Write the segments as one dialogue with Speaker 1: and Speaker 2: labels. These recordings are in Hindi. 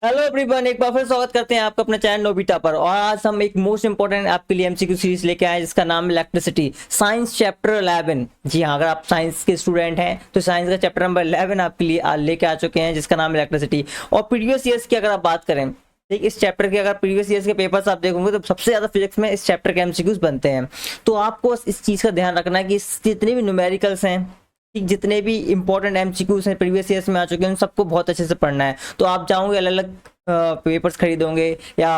Speaker 1: हेलो एवरीवन, एक बार फिर स्वागत करते हैं आपका अपने चैनल नोबिता पर। और आज हम एक मोस्ट इंपोर्टेंट आपके लिए एमसीक्यू सीरीज लेके आए हैं जिसका नाम है इलेक्ट्रिसिटी साइंस चैप्टर 11। जी हाँ, अगर आप साइंस के स्टूडेंट हैं तो साइंस का चैप्टर नंबर 11 आपके लिए लेके आ चुके हैं जिसका नाम है इलेक्ट्रिसिटी। और प्रीवियस ईयर्स की अगर आप बात करें, ठीक, इस चैप्टर के अगर प्रीवियस ईयर्स के पेपर्स आप देखोगे तो सबसे ज्यादा फिजिक्स में इस चैप्टर के एमसीक्यूज बनते हैं। तो आपको बस इस चीज का ध्यान रखना है कि जितने भी न्यूमेरिकल्स हैं, ठीक, जितने भी इंपॉर्टेंट एमसीक्यूज हैं प्रीवियस ईयर्स में आ चुके हैं, उन सबको बहुत अच्छे से पढ़ना है। तो आप जाओगे अलग अलग पेपर्स खरीदोगे या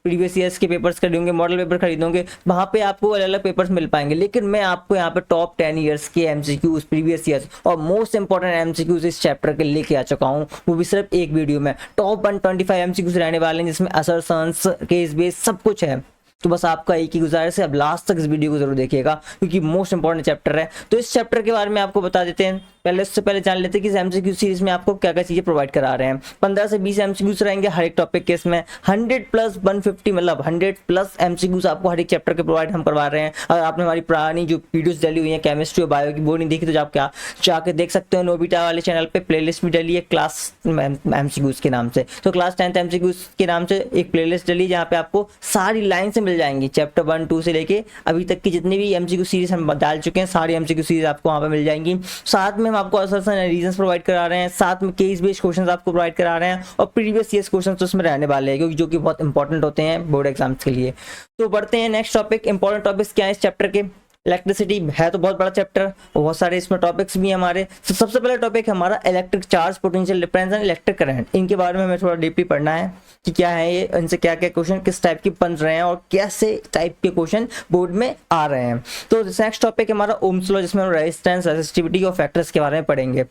Speaker 1: प्रीवियस ईयर्स के पेपर्स खरीदोगे, मॉडल पेपर खरीदोगे, वहां पे आपको अलग अलग पेपर्स मिल पाएंगे। लेकिन मैं आपको यहाँ पे टॉप 10 ईयर्स के एमसीक्यूज प्रीवियस ईयर्स और मोस्ट इंपॉर्टेंट एमसीक्यूज इस चैप्टर के लेके आ चुका हूँ, वो भी सिर्फ एक वीडियो में। टॉप 125 एमसीक्यूज रहने वाले हैं जिसमें असर्शंस, केस बेस सब कुछ है। तो बस आपका एक ही गुजारिश है, अब लास्ट तक इस वीडियो को जरूर देखिएगा क्योंकि मोस्ट इंपॉर्टेंट चैप्टर है। तो इस चैप्टर के बारे में आपको बता देते हैं। पहले उससे पहले जान लेते हैं कि इस एमसीक्यू सीरीज में आपको क्या क्या चीजें प्रोवाइड करा रहे हैं। 15 से 20 एमसीक्यूज रहेंगे हर एक टॉपिक के। इसमें 100 प्लस 150 मतलब 100 प्लस एमसीक्यूज आपको हर एक चैप्टर के प्रोवाइड हम करवा रहे हैं। अगर आपने हमारी पुरानी जो वीडियोस डाली हुई है केमिस्ट्री और बायो की, वो नहीं देखी तो आप क्या जाके देख सकते हो। नोबिता वाले चैनल पे प्लेलिस्ट भी डली है क्लास एमसीक्यूज के नाम से। तो क्लास 10th एमसीक्यूज के नाम से एक प्लेलिस्ट डली जहाँ पे आपको सारी लाइन से मिल जाएंगी। चैप्टर 1 2 से लेके अभी तक की जितनी भी एमसीक्यू सीरीज हम डाल चुके हैं, सारी एमसीक्यू सीरीज आपको वहां पे मिल जाएंगी। साथ में हम आपको रीजंस प्रोवाइड करा रहे हैं, साथ में केस बेस्ड क्वेश्चंस आपको प्रोवाइड करा रहे हैं और प्रीवियस ईयर्स क्वेश्चंस तो उसमें रहने वाले हैं क्योंकि जो कि बहुत इंपॉर्टेंट होते हैं बोर्ड एग्जाम्स के लिए। तो बढ़ते हैं नेक्स्ट टॉपिक। इंपॉर्टेंट टॉपिक्स क्या है इस चैप्टर के। इलेक्ट्रिसिटी है तो बहुत बड़ा चैप्टर, बहुत सारे इसमें टॉपिक्स भी हमारे। सबसे पहला टॉपिक हमारा electric charge, potential difference and electric current. इनके बारे में हमें थोड़ा डीपली पढ़ना है कि क्या है ये, इनसे क्या क्या क्वेश्चन किस टाइप के बन रहे हैं और कैसे टाइप के क्वेश्चन बोर्ड में आ रहे हैं। तो नेक्स्ट टॉपिक हमारा ओम्स लॉ जिसमें हम रेजिस्टेंस, रेजिस्टिविटी और फैक्टर्स के बारे में पढ़ेंगे।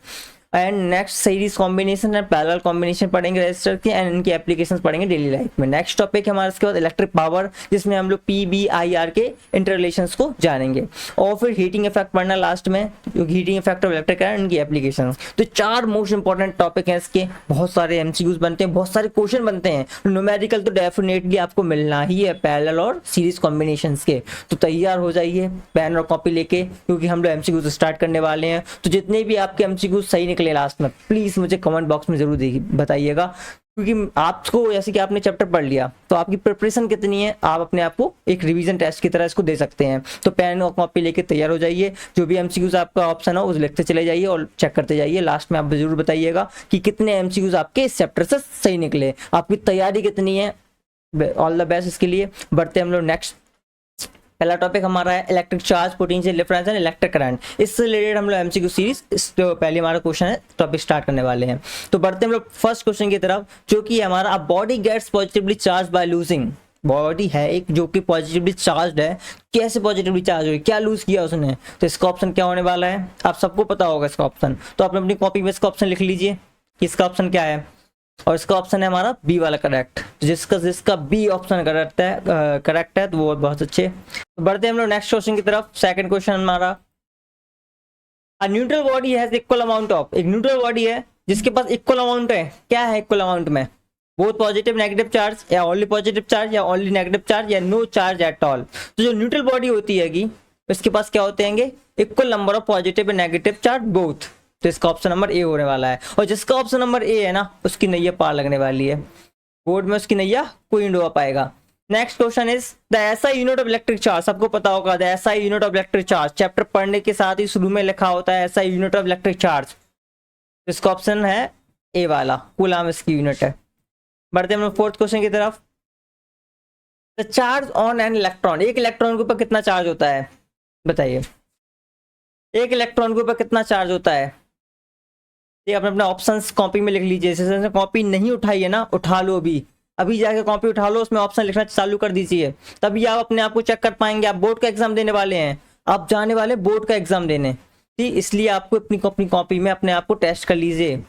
Speaker 1: And next series combination and parallel combination पढ़ेंगे रेजिस्टर की एंड इनकी एप्लीकेशंस पढ़ेंगे डेली लाइफ में। नेक्स्ट टॉपिक हमारे इसके बाद इलेक्ट्रिक पावर जिसमें हम लोग PBIR के इंटररिलेशंस को जानेंगे। और फिर हीटिंग इफेक्ट पढ़ना लास्ट में, क्योंकि heating effect of electric current इनकी एप्लीकेशंस। तो 4 मोस्ट इंपॉर्टेंट टॉपिक हैं इसके। बहुत सारे एमसीक्यूज बनते हैं, बहुत सारे क्वेश्चन बनते हैं। न्यूमेरिकल तो डेफिनेटली आपको मिलना ही है पैरेलल और सीरीज कॉम्बिनेशंस के। तो तैयार हो जाइए पेन और कॉपी लेके क्योंकि हम लोग एमसीक्यूज स्टार्ट करने वाले हैं। तो जितने भी आपके एमसीक्यूज सही निकले लास्ट में प्लीज मुझे कमेंट बॉक्स में जरूर बताइएगा क्योंकि आपको जैसे कि आपने चैप्टर पढ़ लिया तो आपकी प्रिपरेशन कितनी है, आप अपने आप को एक रिवीजन टेस्ट की तरह इसको दे सकते हैं। तो पेन और कॉपी लेके तैयार हो जाइए। जो भी एमसीक्यूज आपका ऑप्शन हो उस लिखते चले जाइए और चेक करते जाइए। लास्ट में आप जरूर बताइएगा कि कितने एमसीक्यूज आपके इस चैप्टर से सही निकले, आपकी तैयारी कितनी है। ऑल द बेस्ट इसके लिए। बढ़ते हम लोग नेक्स्ट। पहला टॉपिक हमारा है electric charge, potential difference and electric current. इससे रिलेटेड हम लोग एमसीक्यू सीरीज पहले हमारा क्वेश्चन है टॉपिक स्टार्ट करने वाले हैं। तो बढ़ते हम लोग फर्स्ट क्वेश्चन की तरफ जो कि हमारा a body gets positively charge by losing. Body है एक जो कि पॉजिटिवली चार्ज है, कैसे पॉजिटिवली चार्ज हुई, क्या लूज किया उसने। तो इसका ऑप्शन क्या होने वाला है, आप सबको पता होगा इसका ऑप्शन। तो आपने अपनी कॉपी में इसका ऑप्शन लिख लीजिए कि इसका ऑप्शन क्या है। और इसका ऑप्शन है हमारा बी वाला करेक्ट। जिसका बी ऑप्शन करेक्ट है तो वो बहुत अच्छे। तो बढ़ते हैं हम लोग नेक्स्ट क्वेश्चन की तरफ। सेकंड क्वेश्चन हमारा, a neutral body has equal amount of. एक न्यूट्रल बॉडी है जिसके पास इक्वल अमाउंट है, क्या है इक्वल अमाउंट में, बोथ पॉजिटिव नेगेटिव चार्ज या ओनली पॉजिटिव चार्ज या ओनली नेगेटिव चार्ज या नो चार्ज एट ऑल। तो जो न्यूट्रल बॉडी होती है इसके पास क्या होते हैं, equal number of positive and negative charge both. तो इसका ऑप्शन नंबर ए होने वाला है। और जिसका ऑप्शन नंबर ए है ना उसकी नैया पार लगने वाली है, बोर्ड में उसकी नैया कोई नहीं डुबा पाएगा। Next question is the SI unit of electric charge. सबको पता होगा the SI unit of electric charge, chapter पढ़ने के साथ ही शुरू में लिखा होता है SI unit of electric charge. इसका ऑप्शन है ए वाला, कूलम इसकी यूनिट है। बढ़ते हम लोग फोर्थ क्वेश्चन की तरफ। The charge on an electron, एक इलेक्ट्रॉन के ऊपर कितना चार्ज होता है बताइए, एक इलेक्ट्रॉन के ऊपर कितना चार्ज होता है। आपने अपना ऑप्शंस कॉपी में लिख लीजिए। जैसे कॉपी नहीं उठाई है ना, उठा लो अभी जाके कॉपी उठा लो, उसमें ऑप्शन लिखना चालू कर दीजिए, तभी आप अपने आप को चेक कर पाएंगे। आप बोर्ड का एग्जाम देने वाले हैं, आप जाने वाले बोर्ड का एग्जाम देने, ठीक, इसलिए आपको अपनी कॉपी में अपने आप को टेस्ट कर लीजिए।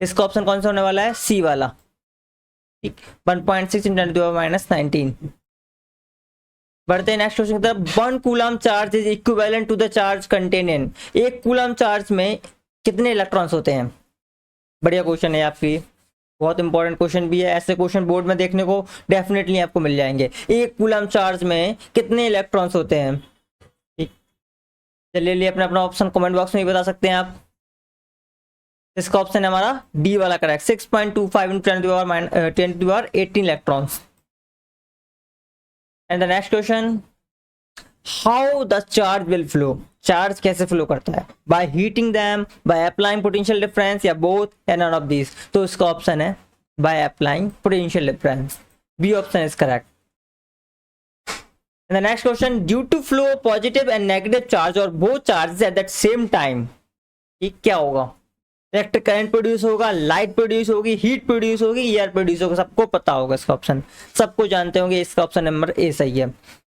Speaker 1: इसका ऑप्शन कौन सा होने वाला है, सी वाला, ठीक, 1.6 × 10⁻19। बढ़ते हैं नेक्स्ट क्वेश्चन की तरफ। 1 coulomb charge is equivalent to the charge contain in. एक कूलम चार्ज में कितने इलेक्ट्रॉन्स होते हैं। बढ़िया क्वेश्चन है आपके, बहुत इंपॉर्टेंट क्वेश्चन भी है। ऐसे क्वेश्चन बोर्ड में देखने को डेफिनेटली आपको मिल जाएंगे। एक कूलम चार्ज में कितने इलेक्ट्रॉन्स होते हैं, ठीक, चलिए अपना ऑप्शन कमेंट बॉक्स में ही बता सकते हैं आप। इसका ऑप्शन है हमारा डी वाला correct. 6.25 into 10 to the power 18 electrons. And the next question, how the charge will flow, charge कैसे फ्लो करता है? By heating them, by applying potential difference, या बोथ, या नन ऑफ दिस। तो इसका ऑप्शन है by applying potential difference. B option is correct. And the next question, due to flow positive and negative charge or both charges at that same time, ये क्या होगा? इलेक्ट्रिक करंट प्रोड्यूस होगा, लाइट प्रोड्यूस होगी, हीट प्रोड्यूस होगी, एयर प्रोड्यूस होगा। सबको पता होगा इसका ऑप्शन, सबको जानते होंगे। इसका ऑप्शन नंबर ए सही है।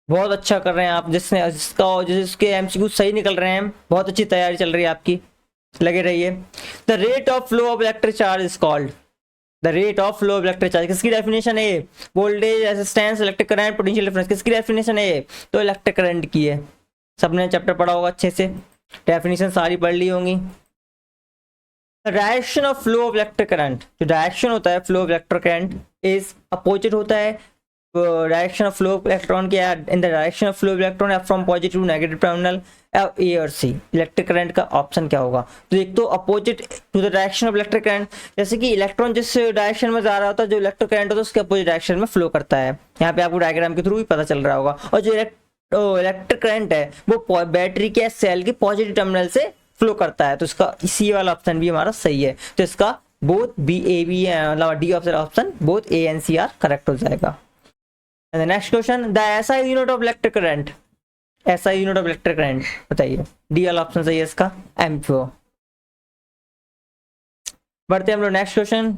Speaker 1: बहुत अच्छा कर रहे हैं आप, जिसके एमसीक्यू सही निकल रहे हैं, बहुत अच्छी तैयारी चल रही है आपकी, लगे रहिए। The rate of flow of electric charge is called, the rate of flow of electric charge किसकी डेफिनेशन है? Voltage, resistance, electric current, potential difference, किसकी डेफिनेशन है? तो इलेक्ट्रिक करंट की है। सबने चैप्टर पढ़ा होगा अच्छे से, डेफिनेशन सारी पढ़ ली होंगी। Direction of flow of electric current, जो डायरेक्शन होता है flow of electric current is opposite होता है। Direction of flow of electron क्या है? In the direction of flow of electron from positive to negative terminal, A और सी। इलेक्ट्रिक करंट का ऑप्शन क्या होगा? तो एक तो opposite to the direction of electric current, जैसे कि इलेक्ट्रॉन जिस डायरेक्शन में जा रहा होता है, जो इलेक्ट्रिक करंट होता है उसके अपोजिट डायरेक्शन में फ्लो करता है। यहाँ पे आपको डायग्राम के थ्रू भी पता चल रहा होगा। और जो इलेक्ट्रिक करंट है वो बैटरी के सेल के पॉजिटिव टर्मिनल से फ्लो करता है। तो इसका सी वाला ऑप्शन भी हमारा सही है। तो इसका बोथ बी ए बी मतलब D option both A and C are correct हो जाएगा। And next question, the SI unit of electric current, SI unit of electric current बताइए। डी वाला ऑप्शन सही है इसका, एम्पियर। बढ़ते हैं हम लोग next question.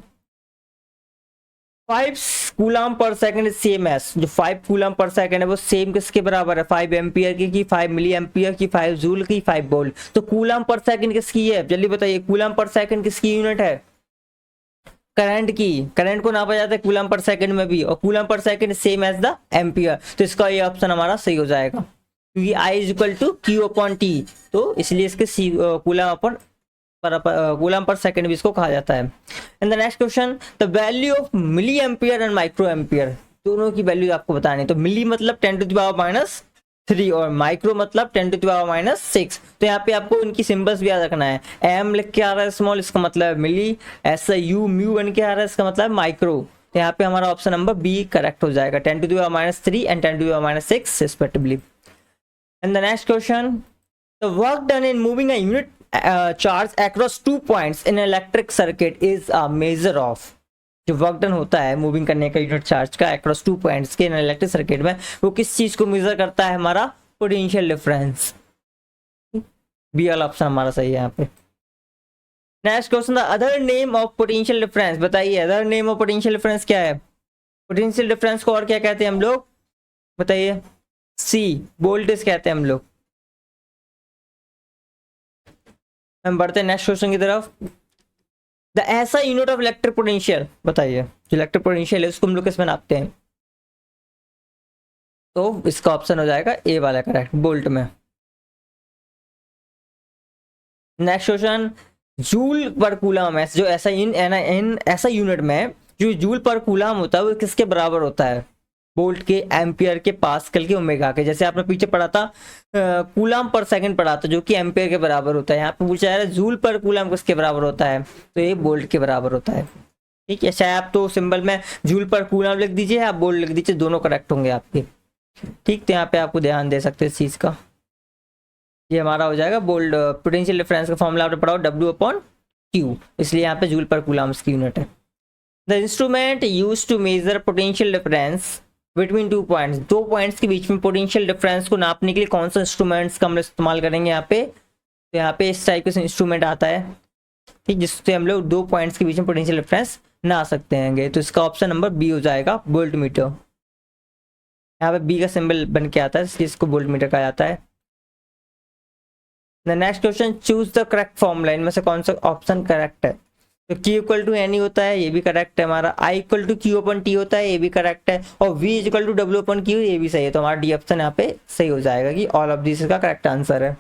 Speaker 1: 5 coulomb per second same as, जो 5 कूलम पर सेकंड है वो सेम किसके बराबर है? 5 एम्पियर की 5 मिली एम्पियर की, 5 जूल की, 5 वोल्ट। तो कूलम पर सेकंड किसकी है? जल्दी बताइए, कूलम पर सेकंड किसकी यूनिट है? करंट की। करंट को नापा जाता है कूलम पर सेकंड में भी, और coulomb per second same as the ampere. तो इसका ये ऑप्शन हमारा सही हो जाएगा, क्योंकि I is equal to Q upon T, तो इसलिए इसके कूलम पर सेकंड भी इसको कहा जाता है। And the next question, the value of milli ampere and micro ampere, दोनों की वैल्यू आपको बतानी। तो मिली मतलब 10 टू द पावर -3 और माइक्रो मतलब 10 टू द पावर -6। तो यहाँ पे आपको इनकी सिंबल्स भी याद रखना है। एम लिख के आ रहा है स्मॉल, इसका मतलब मिली, ऐसा यू म्यू बन के आ रहा है, इसका मतलब माइक्रो। तो यहाँ पे हमारा ऑप्शन नंबर बी करेक्ट हो जाएगा, 10 to the power -3 and 10 to the power -6 respectively. And the next question, the work done in moving a unit charge across 2 points in an electric circuit is a measure of, जो वर्क डन होता है मूविंग करने का यूनिट चार्ज का अक्रॉस 2 पॉइंट्स के इलेक्ट्रिक सर्किट में, वो किस चीज को मेजर करता है? हमारा पोटेंशियल डिफरेंस। बी वाला ऑप्शन हमारा सही है यहाँ पे। Next question, the other name of potential difference बताइए। Other name of potential difference क्या है? पोटेंशियल डिफरेंस को और क्या कहते हैं हम लोग बताइए? सी वोल्टेज कहते हैं हम लोग। हम बढ़ते हैं नेक्स्ट क्वेश्चन की तरफ। द ऐसा यूनिट ऑफ इलेक्ट्रिक पोटेंशियल बताइए। जो इलेक्ट्रिक पोटेंशियल है उसको हम लोग किसमें नापते हैं? तो इसका ऑप्शन हो जाएगा ए वाला करेक्ट, वोल्ट में। नेक्स्ट क्वेश्चन, जूल पर कूलम है, जो ऐसा ऐसा यूनिट में जो जूल पर कूलम होता है वो किसके बराबर होता है? वोल्ट के, एम्पियर के, पास्कल के, ओमेगा के। जैसे आपने पीछे पढ़ा था कूलम पर सेकंड पढ़ा था, जो कि एम्पियर के बराबर होता है। यहाँ पे पूछा जा रहा है जूल पर कूलम किसके बराबर होता है? तो ये वोल्ट के बराबर होता है। ठीक है, चाहे आप तो सिंबल में जूल पर कूलम लिख दीजिए, आप वोल्ट लिख दीजिए, दोनों करेक्ट होंगे आपके। ठीक, तो यहाँ पे आपको ध्यान दे सकते हैं इस चीज का। ये हमारा हो जाएगा वोल्ट। पोटेंशियल डिफरेंस का फॉर्मूला आपने पढ़ा हो W/Q, इसलिए यहाँ पे जूल पर कूलम की यूनिट है। The instrument use to measure potential difference between 2 points, 2 points के बीच में पोटेंशियल डिफरेंस को नापने के लिए कौन सा इंस्ट्रूमेंट्स का हम इस्तेमाल करेंगे यहाँ पे? तो यहाँ पे इस टाइप का इंस्ट्रूमेंट आता है, ठीक, जिससे हम लोग 2 पॉइंट्स के बीच में पोटेंशियल डिफरेंस नाप सकते हैं। तो इसका ऑप्शन नंबर बी हो जाएगा, वोल्ट मीटर। यहाँ पे बी का सिंबल बन के आता है, इसलिए इसको वोल्ट मीटर कहा जाता है। Next question, choose the correct formula, इनमें से कौन सा ऑप्शन करेक्ट है? तो Q इक्वल टू एन होता है, ये भी करेक्ट है हमारा। I equal to Q upon T होता है, ये भी करेक्ट है। और V equal to W upon Q, ये भी सही है। तो हमारा डी ऑप्शन यहाँ पे सही हो जाएगा कि ऑल ऑफ दिस का करेक्ट आंसर है।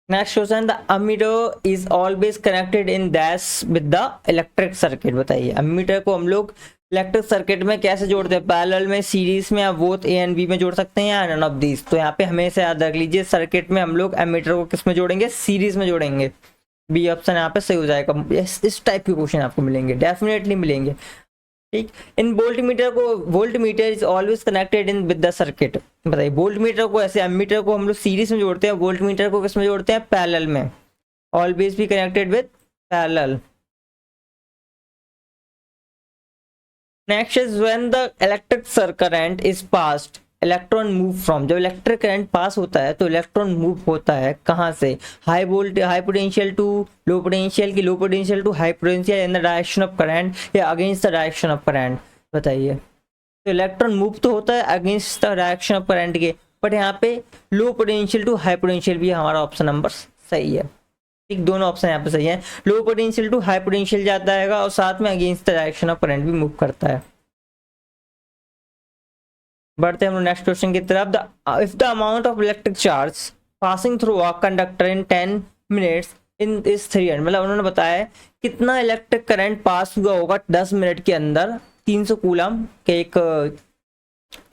Speaker 1: Next question, the ammeter is always connected in दैश with the electric circuit बताइए। अमीटर को हम लोग इलेक्ट्रिक सर्किट में कैसे जोड़ते हैं? पैरेलल में, सीरीज में, या बोथ ए एंड बी में जोड़ सकते हैं, या नन ऑफ दिस। तो यहाँ पे हमेशा याद रख लीजिए, सर्किट में हम लोग एमीटर को किस में जोड़ेंगे? सीरीज में जोड़ेंगे। बी ऑप्शन यहाँ पे सही हो जाएगा। इस टाइप के क्वेश्चन आपको मिलेंगे, डेफिनेटली मिलेंगे। ठीक, इन वोल्ट मीटर को, volt meter is always connected in with the circuit. बताइए, वोल्ट मीटर को ऐसे एमीटर को हम लोग सीरीज में जोड़ते हैं, वोल्ट मीटर को किस में जोड़ते हैं, पैरेलल में। Always be connected with parallel. Next is when the electric current is passed, electron move from. जब इलेक्ट्रिक करंट पास होता है तो इलेक्ट्रॉन मूव होता है कहाँ से, high potential to low potential, की low potential to high potential in the direction of current या against the direction of current. बताइए, तो इलेक्ट्रॉन मूव तो होता है against the direction of current के, बट यहाँ पे low potential to high potential भी हमारा ऑप्शन नंबर सही है। ठीक, दोनों ऑप्शन यहाँ पे सही है। Low potential to high potential जाता है और साथ में against the direction of current भी मूव करता है। बढ़ते हैं हम लोग नेक्स्ट क्वेश्चन की तरफ। If the amount of electric charge passing through a conductor in 10 minutes in इस 300, मतलब उन्होंने बताया कितना इलेक्ट्रिक करंट पास हुआ होगा 10 मिनट के अंदर। 300 कूलम के एक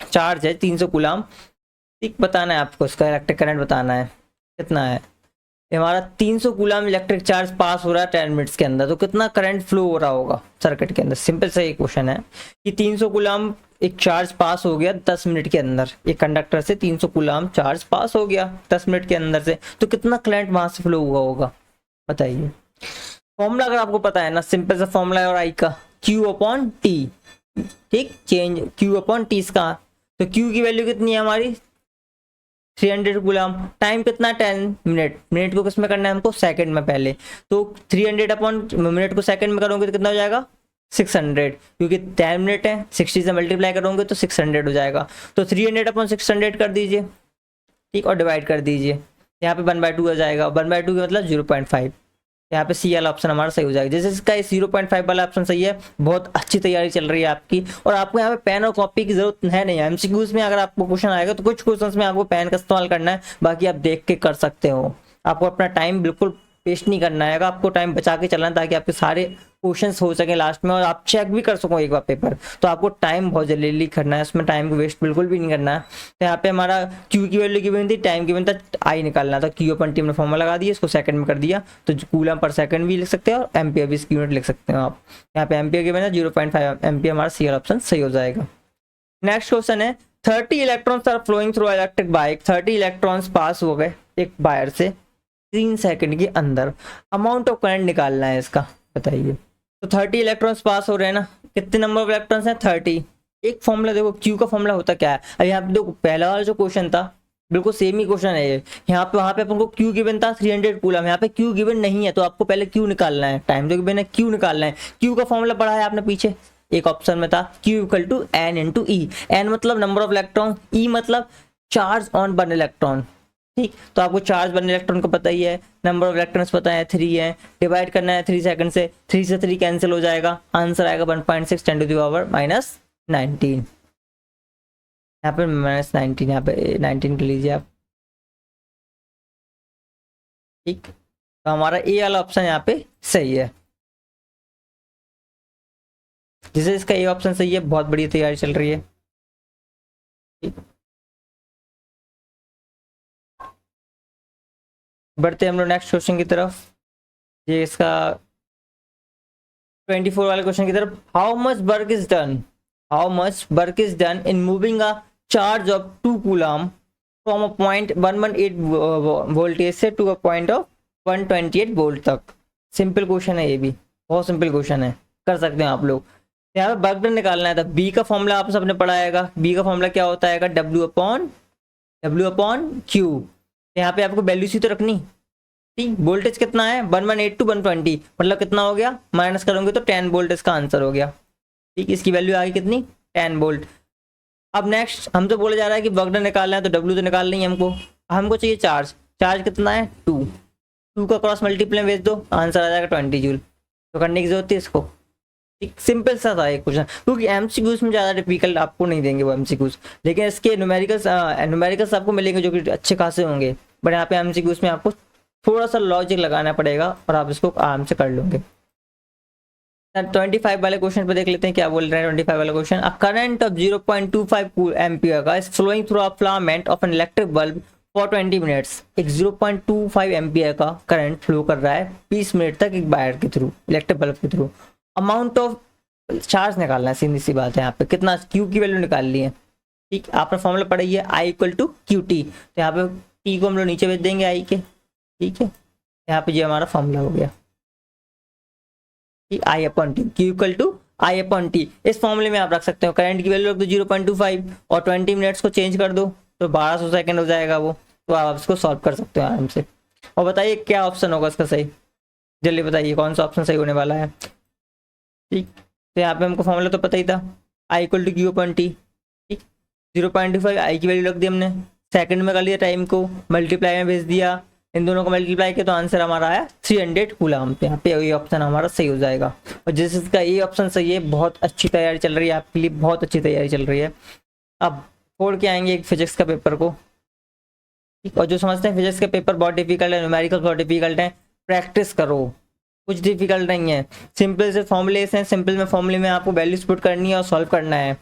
Speaker 1: चार्ज है, 300 कूलम। ठीक, बताना है आपको, इसका इलेक्ट्रिक करंट बताना है कितना है। हमारा 300 कूलम इलेक्ट्रिक चार्ज पास हो रहा है 10 मिनट्स के अंदर, तो कितना करंट फ्लो हो रहा होगा सर्किट के अंदर। सिंपल सा ये क्वेश्चन है कि 300 कूलम एक चार्ज पास हो गया 10 मिनट के अंदर, एक कंडक्टर से 300 कूलम चार्ज पास हो गया 10 मिनट के अंदर से, तो कितना करंट वहां से फ्लो हुआ होगा। बताइए, फॉर्मूला अगर आपको पता है ना, सिंपल सा फॉर्मूला है और आई का, Q अपॉन टी। ठीक, चेंज Q अपॉन टी इसका, तो Q की वैल्यू कितनी है हमारी 300 कूलम, टाइम कितना 10 मिनट, मिनट को किसमें करना है हमको, सेकंड में पहले, तो 300 अपॉन मिनट को सेकंड में करोगे तो कितना हो जाएगा 600, क्योंकि 10 मिनट है, 60 से मल्टीप्लाई करोगे तो 600 हो जाएगा। तो 300 अपॉन 600 कर दीजिए, ठीक, और डिवाइड कर दीजिए, यहाँ पे 1/2 हो जाएगा। 1/2 का मतलब 0.5, यहाँ पे सी वाला ऑप्शन हमारा सही हो जाएगा। जैसे इसका 0.5 वाला ऑप्शन सही है, बहुत अच्छी तैयारी चल रही है आपकी, और आपको यहाँ पे पेन और कॉपी की जरूरत है नहीं। एमसीक्यूज में अगर आपको क्वेश्चन आएगा तो कुछ क्वेश्चंस में आपको पेन का इस्तेमाल करना है, बाकी आप देख के कर सकते हो। आपको अपना टाइम बिल्कुल वेस्ट नहीं करना है, आपको टाइम बचा के चलना है ताकि आपके सारे क्वेश्चंस हो सके लास्ट में, और आप चेक भी कर सको एक बार पेपर। तो आपको टाइम बहुत जल्दी करना है, उसमें टाइम को वेस्ट बिल्कुल भी नहीं करना है। तो यहाँ पे हमारा क्यू की वैल्यू गिवन थी, टाइम गिवन था, आई निकालना था। क्यू अपन टी में फॉर्मूला लगा दिया, इसको सेकंड में कर दिया, तो कूलम पर सेकंड भी लिख सकते हैं और एम्पियर भी इसकी यूनिट लिख सकते हो आप। यहाँ पे एम्पियर गिवन है 0.5 एम्पियर, हमारा सी ऑप्शन सही हो जाएगा। नेक्स्ट क्वेश्चन है 30 electrons are flowing through electric bike. 30 electrons pass हो गए एक वायर से 3 सेकंड के अंदर, अमाउंट ऑफ करंट निकालना है इसका। बताइए, तो 30 इलेक्ट्रॉन्स पास हो रहे हैं ना, कितने नंबर ऑफ इलेक्ट्रॉन्स हैं 30। एक फॉर्मूला देखो, क्यू का फॉर्मूला होता क्या है। अब यहाँ पे देखो, पहला वाला जो क्वेश्चन था बिल्कुल सेम ही क्वेश्चन है ये। यहाँ पे वहां पे अपन को क्यू गिवन था 300 कूलम, यहाँ पे क्यू गिवन नहीं है, तो आपको पहले क्यू निकालना है। टाइम जो गिवन है क्यू निकालना है। क्यू का फॉर्मूला पढ़ा है आपने पीछे, एक ऑप्शन में था Q equal to N into E. N मतलब नंबर ऑफ इलेक्ट्रॉन, ई मतलब चार्ज ऑन वन इलेक्ट्रॉन। ठीक, तो आपको चार्ज वन इलेक्ट्रॉन को पता ही है, नंबर ऑफ इलेक्ट्रॉन्स पता है 3 है, डिवाइड करना है 3 सेकंड से, 3 से 3 कैंसिल हो जाएगा, आंसर आएगा 1.6 10 टू द पावर -19। यहाँ पे -19, यहाँ पे 19 कर लीजिए आप। ठीक, तो हमारा ए वाला ऑप्शन यहाँ पे सही है। जिसे इसका ए ऑप्शन सही है, बहुत बड़ी तैयारी चल रही है। बढ़ते हम लोग नेक्स्ट क्वेश्चन की तरफ, ये इसका 24 वाले क्वेश्चन की तरफ। How much work is done in moving a charge of 2 coulomb from a point 118 voltage से to a point of 128 volt तक। सिंपल क्वेश्चन है, ये भी बहुत सिंपल क्वेश्चन है, कर सकते हैं आप लोग। यहाँ पे वर्क डन निकालना है, तो बी का फॉर्मूला आप सबने पढ़ा है। बी का फॉर्मूला क्या होता है, W अपॉन Q। यहाँ पे आपको वैल्यू सी तो रखनी। ठीक, वोल्टेज कितना है 118 टू 120, मतलब कितना हो गया, माइनस करोगे तो 10 वोल्ट इसका आंसर हो गया। ठीक, इसकी वैल्यू आ गई कितनी 10 वोल्ट। अब नेक्स्ट हम तो बोला जा रहा है कि वर्क डन निकालना है, तो W तो निकालना ही हमको चाहिए चार्ज कितना है 2 का क्रॉस मल्टीप्लाई भेज दो, आंसर आ जाएगा 20 जूल। तो करने की जरूरत है इसको। एक सिंपल सा था एक क्वेश्चन, क्योंकि एमसीक्यूज में ज़्यादा डिफिकल्ट आपको नहीं देंगे वो एमसीक्यूज, लेकिन इसके न्यूमेरिकल्स आपको मिलेंगे जो कि अच्छे खासे होंगे। बट यहाँ पे एमसीक्यूज में आपको थोड़ा सा लॉजिक लगाना पड़ेगा और आप इसको आराम से कर लोगे। 25 वाले क्वेश्चन पे देख लेते हैं क्या बोल रहे हैं। 25 वाला question, a current of 0.25 ampere का is flowing through a filament of an electric bulb for 20 minutes एक 0.25 एम्पियर का करंट फ्लो कर रहा है 20 मिनट तक एक वायर के थ्रू, इलेक्ट्रिक बल्ब के थ्रू। अमाउंट ऑफ चार्ज निकालना है, सीधी सी बात है। यहाँ पे कितना क्यू की वैल्यू निकालनी है, ठीक। आपने फॉर्मूला पढ़ी है आई इक्वल टू क्यू टी, तो यहाँ पे टी को हम लोग नीचे भेज देंगे आई के, ठीक है। यहाँ पे ये हमारा फॉर्मूला हो गया, I upon T, Q equal to I upon T. इस फॉर्मूले में आप रख सकते हो करंट की वैल्यू रख दो 0.25 और 20 मिनट्स को चेंज कर दो तो 1200 सेकंड हो जाएगा वो। तो आप इसको सॉल्व कर सकते हो आराम से। और बताइए क्या ऑप्शन होगा इसका सही, जल्दी बताइए कौन सा ऑप्शन सही होने वाला है, ठीक। तो यहाँ पे हमको फॉर्मूला तो पता ही था, I equal to Q upon T, ठीक। 0.25 आई की वैल्यू रख दी हमने, सेकंड में कर लिया, टाइम को मल्टीप्लाई में भेज दिया, इन दोनों को मल्टीप्लाई किया तो आंसर हमारा आया 300 कूलम। पे यहाँ पे ये ऑप्शन हमारा सही हो जाएगा। और जिस इसका ये ऑप्शन सही है, बहुत अच्छी तैयारी चल रही है आपके लिए, बहुत अच्छी तैयारी चल रही है। अब छोड़ के आएंगे एक फिजिक्स का पेपर को, ठीक। और जो समझते हैं फिजिक्स का पेपर बहुत डिफिकल्ट है, न्यूमेरिकल बहुत डिफिकल्ट है, प्रैक्टिस करो, कुछ डिफिकल्ट नहीं है। सिंपल से फॉर्मूलेस हैं, सिंपल में फॉर्मूले में आपको वैल्यूज पुट करनी है और सॉल्व करना है,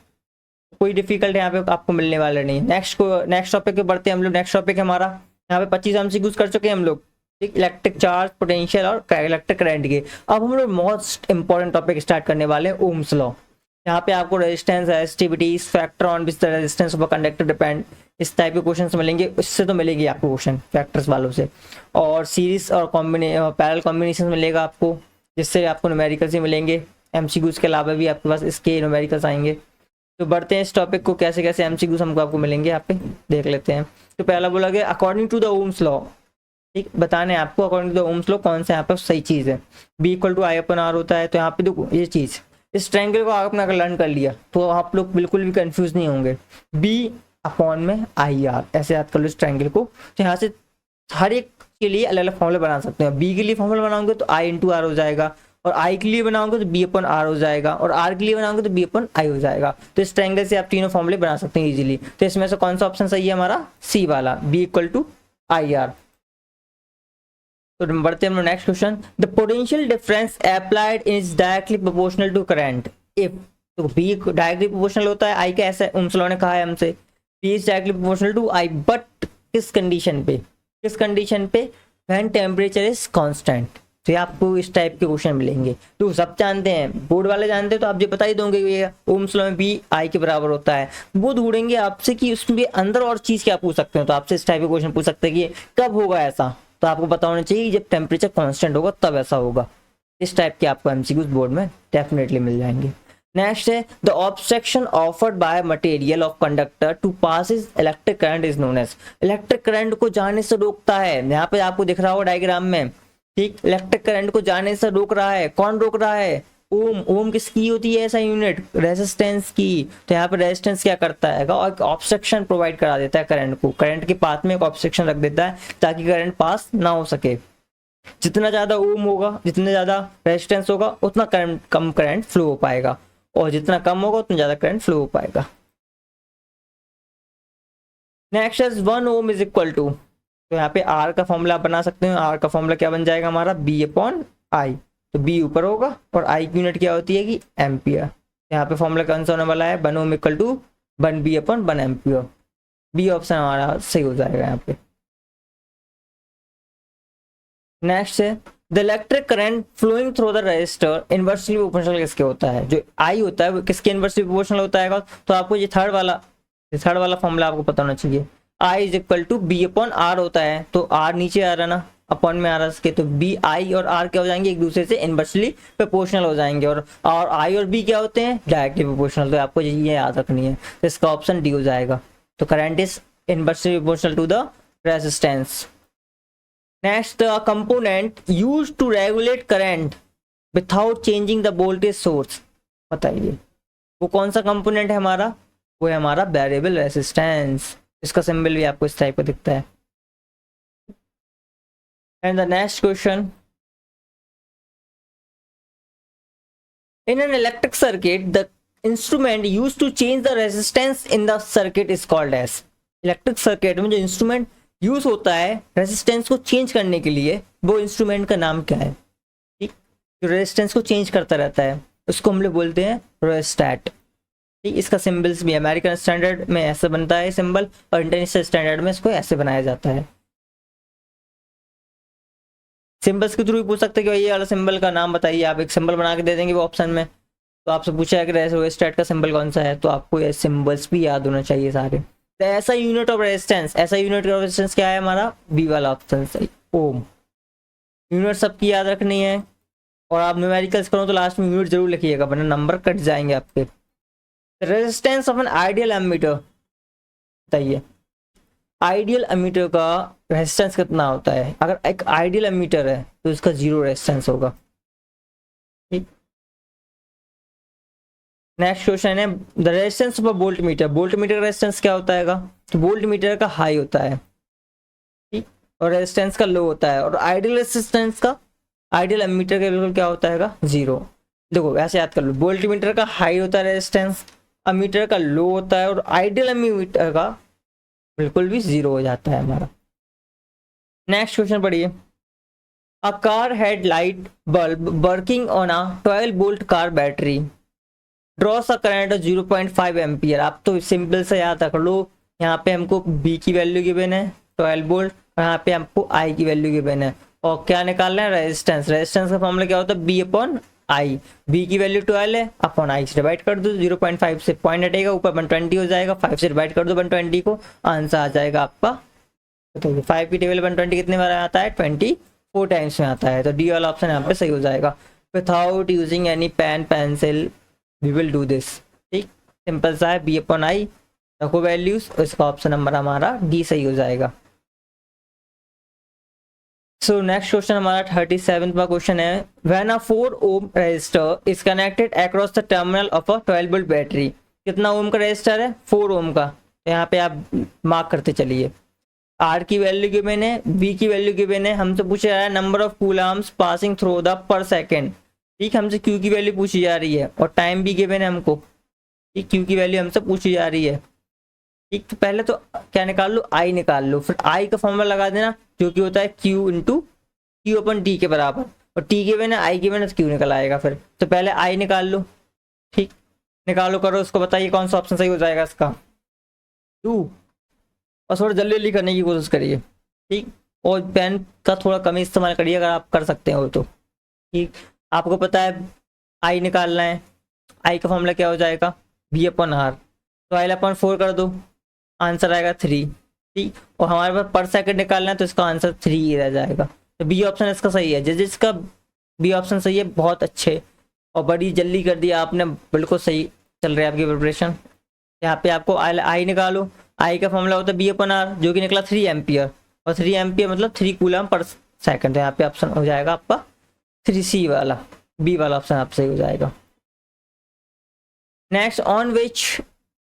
Speaker 1: कोई डिफिकल्ट यहाँ पे आपको मिलने वाला नहीं। नेक्स्ट टॉपिक पे बढ़ते हैं हम लोग। नेक्स्ट टॉपिक हमारा यहाँ पे 25 एमसीक्यूज कर चुके हैं हम लोग, ठीक। इलेक्ट्रिक चार्ज, पोटेंशियल और इलेक्ट्रिक करंट के। अब हम लोग मोस्ट इंपॉर्टेंट टॉपिक स्टार्ट करने वाले हैं, ओम्स लॉ। यहाँ पे आपको resistance, resistivity, factor on which the resistance of a conductor depend, इस टाइप के क्वेश्चंस मिलेंगे। इससे तो मिलेंगे आपको क्वेश्चन फैक्टर्स वालों से, और सीरीज और पैरेलल कॉम्बिनेशन मिलेगा आपको, जिससे आपको न्यूमेरिकल्स ही मिलेंगे। एमसीक्यूज के अलावा भी आपके पास इसके न्यूमेरिकल्स आएंगे। तो बढ़ते हैं इस टॉपिक को, कैसे कैसे एमसीक्यूज हमको आपको मिलेंगे यहाँ पे देख लेते हैं। तो पहला बोला गया according to the Ohm's law, ठीक। बताने आपको according to the Ohm's law कौन सा यहाँ पे सही चीज़ है। V equal to I upon R होता है, तो यहाँ पे देखो ये चीज़, इस ट्रायंगल को आपने अगर लर्न कर लिया तो आप लोग बिल्कुल भी कंफ्यूज नहीं होंगे। बी अपॉन में आई आर, ऐसे याद कर लो इस ट्रायंगल को। तो यहाँ से हर एक के लिए अलग अलग फॉर्मूला बना सकते हैं। बी के लिए फॉर्मूला बनाओगे तो आई इंटू आर हो जाएगा, और आई के लिए बनाओगे तो बी अपन आर हो जाएगा, और आर के लिए बनाओगे तो बी अपन आई हो जाएगा। तो इस ट्रायंगल से आप तीनों फॉर्मूले बना सकते हैं इजीली। तो इसमें से कौन सा ऑप्शन सही है हमारा, सी वाला, V equal to I R. तो बढ़ते हैं next question. The potential difference applied is directly proportional to current if, तो बी डायरेक्टली प्रोपोर्शनल होता है आई का, ऐसा ओम्स लॉ ने कहा है हमसे। V is directly proportional to I, but किस कंडीशन पे, किस कंडीशन पे, व्हेन टेम्परेचर इज कांस्टेंट। तो ये आपको इस टाइप के क्वेश्चन मिलेंगे। तो सब जानते हैं, बोर्ड वाले जानते हैं, तो आप ये बता ही दोगे ये ओम्स लॉ में बी आई के बराबर होता है। वो ढूंढेंगे आपसे कि उसमें अंदर और चीज क्या पूछ सकते हो, तो आपसे इस टाइप के क्वेश्चन पूछ सकते हैं कि कब होगा ऐसा। तो आपको पता होना चाहिए जब टेम्परेचर कांस्टेंट होगा तब ऐसा होगा। इस टाइप के आपको एमसीक्यूज बोर्ड में डेफिनेटली मिल जाएंगे। नेक्स्ट है the obstruction offered by material of conductor to passes electric current is known as. Electric current को जाने से रोकता है, यहाँ पे आपको दिख रहा होगा डायग्राम में, ठीक। इलेक्ट्रिक करंट को जाने से रोक रहा है, कौन रोक रहा है, ओम। ओम किसकी होती है ऐसा यूनिट, रेजिस्टेंस की। तो यहाँ पे रेजिस्टेंस क्या करता है, और ऑब्स्ट्रक्शन प्रोवाइड करा देता है करंट को, करंट के पाथ में एक ऑब्स्ट्रक्शन रख देता है ताकि करंट पास ना हो सके। जितना ज्यादा ओम होगा, जितना ज्यादा रेजिस्टेंस होगा, उतना करंट कम करंट फ्लो हो पाएगा, और जितना कम होगा उतना ज्यादा करंट फ्लो हो पाएगा। Next is 1 ohm is equal to, तो यहाँ पे आर का फॉर्मूला बना सकते हैं। आर का फॉर्मूला क्या बन जाएगा हमारा, बी अपॉन आई। तो बी ऊपर होगा और आई की यूनिट क्या होती है कि एम्पियर। यहाँ पे फॉर्मूला कौन सा होने वाला है, 1 ohm equal to 1 V upon 1 ampere. B option हमारा सही हो जाएगा यहाँ पे। नेक्स्ट है the electric current flowing through the resistor inversely proportional किसके होता है। जो आई होता है वो किसके इनवर्सली प्रोपोर्शनल होता है। तो आपको ये थर्ड वाला फॉर्मूला आपको पता होना चाहिए। I is equal to B upon R होता है, तो आर नीचे आ रहा ना, अपॉन में आ रहा इसके, तो बी आई और आर क्या हो जाएंगे, एक दूसरे से इनवर्सली प्रोपोर्शनल हो जाएंगे। और आई और बी क्या होते हैं, डायरेक्टली प्रोपोर्शनल। तो आपको ये याद रखनी है, तो इसका ऑप्शन डी हो जाएगा। तो current is inversely proportional to the resistance. Next the component used to regulate current without changing the voltage source. बताइए वो कौन सा कंपोनेंट है हमारा, वो है हमारा वेरिएबल रेजिस्टेंस। इसका सिंबल भी आपको इस टाइप का दिखता है। And the next question, in an electric circuit the instrument used to change the resistance in the circuit is called as. Electric circuit में जो इंस्ट्रूमेंट यूज होता है रेजिस्टेंस को चेंज करने के लिए, वो इंस्ट्रूमेंट का नाम क्या है, ठीक। जो रेजिस्टेंस को चेंज करता रहता है उसको हम लोग बोलते हैं रेजिस्टेट, ठीक। इसका सिंबल्स भी अमेरिकन स्टैंडर्ड में ऐसे बनता है सिंबल, और इंटरनेशनल स्टैंडर्ड में इसको ऐसे बनाया जाता है। सिंबल्स के थ्रू भी पूछ सकते हैं कि भाई ये वाला सिंबल का नाम बताइए, आप एक सिंबल बना के दे देंगे वो ऑप्शन में। तो आपसे पूछा है कि रेजिस्टेंस का सिंबल कौन सा है, तो आपको ये सिंबल्स भी याद होना चाहिए सारे। तो ऐसा यूनिट ऑफ रेजिस्टेंस, ऐसा यूनिट ऑफ रेजिस्टेंस क्या है हमारा, बी वाला ऑप्शन सही, ओम। यूनिट सबकी याद रखनी है, और आप न्यूमेरिकल्स करो तो लास्ट में यूनिट जरूर लिखिएगा वरना नंबर कट जाएंगे आपके। Resistance of an ideal ammeter बताइए, आइडियल एमीटर का रेजिस्टेंस कितना होता है। अगर एक आइडियल एमीटर है तो इसका 0 रेजिस्टेंस होगा। ठीक, नेक्स्ट क्वेश्चन है the resistance of a volt meter, volt meter का रेजिस्टेंस क्या होता है, तो वोल्ट मीटर का हाई होता है, ठीक, और रेजिस्टेंस का लो होता है। और आइडियल रेजिस्टेंस का, आइडियल एमीटर का बिल्कुल क्या होता है, 0। देखो ऐसे याद कर लो, वोल्ट मीटर का हाई होता है रेजिस्टेंस, एमीटर का लो होता है, और आइडियल एमीटर का बिल्कुल भी 0 हो जाता है हमारा। नेक्स्ट क्वेश्चन पढ़िए, a car head light bulb working on a 12 volt car battery draws a current of 0.5 ampere. आप तो सिंपल से याद रख लो, यहाँ पे हमको बी की वैल्यू गिवन है 12 वोल्ट, और यहाँ पे हमको आई की वैल्यू गिवन है, और क्या निकालना है, रेजिस्टेंस। रेजिस्टेंस का फॉर्मूला क्या होता है, बी अपॉन आई। बी की वैल्यू 12 है, अपॉन आई से डिवाइड कर दो, 0.5 से पॉइंट हटेगा, ऊपर 120 हो जाएगा, 5 से डिवाइड कर दो 120 को, आंसर आ जाएगा आपका। तो 5 की टेबल 120 कितने बार आता है, 24 टाइम्स में आता है। तो डी वाला ऑप्शन यहाँ पे सही हो जाएगा। Without using any pen pencil we will do this. ठीक, सिंपल सा है, बी अपॉन आई रखो वैल्यूज, इसका ऑप्शन नंबर हमारा डी सही हो जाएगा। सो नेक्स्ट क्वेश्चन हमारा 37वां क्वेश्चन है, when a 4 ohm resistor is connected across the terminal of a 12 volt battery. कितना ओम का रेजिस्टर है, 4 ओम का। तो यहाँ पे आप मार्क करते चलिए। आर की वैल्यू गिवन है, बी की वैल्यू गिवन है, हमसे पूछा जा रहा है number of Coulomb's passing through the पर सेकेंड। ठीक, हमसे क्यू की वैल्यू पूछी जा रही है, और टाइम भी गिवन है हमको। ठीक, क्यू की वैल्यू हमसे पूछी जा रही है। ठीक, तो पहले तो क्या निकाल लो, आई निकाल लो, फिर आई का फॉर्मूला लगा देना जो कि होता है क्यू इंटू क्यू अपन टी के बराबर, और टी गिवन है, आई गिवन है, तो क्यू निकल आएगा फिर। तो पहले आई निकाल लो। ठीक, निकालो, करो, उसको बताइए कौन सा ऑप्शन सही हो जाएगा इसका, 2। और थोड़ा जल्दी जल्दी करने की कोशिश करिए। ठीक, और पेन का थोड़ा कम इस्तेमाल करिए अगर आप कर सकते हो तो। ठीक, आपको पता है आई निकालना है, आई का फॉर्मूला क्या हो जाएगा, बी अपॉन आर। तो आई अपॉन 4 कर दो, आंसर आएगा 3। ठीक, और हमारे पास पर सेकंड निकालना है, तो इसका आंसर 3 ही रह जाएगा। तो बी ऑप्शन इसका सही है। जिसका बी ऑप्शन सही है, बहुत अच्छे और बड़ी जल्दी कर दिया आपने, बिल्कुल सही चल रही है आपकी प्रिपरेशन। यहाँ पे आपको आई निकालो, आई का फॉर्मूला होता है बी अपॉन आर, जो कि निकला 3 एम्पियर, और 3 एम्पियर मतलब 3 कूलम पर सेकंड। यहाँ पे ऑप्शन हो जाएगा आपका 3C वाला, बी वाला ऑप्शन आप सही हो जाएगा। Next, on which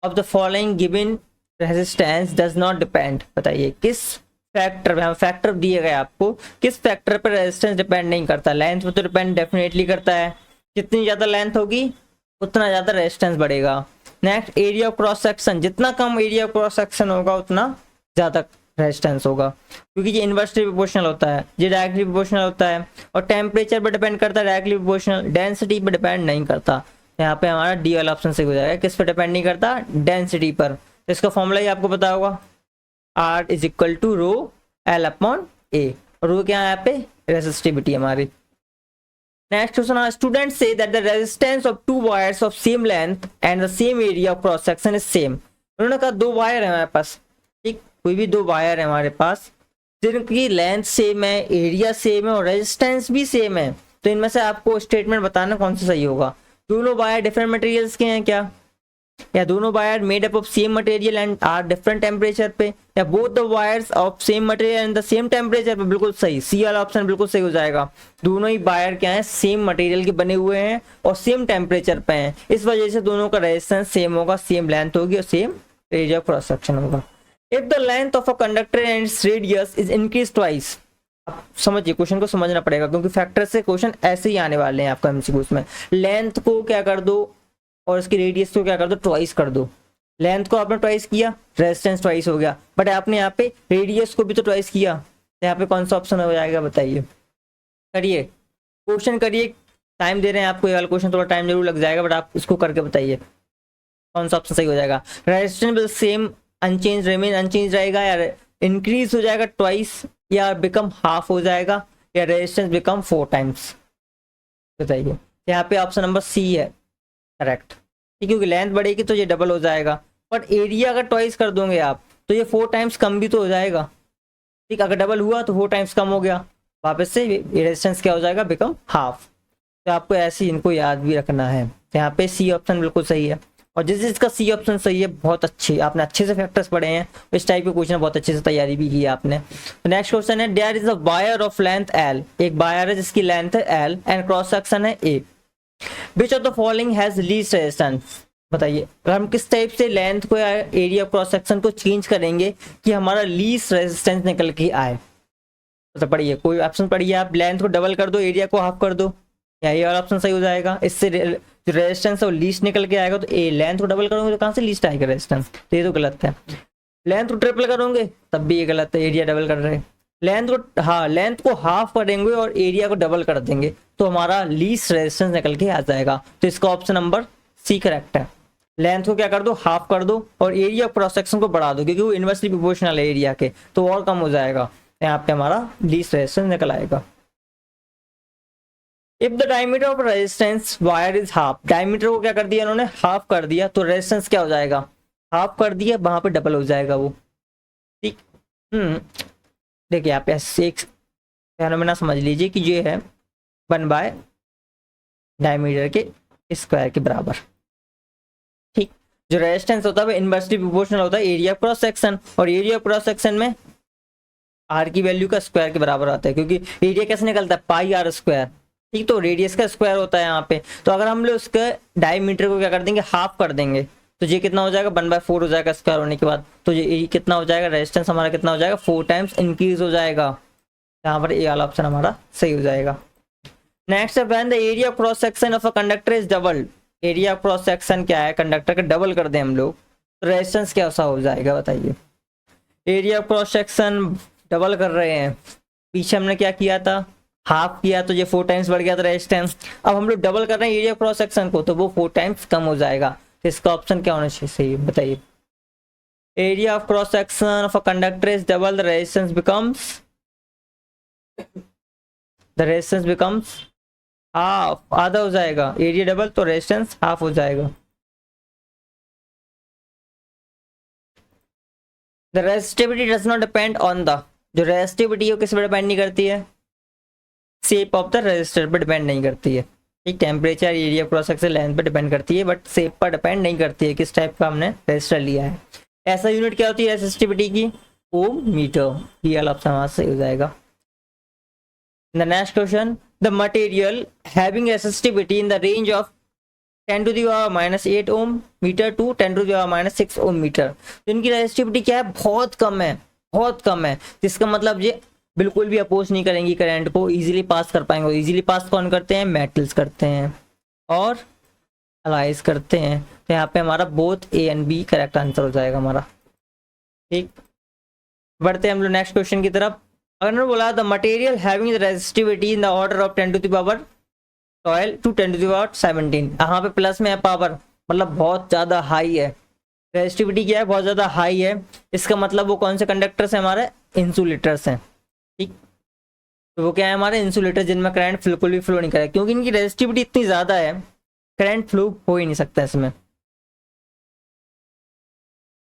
Speaker 1: of the following given resistance does not depend. बताइए किस फैक्टर, फैक्टर दिए गए आपको, किस फैक्टर पर रेजिस्टेंस डिपेंड नहीं करता। लेंथ पर तो डिपेंड डेफिनेटली करता है, जितनी ज्यादा लेंथ होगी उतना ज्यादा रेजिस्टेंस बढ़ेगा। Next, area of cross section, जितना कम एरिया ऑफ क्रॉस सेक्शन होगा उतना ज्यादा रेजिस्टेंस होगा, क्योंकि ये इन्वर्सली प्रोपोर्शनल होता है, ये डायरेक्टली प्रोपोर्शनल होता है। और टेम्परेचर पर डिपेंड करता है, डायरेक्टली प्रोपोर्शनल। डेंसिटी पर डिपेंड नहीं करता। यहाँ पे हमारा डी वाला ऑप्शन सही हो जाएगा, किस पर डिपेंड नहीं करता, डेंसिटी पर। तो इसका फॉर्मूला ही आपको पता होगा, R is equal to rho L upon A, rho क्या है यहाँ पे, रेसिस्टिविटी हमारी। Next question, student say that the resistance of 2 wires of same length and the same area of cross section is same. उन्होंने कहा 2 वायर है हमारे पास, ठीक, कोई भी 2 वायर है हमारे पास, जिनकी लेंथ सेम है, एरिया सेम है और रेजिस्टेंस भी सेम है। तो इनमें से आपको स्टेटमेंट बताना कौन सा सही होगा। दोनों वायर डिफरेंट मटेरियल्स के हैं क्या, या दोनों wire made up of same material and are different temperature पे, या both the wires of same material and the same temperature पे। बिल्कुल सही, सी वाला ऑप्शन बिल्कुल सही हो जाएगा। दोनों ही वायर क्या है, सेम मटेरियल के बने हुए हैं और सेम टेम्परेचर पे हैं, इस वजह से दोनों का रेजिस्टेंस सेम होगा, सेम लेंथ होगी और same area of cross section होगा। If the length of a conductor and its radius is increase twice. आप समझिए, क्वेश्चन को समझना पड़ेगा, क्योंकि फैक्टर से क्वेश्चन ऐसे ही आने वाले हैं आपका एमसीक्यूज में। लेंथ को क्या कर दो और इसकी रेडियस को क्या कर दो, ट्वाइस कर दो। लेंथ को आपने ट्वाइस किया, रेजिस्टेंस ट्वाइस हो गया, बट आपने यहाँ पे रेडियस को भी तो ट्वाइस किया, तो यहाँ पे कौन सा ऑप्शन हो जाएगा बताइए। करिए, क्वेश्चन करिए, टाइम दे रहे हैं आपको, ये वाला क्वेश्चन थोड़ा टाइम जरूर लग जाएगा, बट आप इसको करके बताइए। कौन सा ऑप्शन सही हो जाएगा? Resistance will same unchange remain unchange रहेगा, या इंक्रीज हो जाएगा ट्वाइस, या बिकम हाफ हो जाएगा, या रेजिस्टेंस बिकम 4 टाइम्स? बताइए। यहाँ पे ऑप्शन नंबर सी है करेक्ट, क्योंकि लेंथ बढ़ेगी तो ये डबल हो जाएगा, बट एरिया अगर ट्वाइस कर दोगे आप तो ये 4 टाइम्स कम भी तो हो जाएगा। ठीक, अगर डबल हुआ तो 4 टाइम्स कम हो गया, वापस से रेजिस्टेंस क्या हो जाएगा? Become half. तो आपको ऐसे इनको याद भी रखना है। तो यहाँ पे सी ऑप्शन बिल्कुल सही है, और जिस जिसका सी ऑप्शन सही है बहुत अच्छी, आपने अच्छे से फैक्टर्स पढ़े हैं, इस टाइप के क्वेश्चन बहुत अच्छे से तैयारी भी की है आपने। तो नेक्स्ट क्वेश्चन है, there is a wire of length L, एक वायर है जिसकी लेंथ है एल एंड क्रॉस सेक्शन है A, which of the following has least resistance? बताइए, अगर हम किस टाइप से लेंथ को या एरिया क्रॉस सेक्शन को चेंज करेंगे कि हमारा लीस्ट रेजिस्टेंस निकल के आए? तो पढ़िए, कोई ऑप्शन पढ़िए आप, लेंथ को डबल कर दो, एरिया को हाफ कर दो, या ये वाला ऑप्शन सही हो जाएगा। इससे जो रेजिस्टेंस है वो लीस्ट निकल के आएगा, तो ए लेंथ को डबल करोगे तो कहाँ से लीस्ट आएगा रेजिस्टेंस? तो ये तो गलत है। लेंथ को ट्रिपल करोगे तब भी ये गलत है, एरिया डबल कर रहे हैं। लेंथ को, हाँ, लेंथ को हाफ करेंगे और एरिया को डबल कर देंगे तो हमारा लीस्ट रेजिस्टेंस निकल के आ जाएगा। तो इसका ऑप्शन नंबर सी करेक्ट है। लेंथ को क्या कर दो? हाफ कर दो, और एरिया क्रॉस सेक्शन को बढ़ा दो, क्योंकि वो इनवर्सली प्रोपोर्शनल है एरिया के, तो और कम हो जाएगा। यहाँ पे हमारा लीस्ट रेजिस्टेंस निकल आएगा। If the diameter of resistance wire is half, diameter को क्या कर दिया इन्होंने? हाफ कर दिया, तो रेजिस्टेंस क्या हो जाएगा? हाफ कर दिया, वहां पे डबल हो जाएगा वो। ठीक, देखिए यहाँ पे एक फेनोमेना समझ लीजिए कि ये है 1 डायमीटर के स्क्वायर के बराबर। ठीक, जो रेजिस्टेंस होता है वो इनवर्सली प्रोपोर्शनल होता है एरिया क्रॉस सेक्शन, और एरिया क्रॉस सेक्शन में आर की वैल्यू का स्क्वायर के बराबर आता है, क्योंकि एरिया कैसे निकलता है? पाई आर स्क्वायर। ठीक, तो रेडियस का स्क्वायर होता है यहाँ पे। तो अगर हम लोग उसके डायमीटर को क्या कर देंगे? हाफ कर देंगे, तो ये कितना हो जाएगा? 1/4 हो जाएगा स्क्वायर होने के बाद। तो ये कितना हो जाएगा? रेजिस्टेंस हमारा कितना हो जाएगा? 4 टाइम्स इंक्रीज हो जाएगा। यहाँ पर ए वाला ऑप्शन हमारा सही हो जाएगा। नेक्स्ट है, when the area cross section of a conductor is double, area cross section क्या है? कंडक्टर का डबल कर दें हम लोग तो रेजिस्टेंस क्या सा हो जाएगा? बताइए। एरिया क्रॉस सेक्शन डबल कर रहे हैं, पीछे हमने क्या किया था? हाफ किया, तो ये 4 टाइम्स बढ़ गया था रेजिस्टेंस। अब हम लोग डबल कर रहे हैं एरिया क्रॉस सेक्शन को, तो वो 4 टाइम्स कम हो जाएगा। तो इसका ऑप्शन क्या होना चाहिए? बताइए। Area of cross section of a conductor is double, the resistance becomes half, आधा हो जाएगा। एरिया डबल तो रेजिस्टेंस हाफ हो जाएगा। The resistivity does not depend on the, जो रेजिस्टिविटी है वो किस पर डिपेंड नहीं करती है? शेप ऑफ द रेजिस्टर पर डिपेंड नहीं करती है। ठीक, temperature, area cross section, length पर डिपेंड करती है, बट शेप पर डिपेंड नहीं करती है किस टाइप का हमने रेजिस्टर लिया है। ऐसा यूनिट क्या होती है रेजिस्टिविटी की? Ohm metre. ये वाला ऑप्शन हमारा सही हो जाएगा। The next question, the material having resistivity in the range of 10 to the power -8 ohm metre to 10 to the power -6 ohm metre. तो इनकी रेजिस्टिविटी क्या है? बहुत कम है, बहुत कम है, जिसका मतलब ये बिल्कुल भी अपोज नहीं करेंगी करंट को, इजीली पास कर पाएंगे। इजीली पास कौन करते हैं? मेटल्स करते हैं और अलाइज करते हैं। तो यहाँ पे हमारा both A and B correct answer हो जाएगा हमारा। ठीक, बढ़ते हैं हम लोग नेक्स्ट क्वेश्चन की तरफ। अगर उन्होंने बोला the material having the resistivity in the order of 10 to the power 12 to 10 to the power 17, यहाँ पे प्लस में है पावर, मतलब बहुत ज्यादा हाई है। रेजिस्टिविटी क्या है? बहुत ज्यादा हाई है। इसका मतलब वो कौन से कंडक्टर्स हैं? हमारे इंसुलेटर्स हैं। ठीक, तो वो क्या है? हमारे इंसुलेटर, जिनमें करंट बिल्कुल भी फ्लो नहीं करेगा, क्योंकि इनकी रेजिस्टिविटी इतनी ज्यादा है, करंट फ्लो हो ही नहीं सकता इसमें।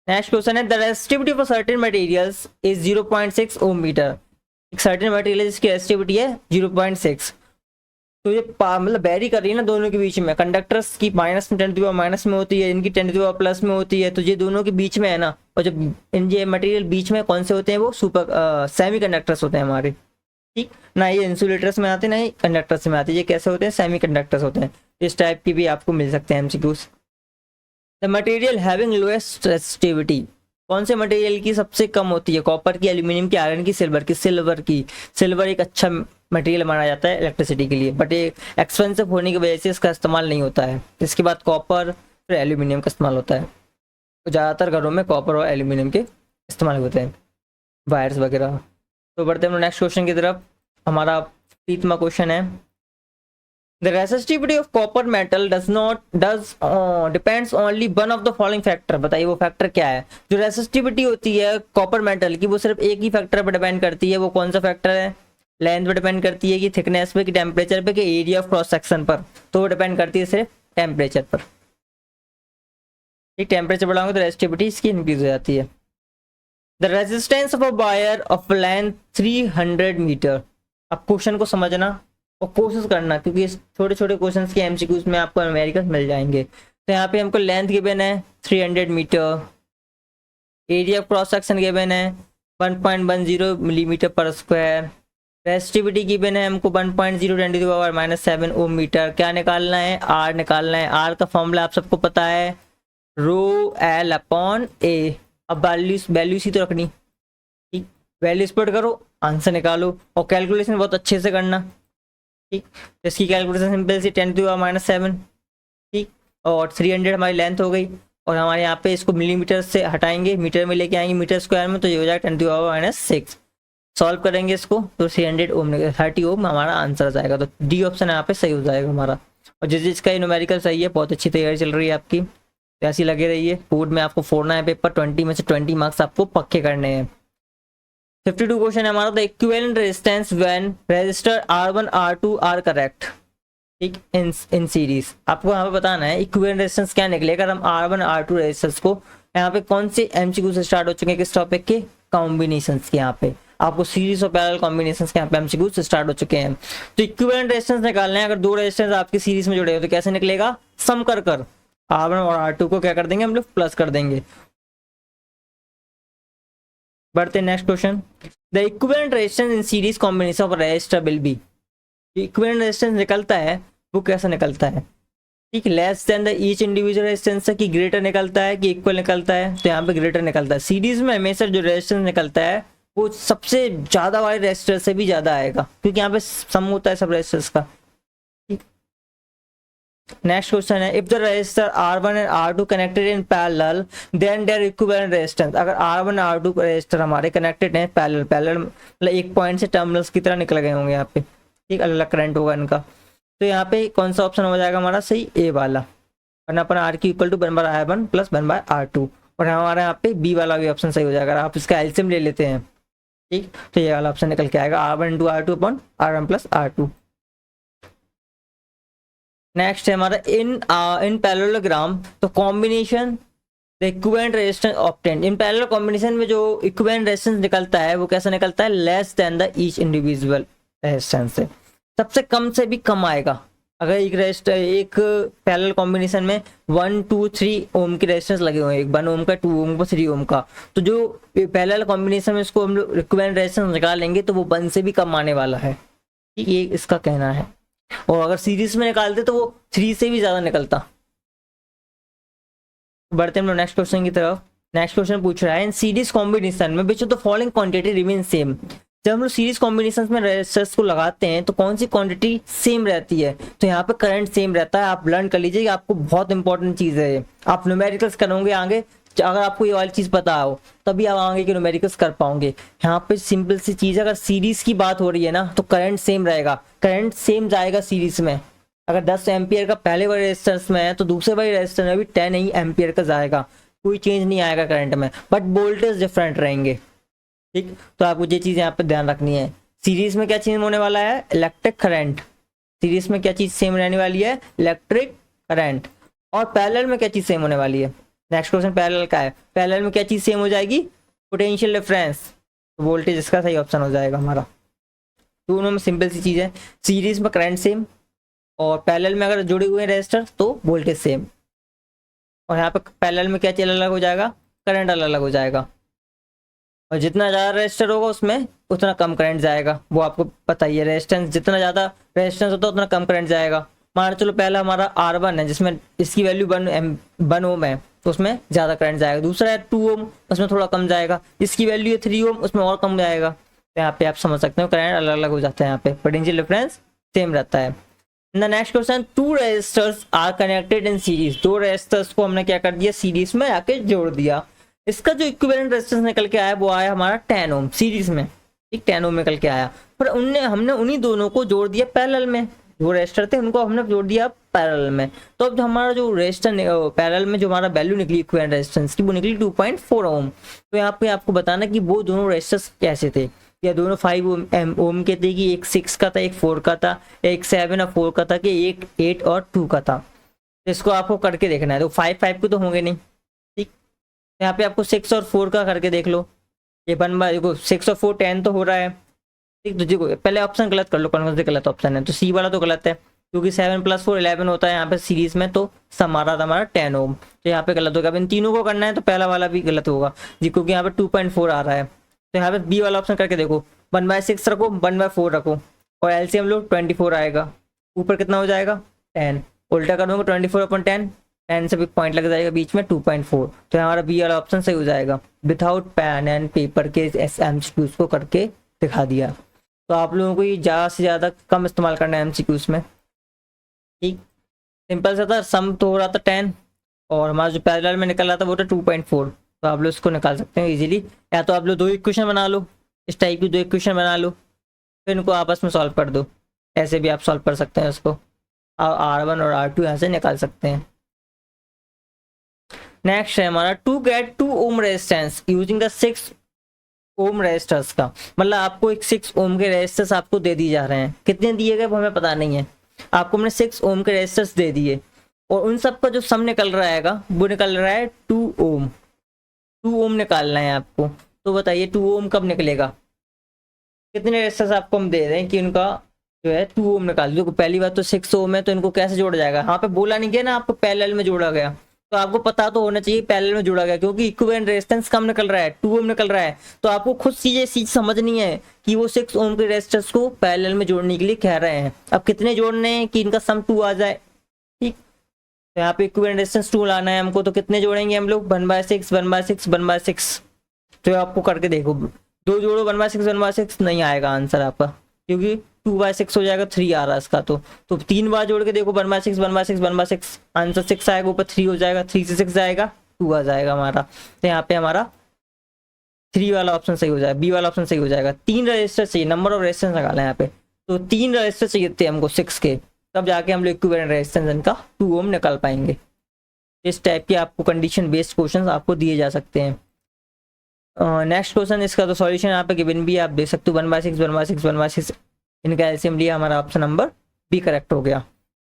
Speaker 1: नेक्स्ट क्वेश्चन है, the resistivity of certain materials is 0.6 ohm metre. एक सर्टेन मटेरियल जिसकी रेजिस्टिविटी है 0.6, तो ये मतलब वेरी कर रही है ना दोनों के बीच में। कंडक्टर्स की माइनस में 10 माइनस में होती है, इनकी 10 प्लस में होती है, तो ये दोनों के बीच में है ना। और जब इन ये मटेरियल बीच में कौन से होते हैं? वो सुपर सेमी कंडक्टर्स होते हैं हमारे। ठीक, ना ये इंसुलेटर्स में आते हैं ना ही कंडक्टर्स में आते हैं। ये कैसे होते हैं? सेमी कंडक्टर्स होते हैं। इस टाइप की भी आपको मिल सकते हैं MCQs. The material having lowest resistivity, कौन से मटेरियल की सबसे कम होती है? कॉपर की, एल्यूमिनियम की, आयरन की, सिल्वर की? सिल्वर की। सिल्वर एक अच्छा मटेरियल माना जाता है इलेक्ट्रिसिटी के लिए, बट ये एक्सपेंसिव होने की वजह से इसका इस्तेमाल नहीं होता है। इसके बाद कॉपर, फिर एल्यूमिनियम का इस्तेमाल होता है। तो ज़्यादातर घरों में कॉपर और एल्यूमिनियम के इस्तेमाल होते हैं, वायर्स वगैरह। तो बढ़ते हैं हम नेक्स्ट क्वेश्चन की तरफ। हमारा 30वां क्वेश्चन है, the resistivity of copper metal depends only one of the following factor. बताइए वो फैक्टर क्या है। जो रेसिस्टिविटी होती है कॉपर मेटल की वो सिर्फ एक ही फैक्टर पर डिपेंड करती है। वो कौन सा फैक्टर है? लेंथ पे डिपेंड करती है, कि थिकनेस पे, कि टेम्परेचर पे, कि एरिया ऑफ क्रॉस सेक्शन पर। तो वो डिपेंड करती है सिर्फ टेम्परेचर पर। टेम्परेचर बढ़ाओगे तो रेसिस्टिविटी इसकी इंक्रीज हो जाती है। The resistance of a wire of length 300 metre. अब क्वेश्चन को समझना और कोशिश करना, क्योंकि छोटे छोटे क्वेश्चन के एमसीक्यूज में आपको न्यूमेरिकल्स मिल जाएंगे। तो यहाँ पे हमको लेंथ गिवन है 300 metre, area of cross section given है 1.10 मिलीमीटर पर स्क्वायर, रेसिस्टिविटी गिवन है हमको 1.0 10 7 ओम मीटर। क्या निकालना है? आर निकालना है। आर का फॉर्मूला आप सबको पता है, रो एल अपॉन ए। अब वैल्यूज ही तो रखनी, ठीक, वैल्यूज पुट करो, आंसर निकालो और कैलकुलेशन बहुत अच्छे से करना, ठीक। तो इसकी कैलकुलेशन सिंपल सी 10⁻⁷, ठीक, और 300 हमारी लेंथ हो गई, और हमारे यहाँ पे इसको मिलीमीटर से हटाएंगे, मीटर में लेके आएंगे मीटर स्क्वायर में, तो ये हो जाएगा 10⁻⁶। सॉल्व करेंगे इसको तो 300 ओम 30 ओम हमारा आंसर आ जाएगा। तो डी ऑप्शन यहाँ पे सही हो जाएगा हमारा। और जिस जिसका ये न्यूमेरिकल सही है, बहुत अच्छी तैयारी चल रही है आपकी, तो ऐसी लगे रहिए। बोर्ड में आपको फोड़ना है पेपर, 20 में से 20 मार्क्स आपको पक्के करने हैं। 52 क्वेश्चन है हमारा, the equivalent resistance when resistor R1 R2 are correct, ठीक, इन सीरीज। आपको यहाँ पे बताना है इक्विवेलेंट रेजिस्टेंस क्या निकलेगा। हम R1 R2 रेजिस्टेंस को यहाँ पे कौन से एमसीक्यू से स्टार्ट हो चुके हैं, किस टॉपिक के? कॉम्बिनेशंस के। यहाँ पे आपको सीरीज और पैरेलल कॉम्बिनेशंस के यहाँ पे एमसीक्यू से स्टार्ट हो चुके हैं। तो इक्विवेलेंट रेजिस्टेंस निकालना है। अगर दो रेजिस्टेंस आपकी सीरीज में जुड़े हो तो कैसे निकलेगा? सम कर R1 और R2 को क्या कर देंगे हम लोग? प्लस कर देंगे। बढ़ते next question. The equivalent resistance in series combination of resistor will be. Equivalent resistance निकलता है वो कैसा निकलता है, ठीक, less than the each individual resistance है, कि ग्रेटर निकलता है, कि इक्वल निकलता है? तो यहाँ पे ग्रेटर निकलता है। सीरीज में हमेशा जो रेजिस्टेंस निकलता है वो सबसे ज्यादा वाले रेजिस्टर से भी ज्यादा आएगा, क्योंकि यहाँ पे सम होता है सब रेजिस्टर्स का। नेक्स्ट क्वेश्चन है, if the resistor R1 and R2 connected in parallel then their equivalent resistance. अगर R1 R2 रेजिस्टर हमारे कनेक्टेड हैं पैरेलल मतलब एक पॉइंट से टर्मिनल्स की तरह निकल गए होंगे यहाँ पे, ठीक, अलग अलग करंट होगा इनका, तो यहाँ पे कौन सा ऑप्शन हो जाएगा हमारा सही? ए वाला। वरना अपन R की equal to 1/R1 plus 1/R2, और हमारा यहाँ पे बी वाला भी ऑप्शन सही हो जाएगा। अगर आप इसका एलसीएम ले लेते हैं, ठीक, तो ये वाला ऑप्शन निकल के आएगा R1 × R2 upon R1 plus R2। Next है हमारा इन पैरेललोग्राम तो combination the equivalent resistance obtained. In parallel combination में जो इक्विवेलेंट रेजिस्टेंस निकलता है वो कैसा निकलता है? Less than the each individual resistance से, सबसे कम से भी कम आएगा। अगर एक पैरेलल कॉम्बिनेशन में 1 2 3 ओम के रेजिस्टेंस लगे हुए हैं, एक 1 ओम का, 2 ओम का, 3 ओम का, तो जो पैरेलल कॉम्बिनेशन में इसको हम लोग इक्विवेलेंट रेजिस्टेंस निकालेंगे तो वो 1 से भी कम आने वाला है, ठीक, ये इसका कहना है। और अगर सीरीज में निकालते तो वो 3 से भी ज्यादा निकलता। बढ़ते हम लोग नेक्स्ट क्वेश्चन की तरफ। नेक्स्ट क्वेश्चन पूछ रहा है, इन सीरीज कॉम्बिनेशन में विच of the following quantity remain same. जब हम लोग सीरीज कॉम्बिनेशन में रेजिस्टर्स को लगाते हैं तो कौन सी क्वांटिटी सेम रहती है? तो यहाँ पे करंट सेम रहता है। आप लर्न कर लीजिए, आपको बहुत इंपॉर्टेंट चीज है ये। आप न्यूमेरिकल्स करोगे आगे, अगर आपको ये वाली चीज पता हो तभी आप आगे के न्यूमेरिकल्स कर पाओगे। यहाँ पे सिंपल सी चीज है, अगर सीरीज की बात हो रही है ना तो करंट सेम रहेगा, करंट सेम जाएगा सीरीज में। अगर 10 एम्पियर का पहले वाले रेजिस्टेंस में है तो दूसरे वाले रेजिस्टेंस में भी 10 ही एम्पियर का जाएगा, कोई चेंज नहीं आएगा करंट में, बट वोल्टेज डिफरेंट रहेंगे, ठीक। तो आपको ये चीज यहाँ पे ध्यान रखनी है। सीरीज में क्या चेंज होने वाला है? Electric current. सीरीज में क्या चीज सेम रहने वाली है? Electric current. और पैरेलल में क्या चीज सेम होने वाली है? नेक्स्ट क्वेश्चन पैरेलल का है। पैरेलल में क्या चीज सेम हो जाएगी? Potential difference. वोल्टेज इसका सही ऑप्शन हो जाएगा हमारा। दोनों में सिंपल सी चीज है, सीरीज में करंट सेम और पैरेलल में अगर जुड़े हुए रेजिस्टर तो वोल्टेज सेम। और यहाँ पे पैरेलल में क्या चीज अलग हो जाएगा? करंट अलग अलग हो जाएगा। और जितना ज़्यादा रेजिस्टर होगा उसमें उतना कम करंट जाएगा, वो आपको पता ही है। रेजिस्टेंस जितना ज़्यादा रेजिस्टेंस होता है उतना कम करंट जाएगा। मान चलो पहला हमारा R1 है जिसमें इसकी वैल्यू 1 ओम है तो उसमें ज़्यादा करंट जाएगा। दूसरा है 2 ओम, उसमें थोड़ा कम जाएगा। इसकी वैल्यू है 3 ओम, उसमें और कम जाएगा। तो यहाँ पे आप समझ सकते हो करंट अलग अलग हो जाता है, यहाँ पे पोटेंशियल डिफरेंस सेम रहता है। The next question, 2 resistors are connected in series. 2 resistors को हमने क्या कर दिया? सीरीज में आके जोड़ दिया। इसका जो इक्विवेलेंट रेजिस्टेंस निकल के आया वो आया हमारा 10 ओम सीरीज में, ठीक, 10 ओम निकल के आया। पर हमने उन्हीं दोनों को जोड़ दिया पैरेलल में, वो रेजिस्टर थे उनको हमने जोड़ दिया पैरेलल में। तो अब जो हमारा जो रेजिस्टर पैरेलल में जो हमारा वैल्यू निकली इक्विवेलेंट रेजिस्टेंस की वो निकली 2.4 ओम। तो यहाँ पे आपको बताना कि वो दोनों रेजिस्टर्स कैसे थे, या दोनों 5 ओम के थे कि एक 6 का था एक 4 का था, एक 7 और 4 का था कि एक 8 और 2 का था। तो इसको आपको करके देखना है। तो 5 के तो होंगे नहीं, ठीक। यहाँ पे आपको 6 और 4 का करके देख लो। ये बन देखो 6 और 4 10 तो हो रहा है, ठीक। तो देखो पहले ऑप्शन गलत कर लो, कौन कौन से गलत ऑप्शन है। तो सी वाला तो गलत है क्योंकि 7 + 4 11 होता है यहाँ पे सीरीज में, तो हमारा 10 ओम, तो यहाँ पे गलत होगा। अब इन तीनों को करना है तो पहला वाला भी गलत होगा जी, क्योंकि यहाँ पे 2.4 आ रहा है। तो यहाँ पे बी वाला ऑप्शन करके देखो, 1/6 रखो 1/4 रखो और एलसीएम लो 24 आएगा, ऊपर कितना हो जाएगा 10, उल्टा कर दूंगा 24/10, 10 से भी पॉइंट लग जाएगा बीच में 2.4। तो हमारा बी वाला ऑप्शन सही हो जाएगा। विदाउट पेन एंड पेपर के एमसीक्यूज को करके दिखा दिया। तो आप लोगों को ये ज़्यादा से ज़्यादा कम इस्तेमाल करना है एमसीक्यूज में, ठीक। सिंपल सा था, सम तो हो रहा था 10 और हमारा जो पैरेलल में निकल रहा था वो था 2.4। तो आप लोग इसको निकाल सकते हैं इजीली, या तो आप लोग 2 इक्वेशन बना लो, इस टाइप की 2 इक्वेशन बना लो, फिर इनको आपस में सॉल्व कर दो। ऐसे भी आप सॉल्व कर सकते हैं इसको, R1 और R2 यहाँ से निकाल सकते हैं। नेक्स्ट है हमारा to get 2 ohm resistance using the 6 ohm resistors का। मतलब आपको एक 6 ओम के रेजिस्टर्स आपको दे दिए जा रहे हैं, कितने दिए गए वो हमें पता नहीं है, आपको हमने 6 ओम के रेजिस्टर्स दे दिए और उन सब का जो सम निकल रहा है वो निकल रहा है 2 ओम। 2 ओम निकालना है आपको। तो बताइए 2 ओम कब निकलेगा, कितने रेजिस्टर्स आपको हम दे रहे हैं कि उनका जो है 2 ओम निकाल दो। पहली बात तो 6 ओम है तो इनको कैसे जोड़ा जाएगा, यहाँ पे बोला नहीं गया ना आपको पैरेलल में जोड़ा गया, तो आपको पता तो होना चाहिए पैरेलल में जोड़ा गया, क्योंकि इक्विवेलेंट रेजिस्टेंस कम निकल रहा है 2 ओम निकल रहा है। तो आपको खुद चीज समझनी है कि वो 6 ओम के रेजिस्टर्स को पैरेलल में जोड़ने के लिए कह रहे हैं। अब कितने जोड़ने हैं कि इनका सम 2 आ जाए, ठीक। तो यहाँ पे इक्विवेलेंट रेजिस्टेंस 2 लाना है हमको, तो कितने जोड़ेंगे हम लोग 1/6 1/6 1/6। तो आपको करके देखो, 2 जोड़ो 1/6 1/6 नहीं आएगा आंसर आपका, क्योंकि 2/6 हो जाएगा, 3 आ रहा है इसका। तो 3 बार जोड़ के देखो 1/6 1/6 1/6, आंसर 6 आएगा, ऊपर 3 हो जाएगा, 3 से 6 जाएगा 2 आ जाएगा हमारा। तो यहाँ पे हमारा 3 वाला ऑप्शन सही हो जाएगा, बी वाला ऑप्शन सही हो जाएगा। 3 रजिस्टर चाहिए, नंबर ऑफ रेजिस्टेंस निकालना है यहाँ पे। तो 3 रजिस्टर चाहिए थे हमको 6 के, तब जाके हम लोग इक्विवेलेंट रेजिस्टेंस इनका 2 ओम निकाल पाएंगे। इस टाइप के आपको कंडीशन बेस्ड क्वेश्चन आपको दिए जा सकते हैं। नेक्स्ट क्वेश्चन, इसका तो सॉल्यूशन यहाँ पे गिवन भी आप देख सकते हो, 1/6 1/6 1/6, इनका एलसीएम लिया, हमारा ऑप्शन नंबर बी करेक्ट हो गया।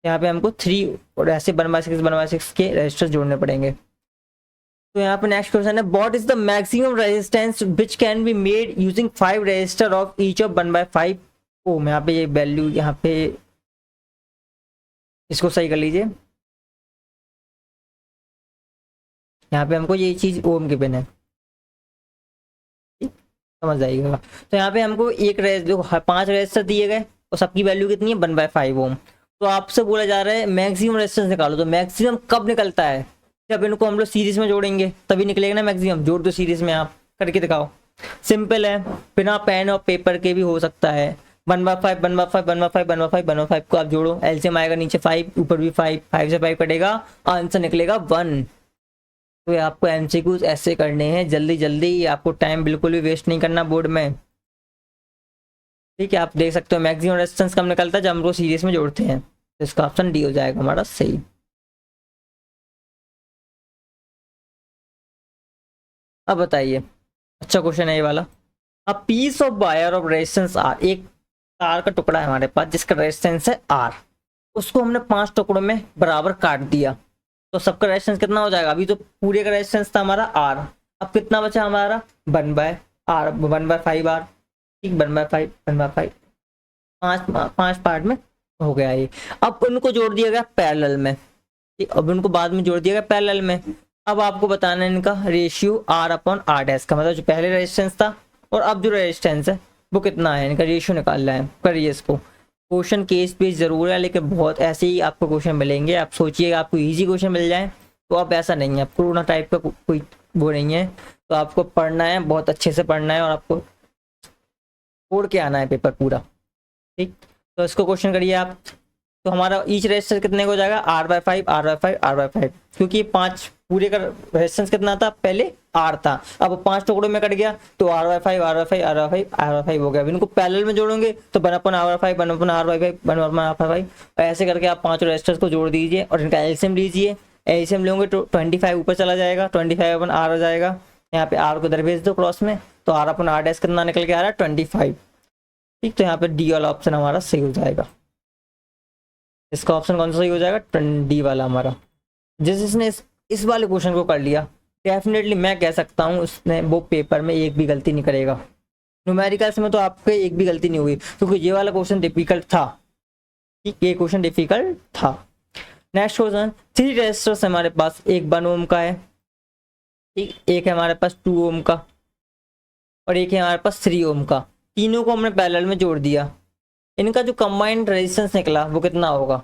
Speaker 1: यहाँ पे हमको 3 और ऐसे 1/6 1/6 के रजिस्टर जोड़ने पड़ेंगे। तो यहाँ पे नेक्स्ट क्वेश्चन है, what is the maximum resistance which can be made using 5 register of each of 1/5 ओम। यहाँ पे ये वैल्यू, यहाँ पे इसको सही कर लीजिए, यहाँ पे हमको ये चीज ओम के बिन है, समझ जाइएगा। तो यहाँ पे हमको एक 5 रजिस्टर दिए गए और सबकी वैल्यू कितनी है 1/5 ओम। तो आपसे बोला जा रहा है मैक्सिमम रेजिस्टेंस निकालो। तो मैक्सिमम कब निकलता है, जब इनको हम लोग सीरीज में जोड़ेंगे तभी निकलेगा ना मैक्सिमम। जोड़ दो सीरीज में, आप करके दिखाओ, सिंपल है, बिना पेन और पेपर के भी हो सकता है। 1/5 1/5 1/5 1/5 1/5 को आप जोड़ो, एलसीएम आएगा नीचे 5, ऊपर भी 5, 5 से 5 कटेगा, आंसर निकलेगा 1। तो ये आपको एमसीक्यूज ऐसे करने हैं जल्दी जल्दी, आपको टाइम बिल्कुल भी वेस्ट नहीं करना बोर्ड में, ठीक है। आप देख सकते हो मैक्सिमम रेजिस्टेंस कम निकलता है जब हम लोग सीरीज में जोड़ते हैं। तो इसका ऑप्शन डी हो जाएगा हमारा सही। अब बताइए, अच्छा क्वेश्चन है ये वाला। A piece of wire of resistance R, एक तार का टुकड़ा है हमारे पास जिसका रेजिस्टेंस है आर, उसको हमने 5 टुकड़ों में बराबर काट दिया। तो सबका रेजिस्टेंस कितना हो जाएगा, अभी तो पूरे का रेजिस्टेंस था हमारा आर, अब कितना बचा हमारा 1/5 आर, ठीक, 1/5 1/5, 5 पार्ट में हो गया ये। अब उनको जोड़ दिया गया पैरेलल में, ठीक, अब उनको बाद में जोड़ दिया गया पैरेलल में। अब आपको बताना है इनका रेशियो R/R का, मतलब जो पहले रेजिस्टेंस था और अब जो रेजिस्टेंस है वो कितना है, इनका रेशियो निकालना है। करिए इसको, क्वेश्चन केस बेस जरूर है लेकिन बहुत ऐसे ही आपको क्वेश्चन मिलेंगे। आप सोचिए आपको इजी क्वेश्चन मिल जाए, तो अब ऐसा नहीं है, कोरोना टाइप का कोई वो नहीं है। तो आपको पढ़ना है, बहुत अच्छे से पढ़ना है और आपको छोड़ के आना है पेपर पूरा, ठीक। तो इसको क्वेश्चन करिए आप। तो हमारा ईच रेजिस्टर कितने को हो जाएगा R/5 R/5 R/5, क्योंकि 5 पूरे का रेजिस्टेंस कितना था पहले आर था, अब 5 टुकड़ों में कट गया तो R by five R by five R by five R by five हो गया। अब इनको पैरेलल में जोड़ोगे तो 1/r R five 1/r R by five 1/r R five, ऐसे करके आप 5 रेजिस्टर्स को जोड़ दीजिए और इनका एलसीएम लीजिए। एलसीएम लोगे तो 25 ऊपर चला जाएगा, 25/r आ जाएगा। यहाँ पे आर को इधर भेज दो क्रॉस में, तो r/r डैश कितना निकल के आ रहा है 25। ठीक, तो यहाँ पे डी वाला ऑप्शन हमारा सही हो जाएगा। इसका ऑप्शन कौन सा सही हो जाएगा, डी वाला हमारा। जिसने इस वाले क्वेश्चन को कर लिया, डेफिनेटली मैं कह सकता हूँ उसने वो पेपर में एक भी गलती नहीं करेगा। न्यूमेरिकल्स में तो आपके एक भी गलती नहीं हुई, क्योंकि ये वाला क्वेश्चन डिफिकल्ट था। ठीक, ये क्वेश्चन डिफिकल्ट था। नेक्स्ट क्वेश्चन, 3 रेजिस्टर्स हमारे पास, एक 1 ओम का है, ठीक, एक है हमारे पास 2 ओम का और एक है हमारे पास 3 ओम का। तीनों को हमने पैरेलल में जोड़ दिया, इनका जो कंबाइंड रेजिस्टेंस निकला वो कितना होगा।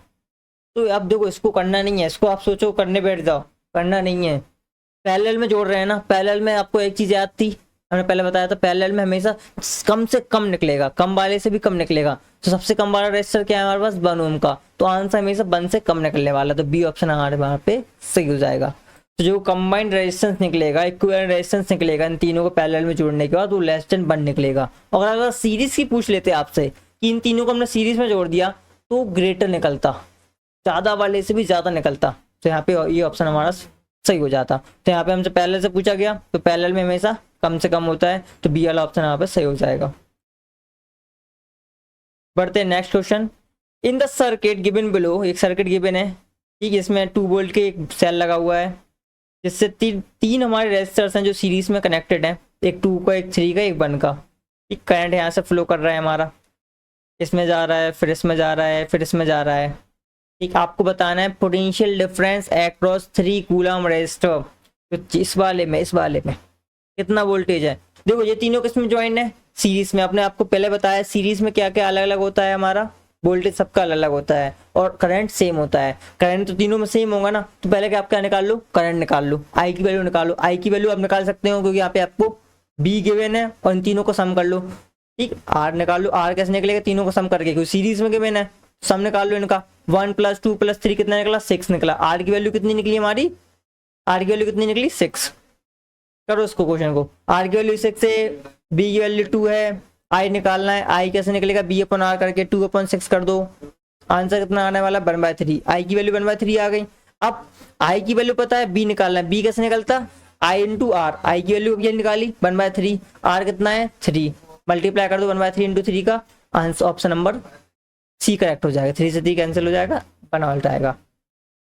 Speaker 1: तो अब देखो, इसको करना नहीं है, इसको आप सोचो करने बैठ जाओ, करना नहीं है। पैरेलल में जोड़ रहे हैं ना, पैरेलल में आपको एक चीज याद थी, हमने पहले बताया था, पैरेलल में हमेशा कम से कम निकलेगा, कम वाले से भी कम निकलेगा। तो सबसे कम वाला रेजिस्टर क्या है हमारे पास, 1 ओम का, तो आंसर हमेशा 1 से कम निकलने वाला, तो बी ऑप्शन हमारे वहाँ पे सही हो जाएगा। तो जो कंबाइंड रेजिस्टेंस निकलेगा, इक्विवेलेंट रेजिस्टेंस निकलेगा इन तीनों को पैरेलल में जोड़ने के बाद, वो लेस देन 1 निकलेगा। और अगर सीरीज की पूछ लेते आपसे कि इन तीनों को हमने सीरीज में जोड़ दिया तो ग्रेटर निकलता, ज्यादा वाले से भी ज्यादा निकलता, तो यहाँ पे ये ऑप्शन हमारा सही हो जाता। तो यहाँ पे हमसे पैरेलल से पूछा गया, तो पैरेलल में हमेशा कम से कम होता है, तो बी वाला ऑप्शन यहाँ पे सही हो जाएगा। बढ़ते हैं next question. In the circuit given below, एक सर्किट गिवन है, ठीक है, इसमें 2 वोल्ट के एक सेल लगा हुआ है, जिससे तीन हमारे रेजिस्टर्स हैं जो सीरीज में कनेक्टेड हैं, एक 2 का, एक 3 का, एक 1 का। ठीक, करंट यहाँ से फ्लो कर रहा है हमारा, इसमें जा रहा है, फिर इसमें जा रहा है, फिर इसमें जा रहा है। ठीक, आपको बताना है potential difference across 3 coulomb resistor, तो इस वाले में कितना वोल्टेज है। देखो ये तीनों किसमें ज्वाइन है, सीरीज में। अपने आपको पहले बताया सीरीज में क्या क्या अलग अलग होता है, हमारा वोल्टेज सबका अलग अलग होता है और करंट सेम होता है। करंट तो तीनों में सेम होगा ना, तो पहले क्या आप क्या निकाल लो, करंट निकाल लो, आई की वैल्यू निकालो। आई की वैल्यू आप निकाल सकते हो क्योंकि यहाँ पे आपको बी गिवन है और इन तीनों को सम कर लो। ठीक, आर निकाल लो, आर कैसे निकलेगा, तीनों को सम करके, क्योंकि सीरीज में गिवन है, सम निकाल लो इनका। 1 + 2 + 3 कितना निकला, 6 निकला। आर की वैल्यू कितनी निकली हमारी, आर की वैल्यू कितनी निकली, 6। करो इसको क्वेश्चन को, आर की वैल्यू 6 है, बी की वैल्यू 2 है, आई निकालना है। आई कैसे निकलेगा, B/R करके 2/6 कर दो, आंसर कितना आने वाला, 1/3। आई की वैल्यू 1/3 आ गई। अब आई की वैल्यू पता है, बी निकालना है, बी कैसे निकलता, आई × आर। आई की वैल्यू ये निकाली 1/3, आर कितना है 3, मल्टीप्लाई कर दो 1/3 × 3 का, answer option number C correct हो जाएगा। 3 से 3 कैंसिल हो जाएगा, 1 आएगा।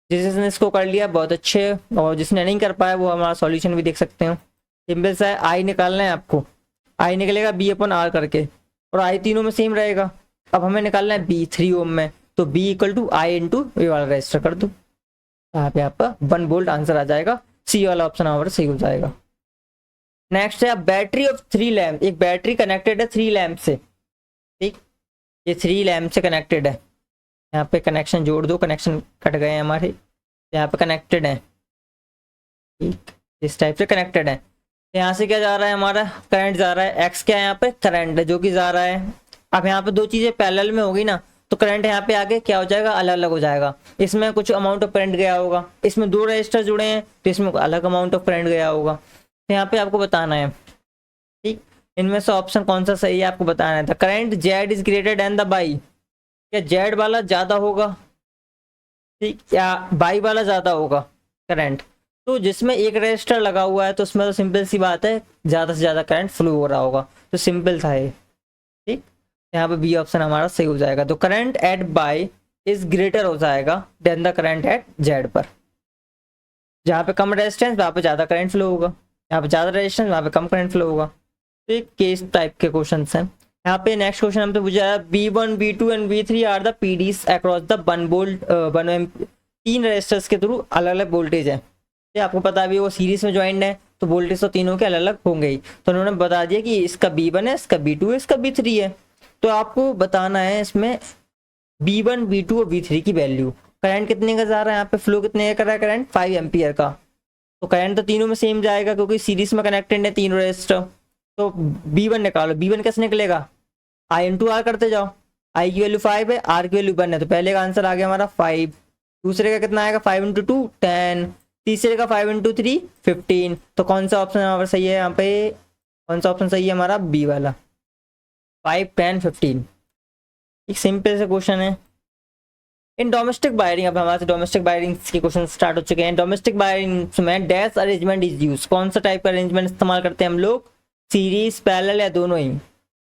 Speaker 1: जिसने इसको कर लिया बहुत अच्छे, और जिसने नहीं कर पाया वो हमारा सॉल्यूशन भी देख सकते हो। सिंपल सा है, आई निकालना है आपको, आई निकलेगा B/R करके, और आई तीनों में सेम रहेगा। अब हमें निकालना है बी 3 ओम में, तो B = I × ये वाला रजिस्टर कर दो, यहाँ पे आपका 1 वोल्ट आंसर आ जाएगा। सी वाला ऑप्शन हमारा सही हो जाएगा। नेक्स्ट है बैटरी ऑफ 3 लैम्प, एक बैटरी कनेक्टेड है 3 लैम्प से। ठीक, ये 3 लैम्प से कनेक्टेड है, यहाँ पे कनेक्शन जोड़ दो, कनेक्शन कट गए हैं हमारे, यहाँ पे कनेक्टेड है। ठीक, इस टाइप से कनेक्टेड है। यहाँ से क्या जा रहा है, हमारा करंट जा रहा है, एक्स क्या है यहाँ पे, करंट है जो कि जा रहा है। अब यहाँ पे दो चीजें पैरेलल में होगी ना, तो करंट यहाँ पे आगे क्या हो जाएगा, अलग अलग हो जाएगा। इसमें कुछ अमाउंट ऑफ करंट गया होगा, इसमें 2 रजिस्टर जुड़े हैं तो इसमें अलग अमाउंट ऑफ करंट गया होगा। तो यहाँ पे आपको बताना है, ठीक, इनमें से ऑप्शन कौन सा सही है आपको बताना है। Current Z is greater than the by, क्या जेड वाला ज्यादा होगा, ठीक, या बाई वाला ज्यादा होगा करंट। तो जिसमें एक रजिस्टर लगा हुआ है तो उसमें तो सिंपल सी बात है, ज्यादा से ज्यादा करंट फ्लो हो रहा होगा, तो सिंपल था ये। ठीक, यहाँ पे बी ऑप्शन हमारा सही हो जाएगा। तो current at Y is greater हो जाएगा then the current at Z पर। जहाँ पे कम रेजिस्टेंस वहाँ पे ज्यादा करंट फ्लो होगा, यहाँ पे ज्यादा रेजिस्टेंस वहाँ पे कम करंट फ्लो होगा। तो एक केस टाइप के क्वेश्चन हैं। यहाँ पे नेक्स्ट क्वेश्चन हमसे पूछा है B1, B2 and B3 are the PDs across the 1 volt 3 resistors के थ्रू अलग अलग वोल्टेज है। तो आपको पता भी वो सीरीज में ज्वाइंट है तो वोल्टेज तो तीनों के अलग अलग होंगे ही। तो उन्होंने बता दिया कि इसका B1 है, इसका B2 है, इसका B3 है। तो आपको बताना है इसमें B1, B2 और B3 की वैल्यू। करंट कितने का जा रहा है यहाँ पे, फ्लो कितने का कर रहा है करंट, 5 एम्पियर का। तो करंट तो तीनों में सेम जाएगा क्योंकि सीरीज में कनेक्टेड है तीनों रेजिस्टर। तो B1 निकालो, B1 कैसे निकलेगा, I × R करते जाओ। I की वैल्यू 5 है, R की वैल्यू 1 है, तो पहले का आंसर आ गया हमारा 5। दूसरे का कितना आएगा, 5 × 2 10, तीसरे का 5 इंटू 3 15। तो कौन सा ऑप्शन हमारा सही है यहाँ पे, कौन सा ऑप्शन सही है हमारा, बी वाला 5 10 15। एक सिंपल से क्वेश्चन है। इन डोमेस्टिक बायरिंग, अब हमारे डोमेस्टिक बायरिंग के क्वेश्चन स्टार्ट हो चुके हैं। डोमेस्टिक बायरिंग में डैश अरेंजमेंट इज यूज, कौन सा टाइप का अरेंजमेंट इस्तेमाल करते हैं हम लोग, सीरीज पैरेलल या दोनों ही,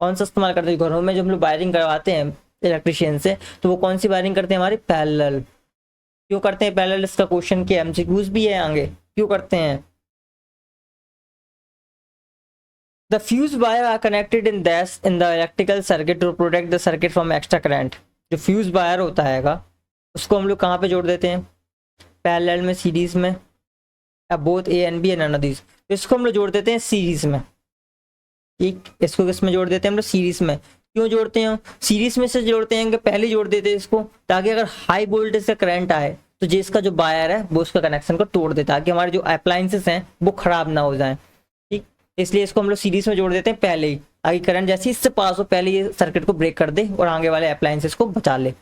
Speaker 1: कौन सा इस्तेमाल करते हैं घरों में जब हम लोग वायरिंग करवाते हैं इलेक्ट्रिशियन से, तो वो कौन सी वायरिंग करते हैं हमारी, पैरेलल। क्यों करते हैं पैरेलल, इसका क्वेश्चन के एमसीक्यूज भी है आगे, क्यों करते हैं। The fuse wire are connected in dash in the electrical circuit to protect the circuit from extra current. जो फ्यूज वायर होता है उसको हम लोग कहाँ पे जोड़ देते हैं, पैरेलल में, सीरीज में, या both A and B and none of these. तो इसको हम लोग जोड़ देते हैं सीरीज में। ठीक, इसको किस में जोड़ देते हैं हम लोग, सीरीज में। क्यों जोड़ते हैं, सीरीज में से जोड़ते हैं कि पहले जोड़ देते हैं इसको, ताकि अगर हाई वोल्टेज का करंट आए तो जिसका जो वायर है वो उसका कनेक्शन को तोड़ देता है, ताकि हमारे जो अप्लायंसेस हैं वो खराब ना हो जाए। ठीक, इसलिए इसको हम लोग सीरीज में जोड़ देते हैं पहले ही, आगे करंट जैसे इससे पास हो पहले ये सर्किट को ब्रेक कर दे और आगे वाले अप्लायंसेस को बचा ले।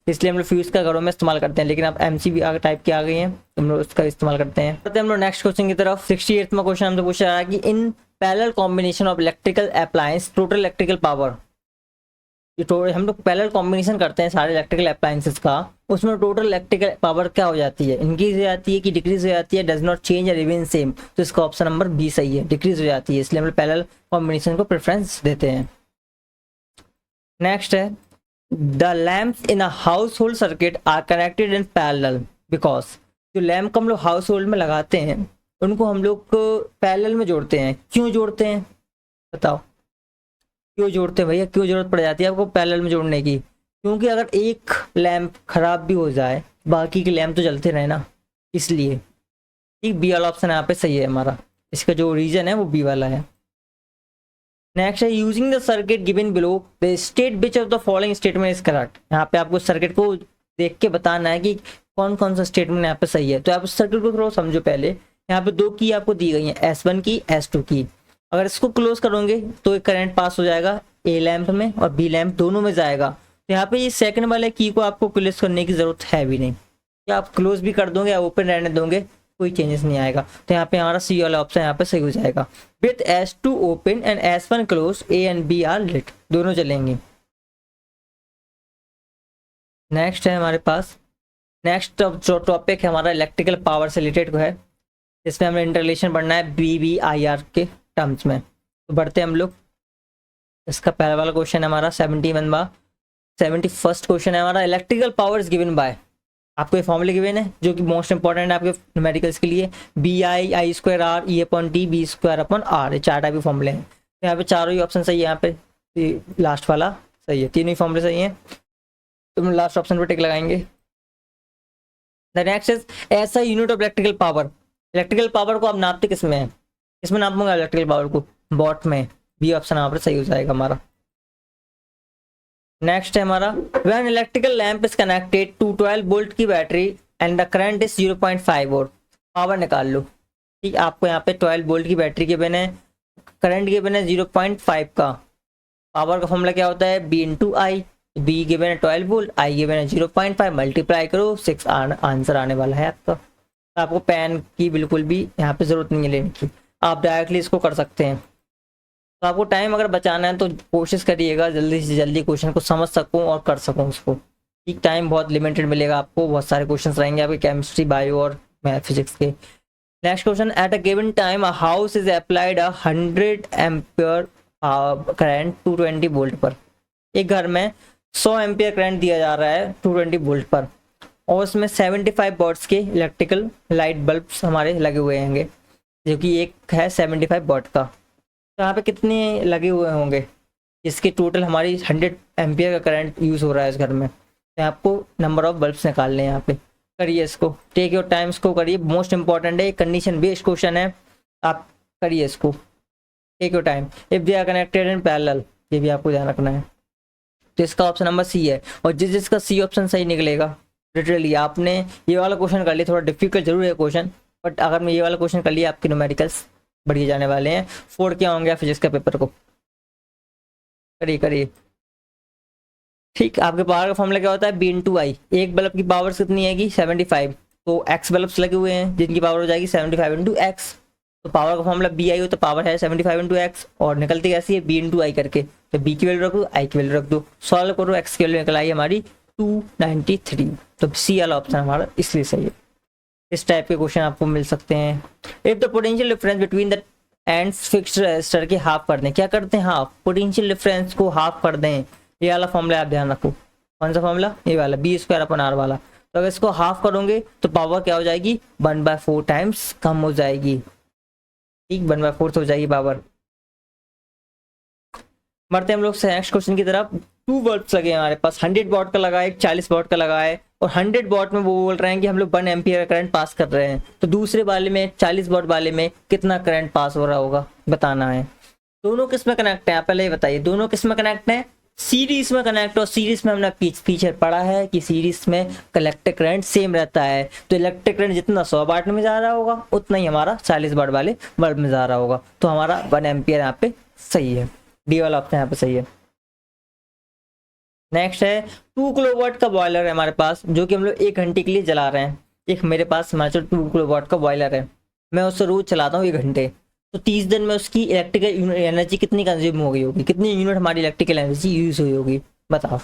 Speaker 1: इसलिए हम लोग फ्यूज का घरों में इस्तेमाल करते हैं। लेकिन अब एमसीबी आगे टाइप की आ गई है, हम लोग उसका इस्तेमाल करते हैं। हम लोग नेक्स्ट क्वेश्चन की तरफ। 68वां में क्वेश्चन हमसे पूछा है कि in parallel combination of electrical appliance total electrical power, हम लोग पैरेलल कॉम्बिनेशन करते हैं सारे इलेक्ट्रिकल अप्लायंसेस का, उसमें टोटल इलेक्ट्रिकल पावर क्या हो जाती है, इंक्रीज हो जाती है कि डिक्रीज हो जाती है, डज नॉट चेंज और रिमेन सेम। तो इसका ऑप्शन नंबर बी सही है, डिक्रीज हो जाती है, इसलिए हम लोग पैरेलल कॉम्बिनेशन को प्रेफरेंस देते हैं। नेक्स्ट है the lamps in a household circuit are connected in parallel because, जो लैम्प हम लोग हाउस होल्ड में लगाते हैं उनको हम लोग पैरेलल में जोड़ते हैं। क्यों जोड़ते हैं बताओ, क्यों जोड़ते हैं भैया, क्यों जरूरत पड़ जाती है आपको पैरेलल में जोड़ने की, क्योंकि अगर एक लैम्प खराब भी हो जाए बाकी के लैम्प तो जलते रहे ना, इसलिए। ठीक, बी वाला ऑप्शन यहाँ पे सही है हमारा, इसका जो रीजन है वो बी वाला है। नेक्स्ट है using the circuit given below the state which of the following statement is correct. यहाँ पे आपको सर्किट को देख के बताना है कि कौन कौन सा स्टेटमेंट यहाँ पे सही है। तो आप उस सर्किट को थोड़ा समझो पहले। यहाँ पे 2 की आपको दी गई है, S1 की, S2 की। अगर इसको क्लोज करोगे तो एक करंट पास हो जाएगा ए लैंप में और बी लैंप दोनों में जाएगा। तो यहाँ पे ये सेकंड वाले की को आपको क्लोज करने की जरूरत है भी नहीं, या आप क्लोज भी कर दोगे या ओपन रहने दोगे कोई चेंजेस नहीं आएगा। तो यहाँ पे हमारा सी वाला ऑप्शन यहाँ पे सही हो जाएगा। With S2 open and S1 close A and B are lit, दोनों चलेंगे। नेक्स्ट है हमारे पास, नेक्स्ट जो टॉपिक है हमारा इलेक्ट्रिकल पावर से रिलेटेड को है, इसमें हमें इंटरलेशन पढ़ना है BVIR के टर्म्स में। तो बढ़ते हैं हम लोग। इसका पहला वाला क्वेश्चन है हमारा 71st क्वेश्चन है हमारा, electrical power is given by, आपको ये फॉर्मूले गिवन है जो कि मोस्ट इंपॉर्टेंट है आपके न्यूमेरिकल्स के लिए, BI square R E/T B/R, ये 4 टाइप के फॉर्मूले हैं। तो यहाँ पे चारों ही ऑप्शन सही है, यहाँ पे लास्ट वाला सही है, तीनों ही फॉर्मूले सही हैं। तो हम लास्ट ऑप्शन पर टिक लगाएंगे। द नेक्स्ट इज ऐसा unit of electrical power, electrical power को आप नापते किस में है, किसमें नापूंगा इलेक्ट्रिकल पावर को, वॉट में। बी ऑप्शन यहाँ पर सही हो जाएगा हमारा। नेक्स्ट है हमारा when electrical lamp is connected to 12 volt की battery and the current is 0.5 volt, power निकाल लो। ठीक, आपको यहाँ पे 12 वोल्ट की बैटरी के बिना करंट के बिना 0.5 का, पावर का फॉर्मूला क्या होता है, B इंटू आई, बी के बिना 12 वोल्ट, आई के बिना 0.5, मल्टीप्लाई करो 6, आंसर आने वाला है आपका। तो आपको पेन की बिल्कुल भी यहाँ पे जरूरत नहीं है लेने की, आप डायरेक्टली इसको कर सकते हैं। तो आपको टाइम अगर बचाना है तो कोशिश करिएगा जल्दी से जल्दी क्वेश्चन को समझ सकूं और कर सकूं उसको। ठीक, टाइम बहुत लिमिटेड मिलेगा आपको, बहुत सारे क्वेश्चंस रहेंगे आपके केमिस्ट्री, बायो और मैथ फिजिक्स के। Next question, at a given time a house is applied 100 ampere current 220 volt पर। एक घर में 100 एम्पियर करंट दिया जा रहा है 220 वोल्ट पर, और उसमें 75 वॉट्स के इलेक्ट्रिकल लाइट बल्ब्स हमारे लगे हुए होंगे, जो कि एक है 75 वॉट का। तो यहाँ पे कितने लगे हुए होंगे, जिसके टोटल हमारी 100 एम्पियर का करंट यूज़ हो रहा है इस घर में। तो आपको नंबर ऑफ बल्ब्स निकालने हैं यहाँ पे, करिए इसको, टेक योर टाइम्स को करिए, मोस्ट इंपॉर्टेंट है, कंडीशन बेस्ड क्वेश्चन है, आप करिए इसको, take your time. If they are connected in parallel, ये भी आपको ध्यान रखना है। तो इसका ऑप्शन नंबर सी है, और जिसका सी ऑप्शन सही निकलेगा, लिटरली आपने ये वाला क्वेश्चन कर लिया, थोड़ा डिफिकल्ट जरूर है क्वेश्चन, बट अगर मैं ये वाला क्वेश्चन कर लिया आपके न्यूमेरिकल्स बढ़िया जाने वाले हैं, 4 क्या होंगे फिजिक्स का पेपर को। करिए करिए। ठीक, आपके पावर का फॉर्मूला क्या होता है, B इंटू आई, एक बल्ब की पावर कितनी आएगी 75, तो एक्स बल्ब्स लगे हुए हैं जिनकी पावर हो जाएगी 75 इंटू एक्स। तो पावर का फॉर्मूला बी आई हो तो पावर है 75 इंटू एक्स, और निकलती कैसी है बी इंटू आई करके, तो बी की वैल्यू रख दो, आई की वैल्यू रख दो, सॉल्व करो, एक्स की वैल्यू निकल आई हमारी 293। तो सी वाला ऑप्शन हमारा इसलिए सही है। इस टाइप के क्वेश्चन आपको मिल सकते हैं। If the potential difference between the ends fixed resistor के हाफ कर दें, क्या करते हैं हाफ, पोटेंशियल डिफरेंस को हाफ कर दें, ये वाला फॉर्मूला आप ध्यान रखो। कौन सा फॉर्मूला, ये वाला बी स्क्वायर अपन आर वाला। तो अगर इसको हाफ करोगे तो पावर क्या हो जाएगी 1/4 टाइम्स कम हो जाएगी, ठीक 1/4 हो जाएगी पावर। बढ़ते हम लोग नेक्स्ट क्वेश्चन की तरफ। 2 बल्ब्स लगे हैं हमारे पास, 100 वॉट का लगा है, एक 40 वॉट का लगा है, और 100 वॉट में वो बोल रहे हैं कि हम लोग 1 एम्पियर करंट पास कर रहे हैं। तो दूसरे वाले में 40 वॉट वाले में कितना करंट पास हो रहा होगा बताना है। दोनों किस में कनेक्ट है, आप पहले ये बताइए, दोनों किस में कनेक्ट है, सीरीज में कनेक्ट। और सीरीज में हमने पीछे पढ़ा है कि सीरीज में कलेक्टर करंट सेम रहता है, तो इलेक्ट्रिक करंट जितना 100 वाट में जा रहा होगा उतना ही हमारा 40 वाट वाले बल्ब में जा रहा होगा। तो हमारा 1 एम्पियर यहाँ पे सही है, डी वाला ऑप्शन यहाँ पे सही है। नेक्स्ट है 2 किलोवाट का बॉयलर है हमारे पास, जो कि हम लोग 1 घंटे के लिए जला रहे हैं। एक मेरे पास हमारे 2 किलोवाट का बॉयलर है, मैं उससे रोज चलाता हूँ 1 घंटे, तो 30 दिन में उसकी इलेक्ट्रिकल एनर्जी कितनी कंज्यूम हो गई होगी, कितनी यूनिट हमारी इलेक्ट्रिकल एनर्जी यूज हुई होगी बताओ।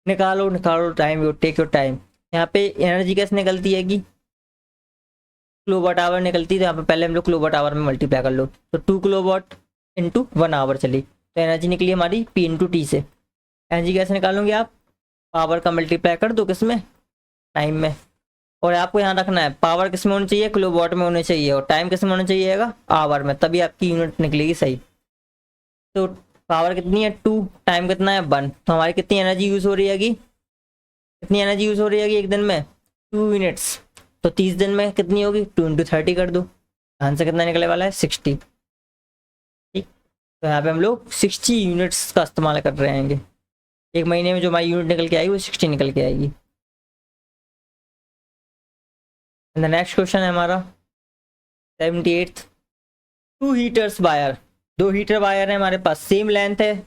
Speaker 1: निकालो निकालो, टाइम टेक योर टाइम। यहाँ पे एनर्जी कैसे निकलती है कि किलोवाट आवर निकलती है, तो यहाँ पे पहले हम लोग किलोवाट आवर में मल्टीप्लाई कर लो, तो 2 किलोवाट इंटू 1 आवर चली, तो एनर्जी निकली हमारी पी इंटू टी से। एनर्जी कैसे निकालोगे आप, पावर का मल्टीप्लाई कर दो किसमें, टाइम में। और आपको यहाँ रखना है पावर किस में होनी चाहिए, किलोवाट में होनी चाहिए, और टाइम किस में होना चाहिएगा, आवर में, तभी आपकी यूनिट निकलेगी सही। तो पावर कितनी है 2, टाइम कितना है 1, तो हमारी कितनी एनर्जी यूज हो रही है, कितनी एनर्जी यूज हो रही है एक दिन में 2 यूनिट्स। तो 30 दिन में कितनी होगी 2 इंटू 30 कर दो, आंसर कितना निकलने वाला है 60। ठीक, तो यहाँ पे हम लोग 60 यूनिट्स का इस्तेमाल कर रहे हैं। एक महीने में जो हमारी यूनिट निकल के आएगी वो 60 निकल के आएगी। नेक्स्ट क्वेश्चन है हमारा 78th। 2 heaters wire, 2 heater wire है हमारे पास, सेम लेंथ है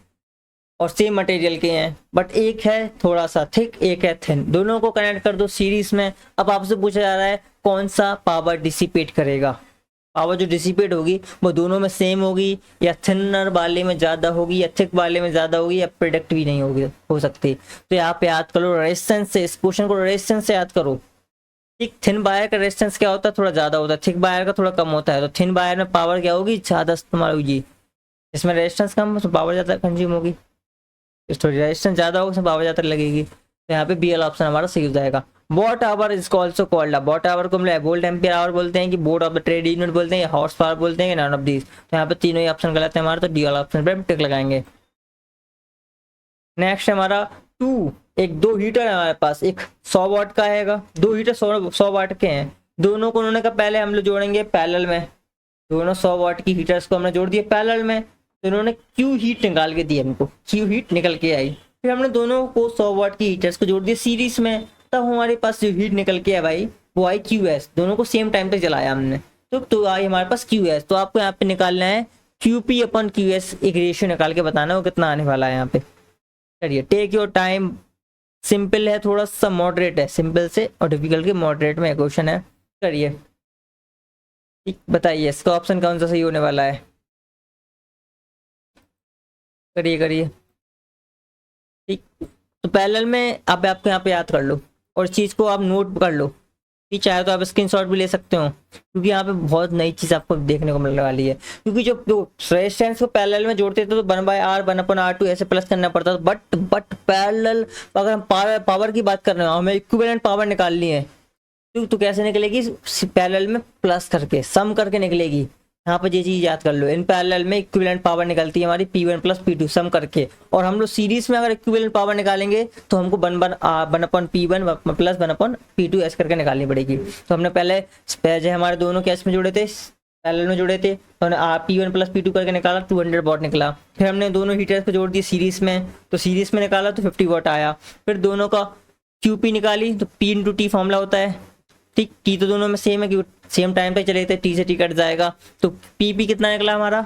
Speaker 1: और सेम मटेरियल के हैं, बट एक है थोड़ा सा थिक, एक है थिन, दोनों को कनेक्ट कर दो सीरीज में। अब आपसे पूछा जा रहा है कौन सा पावर डिसिपेट करेगा, पावर जो डिसिपेट होगी वो दोनों में सेम होगी, या थिनर वाले में ज़्यादा होगी, या थिक वाले में ज़्यादा होगी, या प्रोडक्ट भी नहीं होगी हो सकती। तो यहाँ पे याद करो रेजिस्टेंस से, इस क्वेश्चन को रेजिस्टेंस से याद करो। ठीक, थिन वायर का रेजिस्टेंस क्या होता है, थोड़ा ज़्यादा होता है, थिक वायर का थोड़ा कम होता है। तो थिन वायर में पावर क्या होगी, ज़्यादा इस्तेमाल होगी, इसमें रेजिस्टेंस कम तो पावर ज़्यादा कंज्यूम होगी, इस थोड़ी रेजिस्टेंस ज़्यादा होगी उसमें पावर ज़्यादा लगेगी। तो यहाँ पे बी वाला ऑप्शन हमारा सही हो जाएगा। Watt hour is also called, watt hour को हम लोग वोल्ट एम्पियर आवर बोलते हैं, कि board of the trade unit बोलते हैं, या हॉर्स पावर बोलते हैं, नॉन ऑफ दीज। तो यहाँ पे तीनों ही ऑप्शन गलत है हमारा, तो डी वाला ऑप्शन पे टिक लगाएंगे। नेक्स्ट हमारा 2, एक 2 हीटर है हमारे पास, एक 100 वाट का है, 2 हीटर 100 वाट के हैं, दोनों को उन्होंने कहा पहले हम लोग जोड़ेंगे पैरेलल में, दोनों 100 वाट की हीटर्स को हमने जोड़ दिए पैरेलल में, तो इन्होंने क्यू हीट निकाल के दी हमको, क्यू हीट निकल के आई। फिर हमने दोनों को 100 वाट की हीटर्स को जोड़ दिया सीरीज में, तब हमारे पास जो हीट निकल के है भाई वो आई क्यू एस, दोनों को सेम टाइम तक जलाया हमने, तो आई हमारे पास क्यू एस। तो आपको यहाँ पे निकालना है Q P upon Q S, एक रेशियो निकाल के बताना है वो कितना आने वाला है यहाँ पे। चलिए टेक योर टाइम, सिंपल है थोड़ा सा, मॉडरेट है, सिंपल से और डिफिकल्ट के मॉडरेट में क्वेश्चन है। करिए ठीक, बताइए इसका ऑप्शन कौन सा सही होने वाला है, करिए करिए। ठीक, तो पैरेलल में आप आपको यहाँ पे याद कर लो, और इस चीज़ को आप नोट कर लो, कि चाहे तो आप स्क्रीनशॉट भी ले सकते हो, क्योंकि यहाँ पे बहुत नई चीज़ आपको देखने को मिलने वाली है। क्योंकि जो रेजिस्टेंस को पैरेलल में जोड़ते थे तो 1/R 1/R2 ऐसे प्लस करना पड़ता था, बट पैरेलल अगर हम पावर की बात कर रहे हो, हमें इक्विवेलेंट पावर निकालनी है, तो कैसे निकलेगी, पैरेलल में प्लस करके सम करके निकलेगी। यहाँ पर ये चीज याद कर लो, इन पैरेलल में इक्विवेलेंट पावर निकलती है हमारी P1 प्लस P2 सम करके, और हम लोग सीरीज में अगर इक्विवेलेंट पावर निकालेंगे तो हमको 1/P1 प्लस 1/P2 ऐसे करके निकालनी पड़ेगी। तो हमने पहले हमारे दोनों केस में जुड़े थे, पैरेलल में जुड़े थे, तो हमने P1 प्लस P2 करके निकाला, 200 वॉट निकला। फिर हमने दोनों हीटर्स को जोड़ दिए सीरीज में, तो सीरीज में निकाला तो 50 वॉट आया। फिर दोनों का QP निकाली, तो P इंटू टी फॉर्मूला होता है, ठीक, टी तो दोनों में सेम है क्योंकि सेम टाइम पे चले थे, टी से टी कट जाएगा। तो पी कितना निकला हमारा,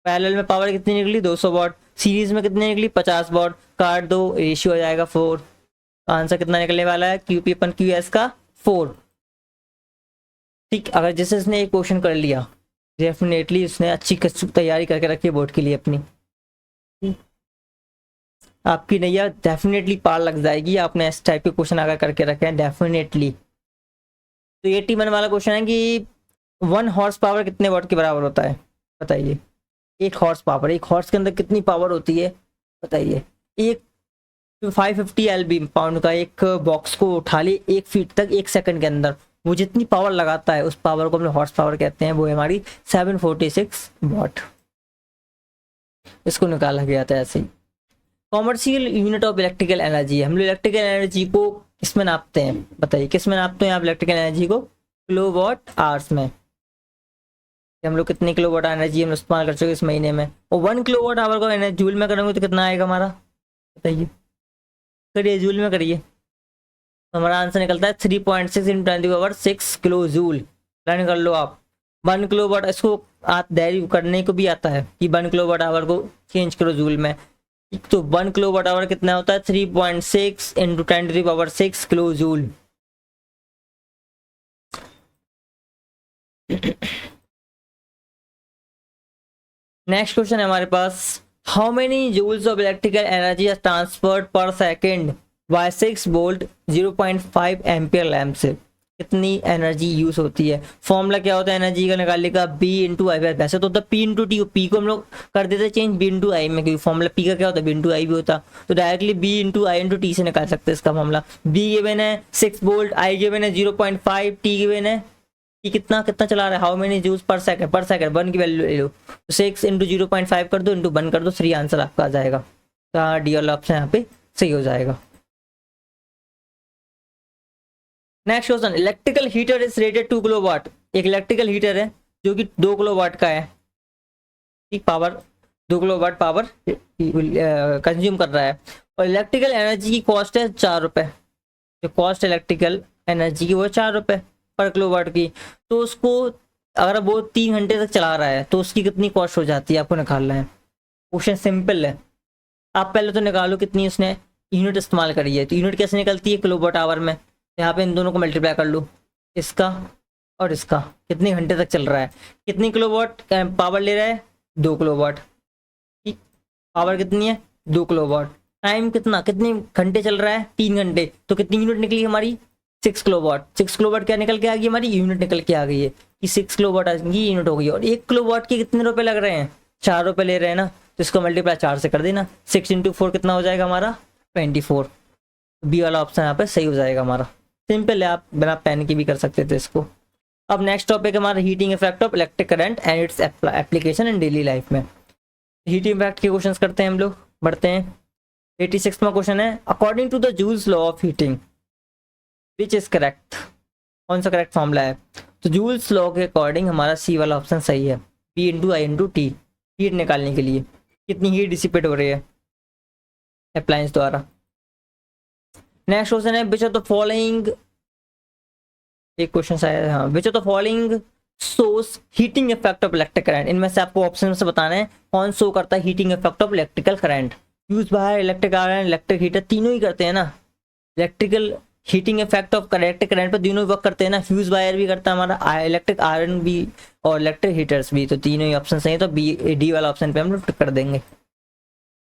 Speaker 1: पैरेलल में पावर कितनी निकली 200 वॉट, सीरीज में कितनी निकली 50 वॉट, काट दो रेशियो हो जाएगा 4। आंसर कितना निकलने वाला है Q P upon Q S का 4। ठीक, अगर जैसे इसने एक क्वेश्चन कर लिया, डेफिनेटली उसने अच्छी तैयारी करके रखी है बोर्ड के लिए अपनी, आपकी नैया डेफिनेटली पार लग जाएगी। आपने इस टाइप के क्वेश्चन अगर करके रखे हैं डेफिनेटली। तो 81 वाला क्वेश्चन है कि 1 हॉर्स पावर कितने वाट के बराबर होता है, बताइए। 1 हॉर्स पावर, 1 हॉर्स के अंदर कितनी पावर होती है बताइए। एक 550 LB पाउंड का एक बॉक्स को उठा ले 1 फीट तक 1 सेकंड के अंदर, वो जितनी पावर लगाता है उस पावर को हम लोग हॉर्स पावर कहते हैं, वो है हमारी 746 वाट। इसको निकाला गया था ऐसे ही। Commercial unit of electrical energy, हम लोग इलेक्ट्रिकल एनर्जी को किसमें नापते हैं बताइए, किसमें नापते हैं आप इलेक्ट्रिकल एनर्जी को? किलोवाट आवर्स में। हम लोग कितनी किलोवाट एनर्जी हम इस्तेमाल कर चुके हैं इस महीने में, और 1 किलोवाट आवर को एनर्जी जूल में करेंगे तो कितना आएगा हमारा, बताइए। करिए जूल में करिए, तो हमारा आंसर निकलता है 3.6 × 10⁻6 किलो जूल। लर्न कर लो आप। 1 किलोवाट, इसको आप डेरिव करने को भी आता है कि 1 किलोवाट आवर को चेंज करो जूल में। तो 1 किलोवाट आवर कितना होता है? 3.6 × 10⁻6 किलो जूल। नेक्स्ट क्वेश्चन है हमारे पास, how many joules of electrical energy are transferred per second by 6 volt 0.5 ampere lamp से? कितनी एनर्जी यूज होती है? फॉर्मूला क्या होता है एनर्जी का निकालने का? B × I। वैसे तो होता है P × T, पी को हम लोग कर देते हैं चेंज B × I में, क्योंकि फॉर्मूला P का क्या होता है B × I भी होता, तो डायरेक्टली B × I × T से निकाल सकते हैं इसका फॉर्मूला। B गिवन है 6 वोल्ट, I गिवन है 0.5, T गिवन है कि कितना कितना चला रहा है, how many joules per second, 1 की वैल्यू ले लो, तो 6 × 0.5 कर दो, इंटू 1 कर दो, 3 आंसर आपका आ जाएगा। तो डी वाला ऑप्शन यहाँ पे सही हो जाएगा। Next question, electrical heater is rated 2 kilowatt. एक इलेक्ट्रिकल हीटर है जो कि 2 किलोवाट का है, ठीक, पावर 2 किलोवाट पावर कंज्यूम कर रहा है, और इलेक्ट्रिकल एनर्जी की कॉस्ट है 4 रुपये। जो कॉस्ट इलेक्ट्रिकल एनर्जी की वो है 4 रुपये पर किलोवाट की। तो उसको अगर वो 3 घंटे तक चला रहा है तो उसकी कितनी कॉस्ट हो जाती है, आपको निकालना है। क्वेश्चन सिंपल है, आप पहले तो निकालो कितनी उसने यूनिट इस्तेमाल करी है। तो यूनिट कैसे निकलती है? किलोवाट आवर में। यहाँ पे इन दोनों को मल्टीप्लाई कर लो, इसका और इसका, कितने घंटे तक चल रहा है, कितनी किलोवाट पावर ले रहा है? 2 किलोवाट। ठीक, पावर कितनी है? 2 किलोवाट। टाइम कितना, कितने घंटे चल रहा है? 3 घंटे। तो कितनी यूनिट निकली हमारी? 6 किलोवाट। 6 किलोवाट क्या निकल के आ गई हमारी? यूनिट निकल के आ गई है कि 6 किलोवाट की यूनिट हो गई। और 1 किलोवाट के कितने रुपए लग रहे हैं? 4 रुपए ले रहे हैं ना, तो इसको मल्टीप्लाई 4 से कर देना। 6 × 4 कितना हो जाएगा हमारा? 24। बी वाला ऑप्शन यहाँ पे सही हो जाएगा हमारा। सिंपल है, आप बिना पेन की भी कर सकते थे इसको। अब नेक्स्ट टॉपिक है हमारा heating effect of electric current and its application in daily life में। हीटिंग इफेक्ट के क्वेश्चंस करते हैं हम लोग, बढ़ते हैं। 86वां क्वेश्चन है, according to the joules law of heating which is correct. कौन सा करेक्ट फॉर्मूला है? तो जूल्स लॉ के अकॉर्डिंग हमारा सी वाला ऑप्शन सही है, P × I × T। हीट निकालने के लिए कितनी हीट डिसिपेट हो रही है अप्लायंस द्वारा। नेक्स्ट क्वेश्चन है, विच ऑफ द फॉलोइंग, एक क्वेश्चन आया है, हाँ, विच of the following source heating effect of electric current. इनमें से आपको ऑप्शन से बताना है कौन शो करता है heating effect of electrical current. Fuse wire, electric iron, electric heater, तीनों ही करते हैं ना। Electrical heating effect of electric current पर तीनों वर्क करते हैं ना। फ्यूज वायर भी करता है हमारा, इलेक्ट्रिक आयरन भी, और इलेक्ट्रिक हीटर्स भी। तो तीनों ही ऑप्शन सही है, तो डी वाला ऑप्शन पे हम लोग टिक कर देंगे।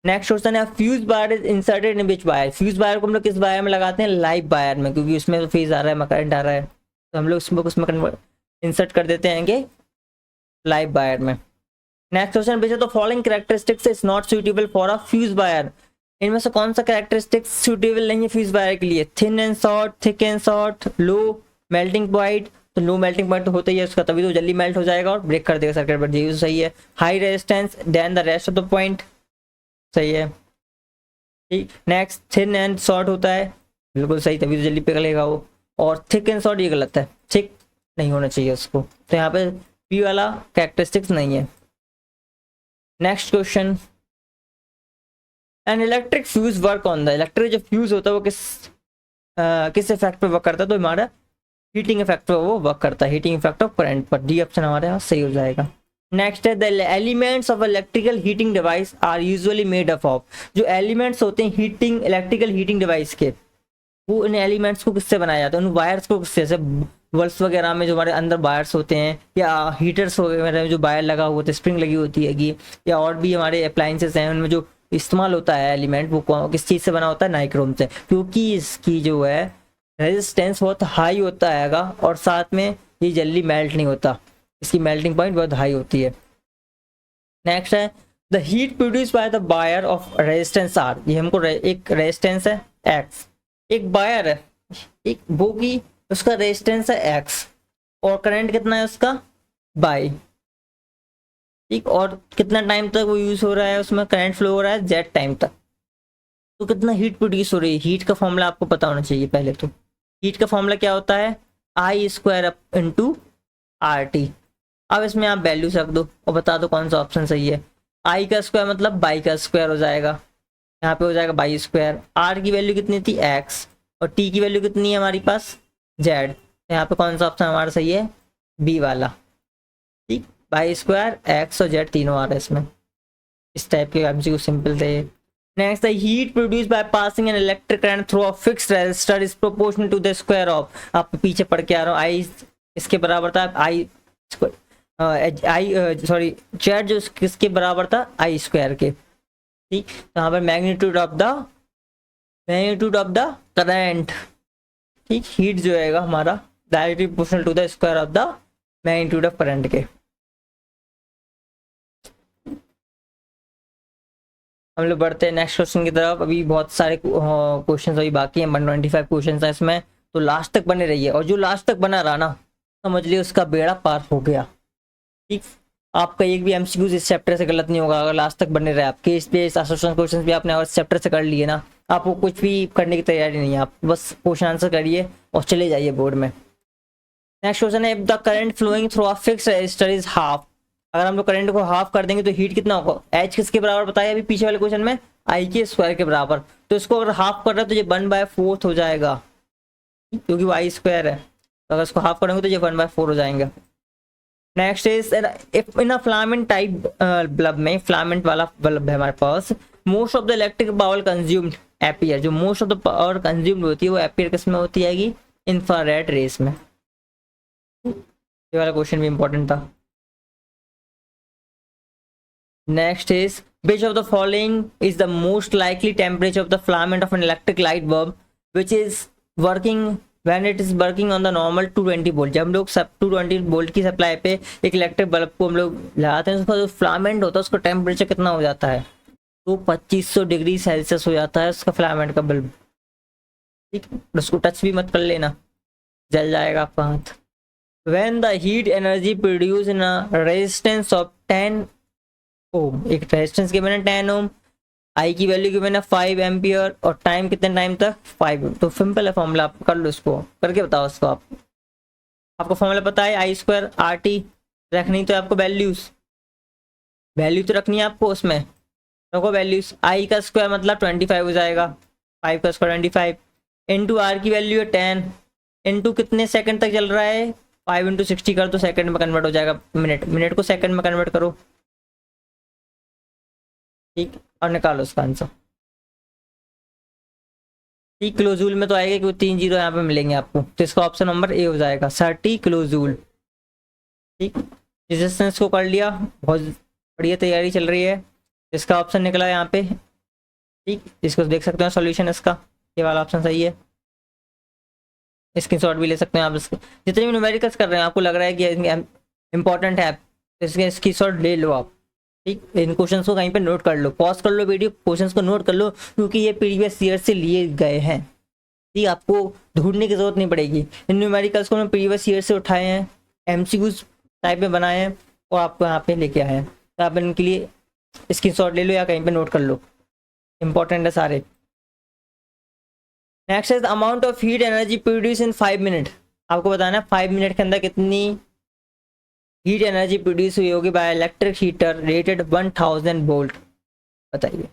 Speaker 1: नेक्स्ट क्वेश्चन है, fuse wire is inserted in which wire. Fuse wire को हम लोग किस वायर में लगाते हैं? लाइव वायर में, क्योंकि उसमें तो फेज आ रहा है, करंट आ रहा है, तो हम लोग उसमें इंसर्ट कर देते हैं लाइव वायर में। Next question, which of the following characteristics is not suitable for a fuse wire. इनमें से कौन सा कैरेक्टरिस्टिक्स सुटेबल नहीं है फ्यूज वायर के लिए? Thin and short, thick and short, low melting point. तो लो मेल्टिंग पॉइंट तो होता ही है उसका, तभी तो जल्दी मेल्ट हो जाएगा और ब्रेक कर देगा सर्किट पर, ये सही है। High resistance then the rest of the point, सही है। ठीक, नेक्स्ट थिन एंड शॉर्ट होता है, बिल्कुल सही, तभी तो जल्दी पिघलेगा वो। और थिक एंड शॉर्ट ये गलत है, थिक नहीं होना चाहिए उसको, तो यहाँ पे पी वाला कैरेक्टरिस्टिक्स नहीं है। Next question, an electric fuse work on the. Electric जो फ्यूज होता है वो किस इफेक्ट पे वर्क करता है? तो हमारा हीटिंग इफेक्ट पे वो वर्क करता है, हीटिंग इफेक्ट ऑफ करंट पर। डी ऑप्शन हमारे यहाँ सही हो जाएगा। नेक्स्ट है, the elements of electrical heating device are usually made up of. जो एलिमेंट्स होते हैं इलेक्ट्रिकल हीटिंग डिवाइस के, वो इन एलिमेंट्स को किससे बनाया जाता है? उन वायर्स को किससे? जैसे वर्ल्स वगैरह में जो हमारे अंदर वायर्स होते हैं, या हीटर्स वगैरह में जो वायर लगा हुआ होता है, स्प्रिंग लगी होती है, या और भी हमारे अप्लाइंसेस हैं उनमें जो इस्तेमाल होता है एलिमेंट, वो किस चीज़ से बना होता है, नाइक्रोम से, क्योंकि इसकी जो है रेजिस्टेंस बहुत हाई होता हैगा और साथ में ये जल्दी मेल्ट नहीं होता, इसकी मेल्टिंग पॉइंट बहुत हाई होती है। नेक्स्ट है the heat produce by the buyer of resistance R, ये हमको एक रेजिस्टेंस है एक्स, एक बायर है, एक बोगी, उसका रेजिस्टेंस है एक्स, और करंट कितना है उसका बाई, ठीक, और कितना टाइम तक वो यूज हो रहा है, उसमें करंट फ्लो हो रहा है जेड टाइम तक। तो कितना हीट प्रोड्यूस हो रही है, हीट का फॉर्मूला आपको पता होना चाहिए पहले तो। हीट का फॉर्मूला क्या होता है, I square up into R T. अब इसमें आप वैल्यूज रख दो और बता दो कौन सा ऑप्शन सही है। आई का स्क्वायर मतलब बाई का स्क्वायर हो जाएगा, यहाँ पे हो जाएगा बाई स्क्वायर। आर की वैल्यू कितनी थी एक्स, और टी की वैल्यू कितनी है हमारी पास जेड, यहाँ पे कौन सा ऑप्शन हमारा सही है, बी वाला, ठीक। बाई स्क्वायर एक्स और जेड तीनों आ रहे हैं इसमें। इस टाइप के एमसीक्यू सिंपल थे। Next, the heat produce by passing an electric current through a fixed resistor is proportional to the square of, आप पीछे पढ़ के आ रहा हूँ, आई इसके बराबर था आई जेड जो किसके बराबर था, आई स्क्वायर के, ठीक। तो यहाँ पर मैग्नीट्यूड ऑफ द करंट, ठीक, हीट जो है हमारा directly proportional to the square of the magnitude of current के। हम लोग बढ़ते हैं नेक्स्ट क्वेश्चन की तरफ। अभी बहुत सारे क्वेश्चन अभी बाकी हैं, 125 क्वेश्चन है इसमें, तो लास्ट तक बने रहिए, और जो लास्ट तक बना रहा ना, समझ लियो उसका बेड़ा पार हो गया, ठीक। आपका एक भी एमसीक्यूज इस चैप्टर से गलत नहीं होगा अगर लास्ट तक बने रहे। आप केस बेस्ड एसोसिएशन क्वेश्चन भी आपने इस चैप्टर से कर लिए ना, आपको कुछ भी करने की तैयारी नहीं है, आप बस क्वेश्चन आंसर करिए और चले जाइए बोर्ड में। नेक्स्ट क्वेश्चन है, if the current flowing through a fixed resistor is half, अगर हम लोग करंट को हाफ कर देंगे तो हीट कितना होगा, एच किसके बराबर बताया अभी पीछे वाले क्वेश्चन में, आई के स्क्वायर के बराबर। तो इसको अगर हाफ कर रहे हैं तो ये 1/4 हो जाएगा, क्योंकि वो आई स्क्वायर है, तो अगर इसको हाफ करेंगे तो ये 1/4 हो जाएंगे। Next is if in a filament type bulb में, फिलामेंट वाला बल्ब है हमारे पास, most of the electric power consumed appear, जो most of the power consumed होती है वो एपियर किस में होती है, इंफ्रारेड रेस में। ये वाला क्वेश्चन भी इंपॉर्टेंट था। Next is which of the following is the most likely temperature of the filament of an electric light bulb which is working when it is working on the normal 220 volt. जब हम लोग 220 वोल्ट की सप्लाई पे एक इलेक्ट्रिक बल्ब को हम लोग लगाते हैं, उसका जो फिलामेंट होता है उसका टेम्परेचर कितना हो जाता है, तो 2500 डिग्री सेल्सियस हो जाता है उसका फिलामेंट का बल्ब, ठीक। उसको टच भी मत कर लेना, जल जाएगा आपका हाथ। when the heat energy produced in a resistance of 10 ओम, एक रेजिस्टेंस के मैंने 10 ओम, आई की वैल्यू की मैंने 5 एम्पियर, और टाइम कितने टाइम तक 5। तो सिंपल है फॉर्मूला, आप कर लो, इसको करके बताओ उसको। आपको फॉर्मूला पता है, आई स्क्वायर आर टी रखनी, तो आपको वैल्यू तो रखनी है आपको, उसमें रखो वैल्यूज। आई का स्क्वायर मतलब 25 हो जाएगा, 5 का स्क्वायर 25, इंटू आर की वैल्यू है 10, इंटू कितने सेकंड तक चल रहा है, 5 × 60 कर तो सेकंड में कन्वर्ट हो जाएगा, मिनट को सेकंड में कन्वर्ट करो, ठीक, और निकालो उसका आंसर, ठीक। किलो जूल में तो आएगा क्योंकि 3 जीरो यहाँ पे मिलेंगे आपको, तो इसका ऑप्शन नंबर ए हो जाएगा 30 किलो जूल, ठीक। रेजिस्टेंस को कर लिया, बहुत बढ़िया तैयारी चल रही है, इसका ऑप्शन निकला यहाँ पे, ठीक। इसको देख सकते हो सॉल्यूशन इसका, ये वाला ऑप्शन सही है। स्क्रीनशॉट भी ले सकते हैं आप इसके, जितने भी न्यूमेरिकल्स कर रहे हैं आपको लग रहा है कि इंपॉर्टेंट है, इसके स्क्रीनशॉट ले लो आप, ठीक। इन क्वेश्चंस को कहीं पे नोट कर लो, पॉज कर लो वीडियो, क्वेश्चंस को नोट कर लो, क्योंकि ये प्रीवियस ईयर से लिए गए हैं, ठीक। आपको ढूंढने की जरूरत नहीं पड़ेगी, इन न्यूमेरिकल्स को मैं प्रीवियस ईयर से उठाए हैं, एमसीक्यूज टाइप में बनाए हैं और आपको यहाँ पे लेके आए हैं, तो आप इनके लिए स्क्रीनशॉट ले लो या कहीं पे नोट कर लो, इंपॉर्टेंट है सारे। Next is amount of heat energy produce in 5 minute, आपको बताना है 5 मिनट के अंदर कितनी हीट एनर्जी प्रोड्यूस हुई होगी by electric heater rated 1000 volt, बताइए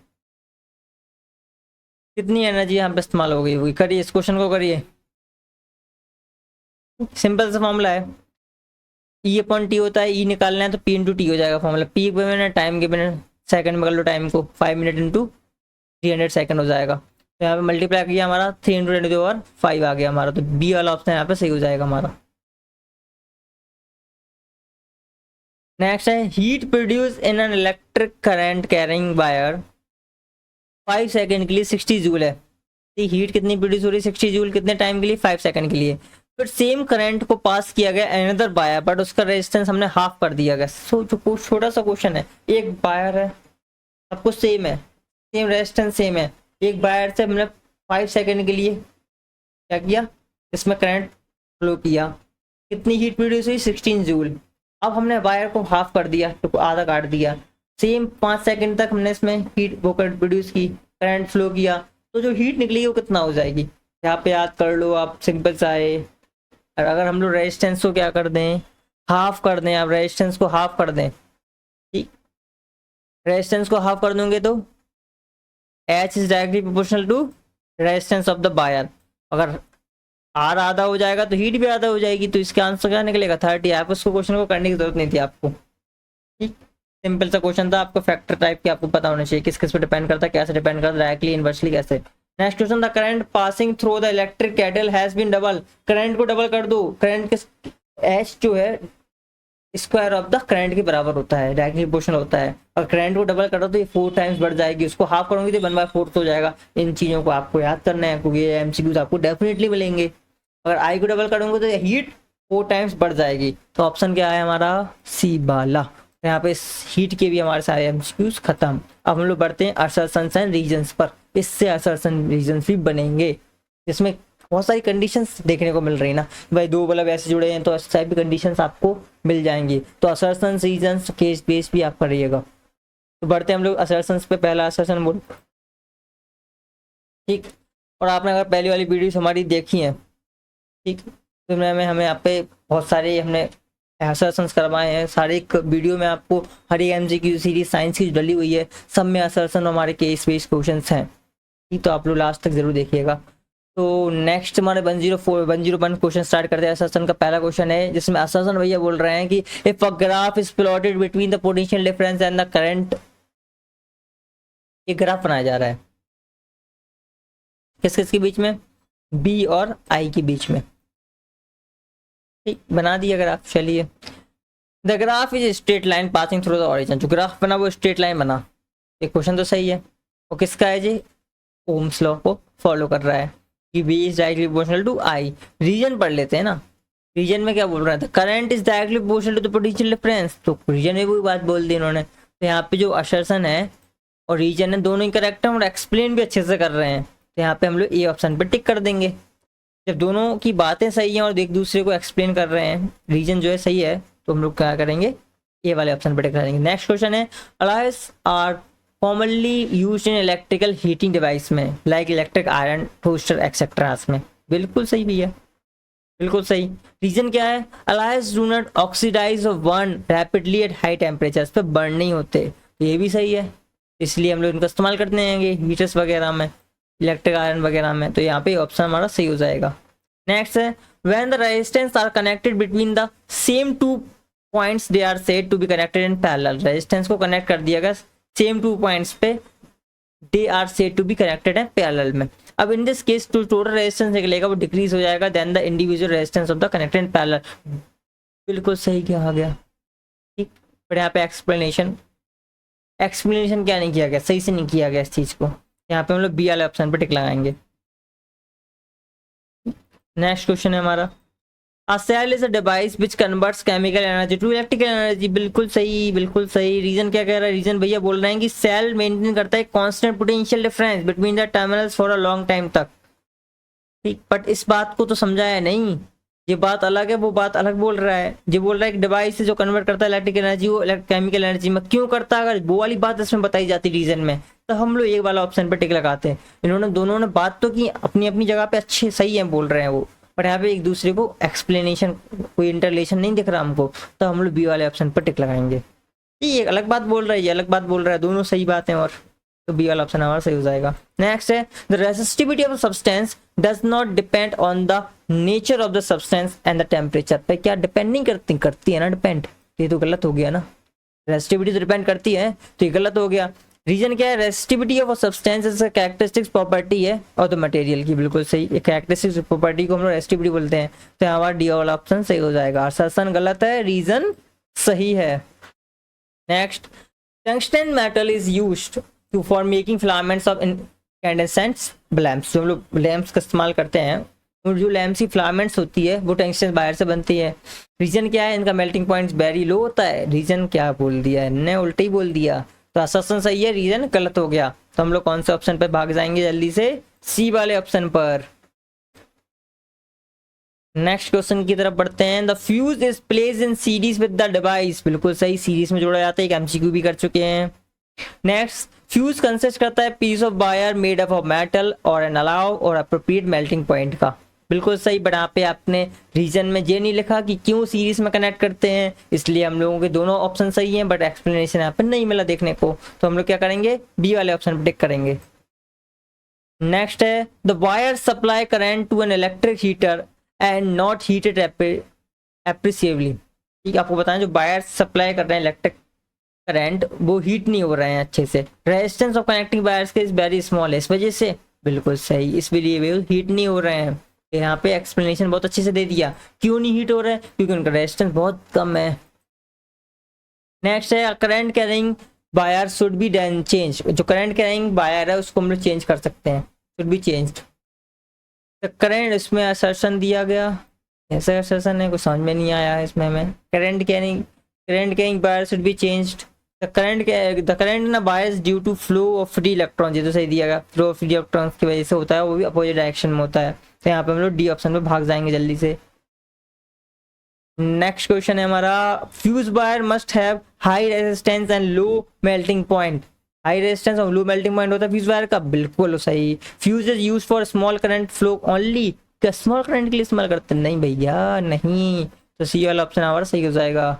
Speaker 1: कितनी एनर्जी यहाँ पे इस्तेमाल हो गई होगी। करिए इस क्वेश्चन को करिए, सिंपल सा फॉर्मूला है, ई अपॉन टी होता है, ई निकालना है तो पी इंटू टी हो जाएगा फॉर्मूला, पी के मिनट टाइम के मिनट सेकंड में कर लो टाइम को, 5 मिनट इंटू 300 सेकंड हो जाएगा, तो यहाँ पे मल्टीप्लाई किया हमारा 3 × 10⁵ आ गया हमारा, तो बी वाला ऑप्शन यहाँ पे सही हो जाएगा हमारा। नेक्स्ट है heat produce in an electric current carrying wire 5 second के लिए 60 जूल है। हीट कितनी प्रोड्यूस हो रही है 60 जूल, कितने टाइम के लिए 5 सेकंड के लिए। फिर सेम करंट को पास किया गया अनदर वायर बट उसका रेजिस्टेंस हमने हाफ कर दिया गया। सो जो छोटा सा क्वेश्चन है, एक वायर है सब कुछ सेम है, सेम रेजिस्टेंस सेम है, एक वायर से हमने 5 सेकंड के लिए क्या किया, इसमें करंट फ्लो किया, कितनी हीट प्रोड्यूस हुई 16 जूल। अब हमने वायर को हाफ कर दिया, तो आधा काट दिया, सेम 5 सेकंड तक हमने इसमें हीट वो प्रोड्यूस की, करंट फ्लो किया, तो जो हीट निकलेगी वो कितना हो जाएगी यहाँ पे याद कर लो आप, सिंपल सा है। और अगर हम लोग रेजिस्टेंस को क्या कर दें, हाफ कर दें, आप रेजिस्टेंस को हाफ कर दें, ठीक, रेजिस्टेंस को हाफ कर दोगे तो H is directly proportional to resistance of the wire. अगर R आधा हो जाएगा तो हीट भी आधा हो जाएगी, तो इसका आंसर क्या निकलेगा 30। आप उसको क्वेश्चन को करने की जरूरत नहीं थी आपको, ठीक, सिंपल सा क्वेश्चन था। आपको फैक्टर टाइप के आपको पता होना चाहिए किस किस पे डिपेंड करता है, कैसे डिपेंड करता है, डायरेक्टली इनवर्सली कैसे। Next question, the current passing through the electric kettle has been double. Current को डबल कर दो, करंट के H जो है स्क्वायर ऑफ द करंट के बराबर होता है, डायरेक्टली प्रोपोर्शनल होता है। और करंट को डबल कर दो तो ये 4 टाइम्स बढ़ जाएगी, उसको हाफ करोगे तो 1/4 हो जाएगा। इन चीजों को आपको याद करना है क्योंकि ये एमसीक्यूज आपको डेफिनेटली मिलेंगे। अगर आई को डबल करोगे तो हीट 4 टाइम्स बढ़ जाएगी। तो ऑप्शन क्या है हमारा, सी वाला। तो यहाँ पे हीट के भी हमारे सारे एमसीक्यूज खत्म। अब हम लोग बढ़ते हैं असर्शंस एंड रीजंस पर। इससे असर्शन रीजंस भी बनेंगे जिसमें बहुत सारी कंडीशंस देखने को मिल रही है ना भाई, 2 बल्ब ऐसे जुड़े हैं तो इस टाइप की कंडीशंस आपको मिल जाएंगी। तो असर्शन रीजंस केस बेस भी आप करिएगा। तो बढ़ते हैं हम लोग असर्शंस पे। पहला असर्शन बोल, ठीक, और आपने अगर पहली वाली वीडियोस हमारी देखी है, ठीक, तो हमें यहाँ पे बहुत सारे हमने असर्शंस करवाए हैं। सारे एक वीडियो में आपको हर एक एमसीक्यू सीरीज साइंस की डली हुई है, सब में असर्शन हमारे केस बेस्ड क्वेश्चंस हैं, ठीक, तो आप लोग लास्ट तक जरूर देखिएगा। तो नेक्स्ट हमारे 101 क्वेश्चन स्टार्ट करते हैं। असर्शन का पहला क्वेश्चन है जिसमें असर्शन भैया बोल रहे हैं कि if a graph is plotted between the potential difference and the current, ये ग्राफ बनाया जा रहा है किस किस के बीच में, बी और आई के बीच में, ठीक, बना दिया ग्राफ। चलिए, the graph is straight line passing through the origin. जो ग्राफ बना वो स्ट्रेट लाइन बना, ये क्वेश्चन तो सही है। और किसका है जी, ओम्स लॉ को फॉलो कर रहा है कि V is directly proportional to I। Reason पढ़ लेते हैं ना, रीजन में क्या बोल रहा था, current is directly proportional to the potential difference. तो रीजन में वही बात बोल दी इन्होंने। तो यहाँ पे जो असर्शन है और रीजन है दोनों ही करेक्ट है और एक्सप्लेन भी अच्छे से कर रहे हैं। तो यहाँ पे हम लोग ए ऑप्शन पे टिक कर देंगे। जब दोनों की बातें सही हैं और एक दूसरे को एक्सप्लेन कर रहे हैं, रीजन जो है सही है, तो हम लोग क्या करेंगे, ए वाले ऑप्शन पे टिक करेंगे। नेक्स्ट क्वेश्चन है, अलायस are commonly used in electrical heating device में, like electric iron toaster etc में। बिल्कुल सही भैया, बिल्कुल सही। रीजन क्या है, alloys do not oxidize or burn rapidly at high temperatures, पे बर्न नहीं होते, तो ये भी सही है, इसलिए हम लोग इनका इस्तेमाल करते हैं हीटर्स वगैरह में, इलेक्ट्रिक आयरन वगैरह में। तो यहाँ पे ऑप्शन हमारा सही हो जाएगा। नेक्स्ट है, when the resistance are connected between the same 2 points they are said to be connected in parallel। Resistance को कनेक्ट कर दिया गया सेम 2 पॉइंट्स पे, they are said to be connected है पैरेलल में। अब in this case to total resistance निकलेगा वो डिक्रीज हो जाएगा then the individual resistance of the connected parallel. बिल्कुल सही क्या आ गया, ठीक। पर यहाँ पे एक्सप्लेनेशन क्या नहीं किया गया, सही से नहीं किया गया इस चीज को। यहाँ पे हम लोग बी वाले ऑप्शन पे टिक लगाएंगे। नेक्स्ट क्वेश्चन है हमारा, A cell is a device which converts chemical energy to electrical energy। बिल्कुल सही, बिल्कुल सही। रीजन क्या कह रहा है, रीजन भैया बोल रहे हैं कि सेल मेंटेन करता है constant potential difference between the terminals for a long time तक, ठीक। बट इस बात को तो समझाया नहीं, ये बात अलग है, वो बात अलग बोल रहा है। ये बोल रहा है कि डिवाइस जो कन्वर्ट करता है इलेक्ट्रिकल एनर्जी वो केमिकल एनर्जी में, क्यों करता है, अगर वो वाली बात इसमें बताई जाती रीजन में तो हम लोग एक वाला ऑप्शन पे टिक लगाते हैं। इन्होंने दोनों ने बात तो की अपनी अपनी जगह पे, अच्छे सही है बोल रहे हैं वो, पर यहाँ पे एक दूसरे को एक्सप्लेनेशन कोई इंटरलेशन नहीं दिख रहा हमको, तो हम लोग बी वाले ऑप्शन पर टिक लगाएंगे। ये अलग बात बोल रहा है, ये अलग बात बोल रहा है, दोनों सही बात है, और तो बी वाला ऑप्शन हमारा सही हो जाएगा। नेक्स्ट है, the resistivity of substance does not depend on the nature of the substance and the temperature. पे क्या डिपेंड नहीं करती है ना, डिपेंड, ये तो गलत हो गया ना। रेसिस्टिविटी तो डिपेंड करती है, तो ये गलत हो गया। रीजन क्या है, resistivity of a substance is a characteristics property है और द मटेरियल की। बिल्कुल सही, एक कैरेक्टरिस्टिक्स प्रॉपर्टी को हम लोग रेसिस्टिविटी बोलते हैं। तो हमारा डी वाला ऑप्शन सही हो जाएगा। असर्शन गलत है, रीजन सही है। Next, tungsten metal is used to for making filaments of incandescents lamps. जो हम लोग लैम्प्स का इस्तेमाल करते हैं, और जो लैम्प्स की फिलामेंट्स होती है वो टंगस्टन वायर से बनती है। रीजन क्या है, इनका मेल्टिंग पॉइंट वेरी लो होता है। रीजन क्या बोल दिया, इनने उल्टा ही बोल दिया। तो असर्शन सही है, रीजन गलत हो गया। तो हम लोग कौन से ऑप्शन पे भाग जाएंगे जल्दी से, सी वाले ऑप्शन पर। नेक्स्ट क्वेश्चन की तरफ बढ़ते हैं। The fuse is place in series with the device. बिल्कुल सही, सीरीज में जोड़ा जाता है। एक एमसीक्यू भी कर चुके हैं। नेक्स्ट, फ्यूज कंसिस्ट करता है piece of wire made up of metal और एन अलाउ और अप्रोप्रिएट मेल्टिंग पॉइंट का। बिल्कुल सही, बट यहाँ पे आपने रीजन में ये नहीं लिखा कि क्यों सीरीज में कनेक्ट करते हैं, इसलिए हम लोगों के दोनों ऑप्शन सही हैं, बट एक्सप्लेनेशन यहाँ पे नहीं मिला देखने को। तो हम लोग क्या करेंगे, बी वाले ऑप्शन पे टिक करेंगे। नेक्स्ट है, the wire supply current to an electric heater and not heated appreciably. ठीक है, आपको बताएं जो वायर सप्लाई कर रहे हैं इलेक्ट्रिक करंट, वो हीट नहीं हो रहे हैं अच्छे से। रेजिस्टेंस ऑफ कनेक्टिंग वायर्स के इज वेरी स्मॉल, इस वजह से। बिल्कुल सही, इसलिए वे हीट नहीं हो रहे हैं। यहाँ पे एक्सप्लेनेशन बहुत अच्छे से दे दिया क्यों नहीं हीट हो रहे हैं, क्योंकि उनका रेजिस्टेंस बहुत कम है। नेक्स्ट है, current carrying wire should be then change. जो करंट कैरिंग वायर है उसको हम लोग चेंज कर सकते हैं, शुड बी चेंज्ड। करंट इसमें असर्शन दिया गया, ऐसा असर्शन है, कुछ समझ में नहीं आया है इसमें हमें। Current carrying wire should be changed. The current ना बायस due to flow of free electron. ये तो सही दिया गया, फ्लो ऑफ फ्री इलेक्ट्रॉन की वजह से होता है, वो भी अपोजिट डायरेक्शन में होता है। तो यहाँ पे हम लोग डी ऑप्शन पे भाग जाएंगे जल्दी से। नेक्स्ट क्वेश्चन है हमारा, fuse wire must have high resistance and low melting point. High resistance और लो मेल्टिंग पॉइंट होता है फ्यूज वायर का, बिल्कुल सही। Fuse is use for small current flow only. क्या स्मॉल करंट के लिए इस्तेमाल करते हैं? नहीं भैया नहीं। तो सी वाला ऑप्शन हमारा सही हो जाएगा।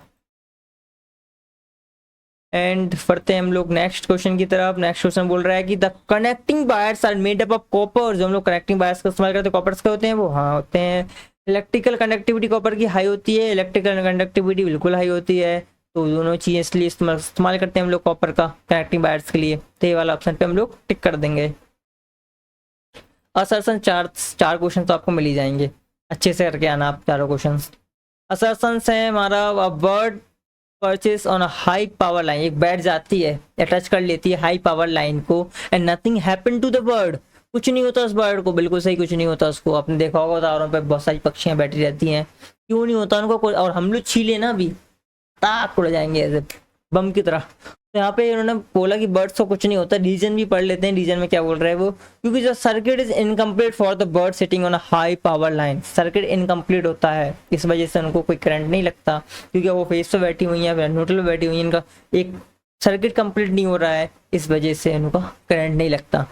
Speaker 1: एंड बढ़ते हैं हम लोग नेक्स्ट क्वेश्चन की तरफ। नेक्स्ट क्वेश्चन बोल रहा है कि the connecting wires are made up of copper. जो हम लोग कनेक्टिंग वायर्स का इस्तेमाल करते हैं, कॉपर्स के होते हैं वो, हाँ होते हैं। इलेक्ट्रिकल कंडक्टिविटी कॉपर की हाई होती है, इलेक्ट्रिकल कंडक्टिविटी बिल्कुल हाई होती है। तो दोनों चीज़ें इसलिए इस्तेमाल करते हैं हम लोग कॉपर का कनेक्टिंग वायर्स के लिए। तो ये वाला ऑप्शन पे हम लोग टिक कर देंगे। असर्सन चार चार क्वेश्चन तो आपको मिल ही जाएंगे, अच्छे से करके आना आप चारों क्वेश्चन। असर्सन है हमारा, bird perches on a high power line. एक बैठ जाती है, अटैच कर लेती है हाई पावर लाइन को, and nothing happen to the bird. कुछ नहीं होता उस बर्ड को, बिल्कुल सही, कुछ नहीं होता उसको। आपने देखा होगा तारों पे बहुत सारी पक्षियां बैठी रहती हैं, क्यों नहीं होता उनको कोई। और हम लोग छीले ना अभी, ताक उड़ जाएंगे ऐसे बम की तरह। तो यहाँ पे उन्होंने बोला कि बर्ड्स को कुछ नहीं होता। रीजन भी पढ़ लेते हैं, रीजन में क्या बोल रहा है वो, क्योंकि जो circuit is incomplete for the bird sitting on a high power line. Circuit incomplete होता है, इस वजह से उनको कोई करंट नहीं लगता, क्योंकि वो फेस पे बैठी हुई है, न्यूट्रल पे बैठी हुई है, इनका एक सर्किट कंप्लीट नहीं हो रहा है, इस वजह से उनका करंट नहीं लगता।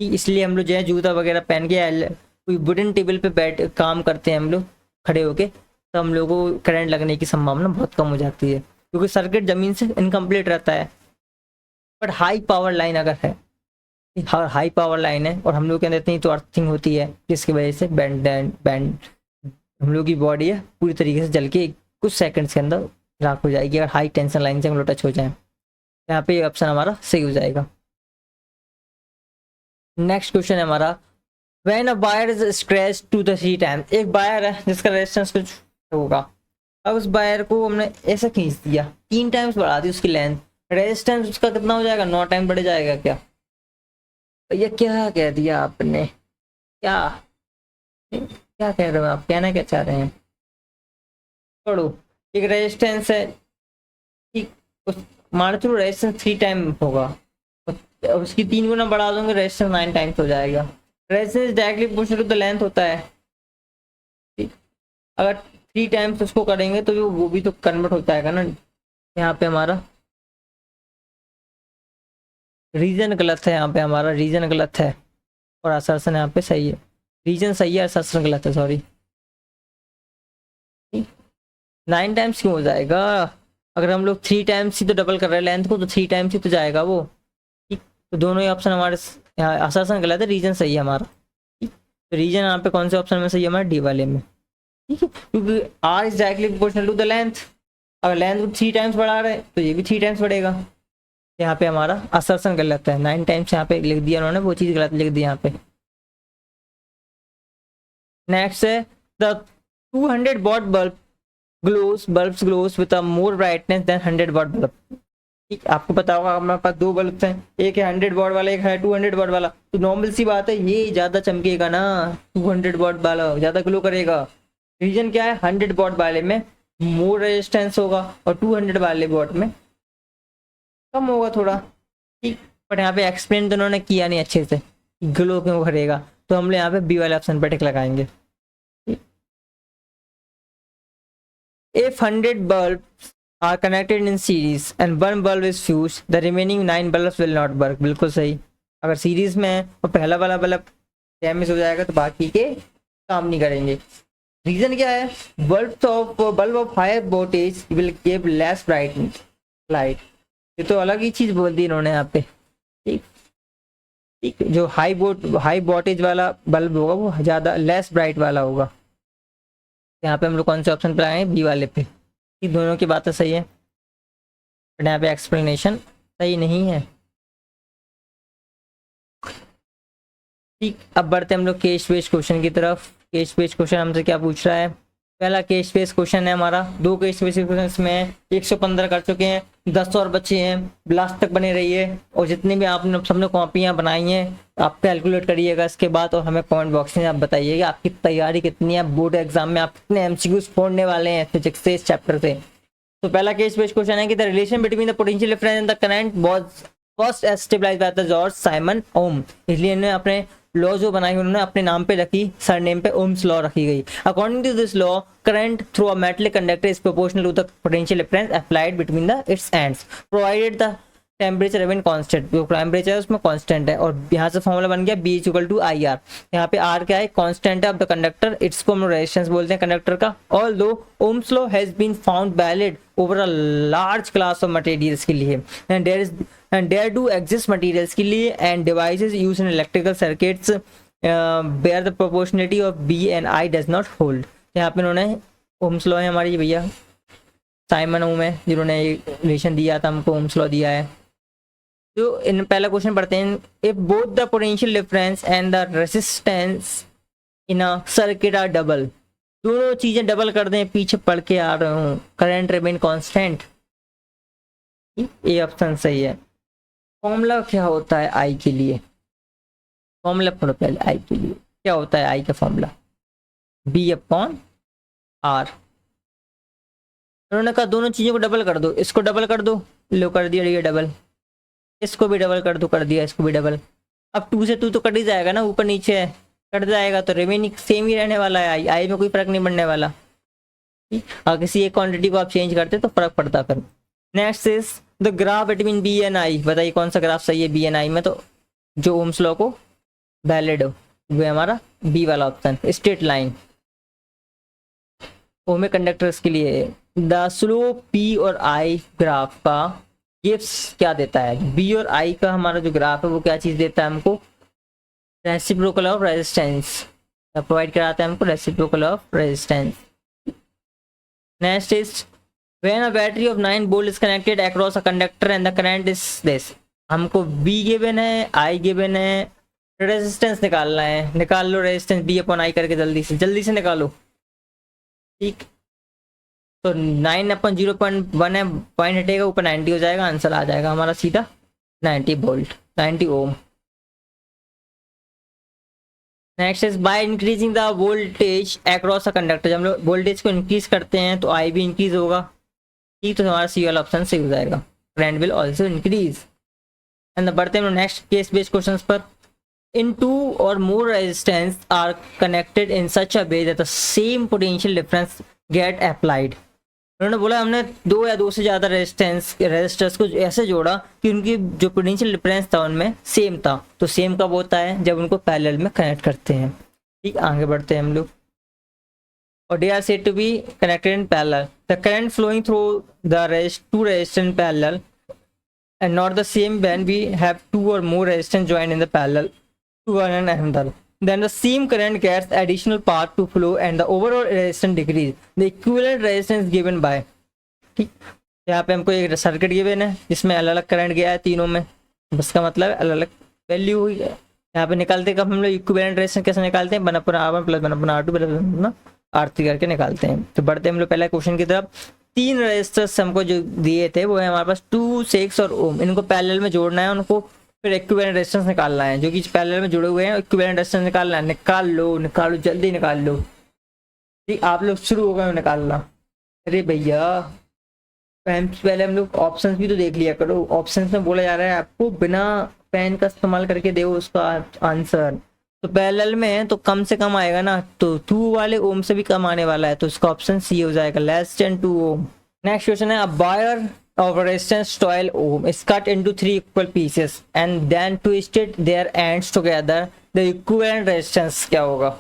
Speaker 1: इसलिए हम लोग जो है जूता वगैरह पहन के कोई वुडन टेबल पे बैठ काम करते हैं हम लोग खड़े होके, तो हम लोगों को करंट लगने की संभावना बहुत कम हो जाती है, क्योंकि सर्किट जमीन से इनकम्प्लीट रहता है। बट हाई पावर लाइन अगर है, हाई पावर लाइन है और हम लोग के अंदर इतनी तो अर्थिंग होती है, जिसकी वजह से बैंड हम लोग की बॉडी है पूरी तरीके से जल के कुछ सेकंड्स के अंदर राख हो जाएगी, अगर हाई टेंशन लाइन से हम लोग टच हो जाए। यहाँ पे ऑप्शन हमारा सही हो जाएगा। नेक्स्ट क्वेश्चन है हमारा, when a wire is stretch to the 3 times. एक वायर है जिसका रेजिस्टेंस कुछ होगा, अब उस वायर को हमने ऐसा खींच दिया, 3 टाइम्स बढ़ा दी उसकी लेंथ, रेजिस्टेंस उसका कितना हो जाएगा? 9 टाइम बढ़ जाएगा क्या? ये क्या कह दिया आपने, क्या क्या कह रहे हो आप, कहना क्या चाह रहे हैं? छोड़ो, एक रेजिस्टेंस है, ठीक, उस मान चलो रेजिस्टेंस 3 टाइम होगा, उसकी 3 गुना बढ़ा दूंगे, रेजिस्टेंस 9 टाइम्स हो जाएगा। Resistance directly proportional to the length होता है, ठीक। अगर 3 टाइम्स उसको करेंगे तो वो भी तो कन्वर्ट हो जाएगा ना। यहाँ पे हमारा रीजन गलत है, यहाँ पे हमारा रीजन गलत है और असर्सन यहाँ पे सही है। रीजन सही है, असर्सन गलत है, सॉरी। 9 टाइम्स क्यों हो जाएगा? अगर हम लोग 3 टाइम्स ही तो डबल कर रहे हैं लेंथ को, तो 3 टाइम्स ही तो जाएगा वो, ठीक। तो दोनों ही ऑप्शन हमारे यहाँ, असर्सन गलत है, रीजन सही है हमारा, ठीक। तो रीजन यहाँ पे कौन से ऑप्शन में सही है? हमारा डी वाले में, ठीक है, क्योंकि R is directly proportional to the length. अगर लेंथ को 3 टाइम्स बढ़ा रहे हैं तो ये भी 3 टाइम्स बढ़ेगा। यहाँ पे हमारा असर्सन गलत है, 9 टाइम्स यहाँ पे लिख दिया उन्होंने, वो चीज़ गलत लिख दी यहाँ पे। नेक्स्ट है, the 200 watt bulb glows with a more brightness than 100 watt bulb. ठीक, आपको पता होगा हमारे पास दो बल्ब हैं, एक है 100 वॉट वाला, एक है 200 वॉट वाला, तो नॉर्मल सी बात है ये ज्यादा चमकेगा ना, 200 वॉट वाला ज्यादा ग्लो करेगा। रीजन क्या है, 100 वॉट वाले में मोर रेजिस्टेंस होगा और 200 वाले वॉट में कम होगा थोड़ा। ठीक, बट यहाँ पे एक्सप्लेन तो उन्होंने किया नहीं अच्छे से, ग्लो क्यों करेगा, तो हम लोग यहाँ पे बी वाले ऑप्शन पर टिक लगाएंगे। If 100 bulbs are connected in series and one bulb is fused, the remaining 9 bulbs will not work। बिल्कुल सही, अगर सीरीज में है और पहला वाला बल्ब डैमेज हो जाएगा तो बाकी के काम नहीं करेंगे। रीजन क्या है, bulb of higher voltage will give less bright light. ये तो अलग ही चीज बोल दी इन्होंने यहाँ पे। ठीक ठीक, जो हाई वोल्टेज वाला बल्ब होगा वो ज्यादा लेस ब्राइट वाला होगा। यहाँ पे हम लोग कौन से ऑप्शन पे आए हैं, बी वाले पे। ये दोनों की बातें सही है, बट यहाँ पे एक्सप्लेनेशन सही नहीं है। ठीक, अब बढ़ते हम लोग केस बेस्ड क्वेश्चन की तरफ। केस बेस्ड क्वेश्चन हमसे क्या पूछ रहा है, पहला केस बेस्ड क्वेश्चन है हमारा, दो केस बेस्ड क्वेश्चन में 115 कर चुके हैं, 10 और बच्चे हैं, लास्ट तक बने रहिए और जितनी भी आपने सबने कॉपियां बनाई हैं आप कैलकुलेट करिएगा इसके बाद, और हमें कमेंट बॉक्स में आप बताइएगा आपकी तैयारी कितनी है, बोर्ड एग्जाम में आप कितने एमसीक्यूज फोड़ने वाले हैं फिजिक्स से, इस चैप्टर से। तो पहला केस बेस्ड क्वेश्चन है कि the relation between the potential difference and the current was first established by the George Simon Ohm. इसलिए इन्होंने अपने लॉ जो बनाई उन्होंने अपने नाम पे रखी, सरनेम पे ओम्स लॉ रखी गई। According to this law current through a metallic conductor is proportional to the potential difference applied between the its ends provided the temperature remain constant. जो टेम्परेचर है उसमें कांस्टेंट है, और यहाँ से फॉर्मूला बन गया B equal to I R. यहाँ पे R क्या है, कांस्टेंट है ऑफ द कंडक्टर, इट्स को हम रेजिस्टेंस बोलते हैं कंडक्टर का। Although ohms law has been found valid over a large class of materials के लिए and there do exist materials के लिए and devices used in electrical circuits where the proportionality of B and I does not hold. यहाँ पे उन्होंने ओम्स लॉ है हमारी भैया साइमन ओम है जिन्होंने रिलेशन दिया था हमको, ओम्स लॉ दिया है। तो इन पहला क्वेश्चन पढ़ते हैं, if both the potential difference and the resistance in a circuit are double, दोनों चीजें डबल कर दें, पीछे पढ़ के आ रहा हूँ, करंट रिमेन कांस्टेंट। ये ऑप्शन सही है। फॉर्मूला क्या होता है आई के लिए, फॉर्मूला पढ़ो पहले आई के लिए, क्या होता है आई का फॉर्मूला, B अपॉन R। उन्होंने कहा दोनों चीजों को डबल कर दो, इसको डबल कर दो, लो कर दिया ये डबल, इसको भी डबल कर दो, कर दिया इसको भी डबल। अब 2 से 2 तो कट ही जाएगा ना, ऊपर नीचे है कट जाएगा, तो रिमेनिंग सेम ही रहने वाला है, आई में कोई फर्क नहीं पड़ने वाला। अगर किसी एक क्वांटिटी को आप चेंज करते तो फर्क पड़ता फिर। Next is the graph between B and I, बताइए कौन सा ग्राफ सही है B एंड I में, तो जो ओम्स लॉ को वैलिड हो वो है हमारा B वाला option, straight line ohmic conductors के लिए। द स्लोप P और I ग्राफ का गिव्स क्या देता है, B और I का हमारा जो ग्राफ है वो क्या चीज देता है हमको, रेसिप्रोकल ऑफ रेजिस्टेंस प्रोवाइड कराता है हमको, reciprocal of resistance. Next is when a battery of 9 volt is connected across a conductor and the current is this. हमको B गिवन है, I गिवन है, रेजिस्टेंस निकालना है, निकाल low resistance B upon I करके जल्दी से निकालो। ठीक, तो 9 अपन 0.1 है, पॉइंट हटेगा ऊपर 90 हो जाएगा, आंसर आ जाएगा हमारा सीधा 90 volt 90 ohm. Next is by increasing the voltage across a conductor, जब हम लोग वोल्टेज को इंक्रीज करते हैं तो आई भी इंक्रीज होगा। ठीक, तो हमारा सी वाला ऑप्शन सही हो जाएगा, current will also increase. And बढ़ते हैं नेक्स्ट केस बेस्ड क्वेश्चंस पर। इन 2 or more resistance are connected in such a way that the same potential difference get applied। उन्होंने बोला हमने 2 या 2 से ज़्यादा रेजिस्टर्स को ऐसे जोड़ा कि उनकी जो पोटेंशियल डिफरेंस था उनमें सेम था। तो सेम कब होता है, जब उनको पैरेलल में कनेक्ट करते हैं। ठीक, आगे बढ़ते हैं हम लोग, और they are said to be connected in parallel. The current flowing through the two resistance in parallel and not the same when we have 2 or more resistance joined in the parallel to one another, then the same current gets additional path to flow and the overall resistance decrease, the equivalent resistance given by। ठीक, यहाँ पे हमको एक सर्किट गिवन है जिसमें अलग अलग करंट गया है तीनों में, बस का मतलब अलग अलग वैल्यू हुई है। यहाँ पे निकालते कब हम लोग इक्विवेलेंट रेजिस्टेंस कैसे निकालते हैं, 1/R1 + 1/R2 + 1/R3 करके निकालते हैं। तो बढ़ते हैं हम लोग पहला क्वेश्चन की तरफ। 3 रेजिस्टर्स हमको जो दिए थे वो है हमारे पास 2, 6 और ओम। इनको पैरेलल में जोड़ना है, उनको फिर इक्विवेलेंट रेजिस्टेंस निकालना है जो कि पैरेलल में जुड़े हुए हैं। इक्विवेलेंट रेजिस्टेंस निकालना है, निकालो जल्दी निकाल लो। ठीक, आप लोग शुरू हो गए निकालना। अरे भैया पहले हम लोग ऑप्शंस भी तो देख लिया करो। ऑप्शंस में बोला जा रहा है आपको बिना पेन का इस्तेमाल करके दो उसका आंसर। तो पैरेलल में है तो कम से कम आएगा ना, तो 2 वाले ओम से भी कम आने वाला है, तो इसका ऑप्शन सी हो जाएगा, लेस देन 2 ओम। नेक्स्ट क्वेश्चन है, a wire of resistance 12 ohm is cut into 3 equal pieces and then twisted their ends together, the equivalent resistance क्या होगा?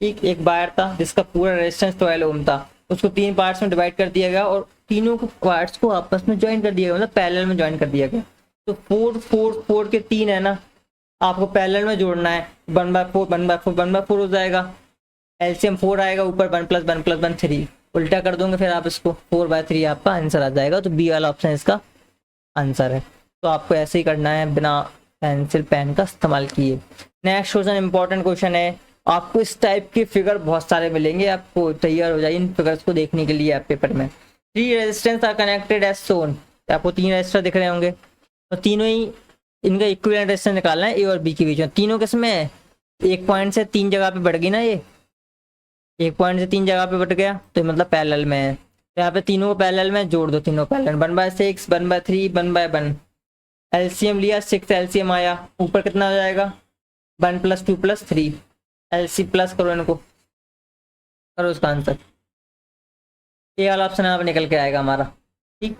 Speaker 1: एक वायर था जिसका पूरा रेजिस्टेंस 12 ओम था, उसको 3 पार्ट्स में डिवाइड कर दिया गया और तीनों को पार्ट्स को आपस में ज्वाइन कर दिया गया, मतलब पैरेलल में ज्वाइन कर दिया गया। तो 4 4 4 के 3 है ना, आपको पैरेलल में जोड़ना है। 1/4 1/4 1/4 हो जाएगा, एलसीएम 4 आएगा, ऊपर 1 + 1 + 1 3, उल्टा कर दोगे फिर आप इसको, 4/3 आपका आंसर आ जाएगा। तो बी वाला ऑप्शन इसका आंसर है। तो आपको ऐसे ही करना है बिना पेंसिल पेन का इस्तेमाल किए। नेक्स्ट क्वेश्चन इंपॉर्टेंट क्वेश्चन है, आपको इस टाइप के फिगर बहुत सारे मिलेंगे, आपको तैयार हो जाइए इन फिगर्स को देखने के लिए आप पेपर में। 3 resistance are connected as shown, आपको 3 रेजिस्टर दिख रहे होंगे, तो तीनों ही इनका इक्विवेलेंट रेजिस्टेंस निकालना है ए और बी के बीच में। तीनों किसमें है, 1 पॉइंट से 3 जगह पे बढ़ गई ना, ये 1 पॉइंट से 3 जगह पे बढ़ गया, तो मतलब पैरेलल में है। तो यहाँ पे तीनों को पैरेलल में जोड़ दो, तीनों पैरेलल 1/6 1/3 1/1, एलसीएम लिया 6 एलसीएम आया, ऊपर कितना हो जाएगा 1 + 2 + 3, एलसी प्लस करो, इनको करो उसका आंसर। ये वाला ऑप्शन यहाँ पे निकल के आएगा हमारा। ठीक,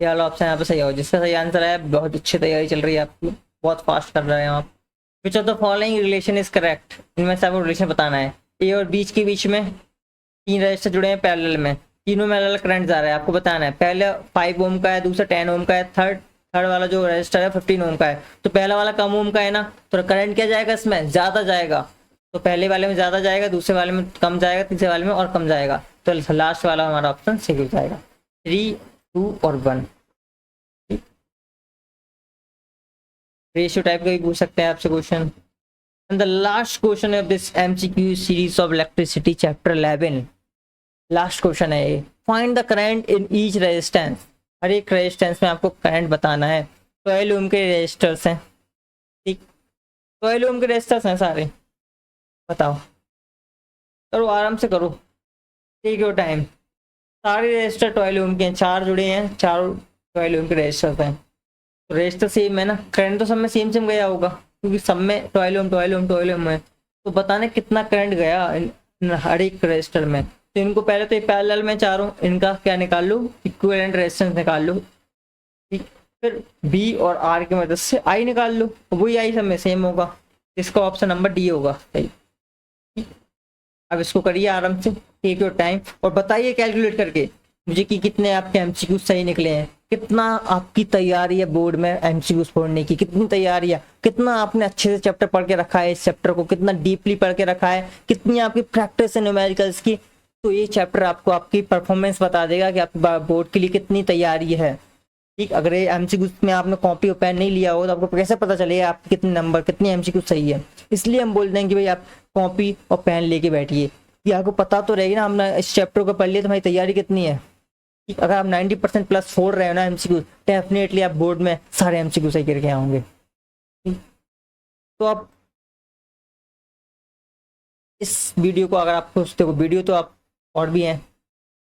Speaker 1: ये वाला ऑप्शन यहाँ पे सही हो, जिसका सही आंसर है। बहुत अच्छी तैयारी चल रही है आपकी, बहुत फास्ट कर रहे हैं आप। विच of the following relation is correct, इनमें से आपको रिलेशन बताना है। ए और बीच के बीच में 3 रजिस्टर जुड़े हैं पैरेलल में, तीनों में अलग अलग करंट जा रहा है, आपको बताना है। पहले 5 ओम का है, दूसरा 10 ओम का है, थर्ड वाला जो रजिस्टर है 15 ओम का है। तो पहला वाला कम ओम का है ना, तो करंट क्या जाएगा इसमें, ज़्यादा जाएगा। तो पहले वाले में ज़्यादा जाएगा, दूसरे वाले में कम जाएगा, तीसरे वाले में और कम जाएगा। तो लास्ट वाला हमारा ऑप्शन सही हो जाएगा, 3 2 और 1। रेशियो टाइप का भी पूछ सकते हैं आपसे question. And the last question of this MCQ series of electricity chapter 11, last question है ये, find the current in each resistance. हर एक रेजिस्टेंस में आपको करंट बताना है। 12 ओम के रेजिस्टर्स हैं, ठीक, 12 ओम के रेजिस्टर्स हैं सारे, बताओ, करो आराम से करो, टेक योर टाइम। सारे रेजिस्टर 12 ओम के हैं, 4 जुड़े हैं, 4 12 ओम के रेजिस्टर्स हैं। तो रेजिस्टर सेम है ना, करंट तो सब में सेम सेम गया होगा क्योंकि सब में 12 ओम 12 ओम 12 ओम है। तो बताने कितना करंट गया इन हर एक रजिस्टर में। तो इनको पहले तो पैरेलल में चारों, इनका क्या निकाल लो, इक्विवेलेंट रेजिस्टेंस निकाल लो, ठीक। फिर बी और आर की मदद से आई निकाल लो, वही आई सब में सेम होगा, इसका ऑप्शन नंबर डी होगा सही। अब इसको करिए आराम से, टेक योर टाइम, और बताइए कैलकुलेट करके मुझे कि कितने आपके एमसीक्यू सही निकले हैं, कितना आपकी तैयारी है बोर्ड में एमसीक्यू पढ़ने की, कितनी तैयारी है, कितना आपने अच्छे से चैप्टर पढ़ के रखा है, इस चैप्टर को कितना डीपली पढ़ के रखा है, कितनी आपकी प्रैक्टिस है न्यूमेरिकल्स की। तो ये चैप्टर आपको आपकी परफॉर्मेंस बता देगा कि आपकी बोर्ड के लिए कितनी तैयारी है, ठीक। अगर ये एमसीक्यू में आपने कॉपी और पेन नहीं लिया हो तो आपको कैसे पता चलेगा आपके कितने नंबर, कितनी एमसीक्यू सही है। इसलिए हम बोलते हैं कि भाई आप कॉपी और पेन लेके बैठिए, कि आपको पता तो रहेगी ना, हमने इस चैप्टर को पढ़ लिया तो हमारी तैयारी कितनी है। अगर आप 90% प्लस छोड़ रहे हो ना एमसीक्यू, डेफिनेटली आप बोर्ड में सारे एमसीक्यू सही करके आओगे। तो आप इस वीडियो को अगर आप सोचते हो, वीडियो तो आप और भी हैं,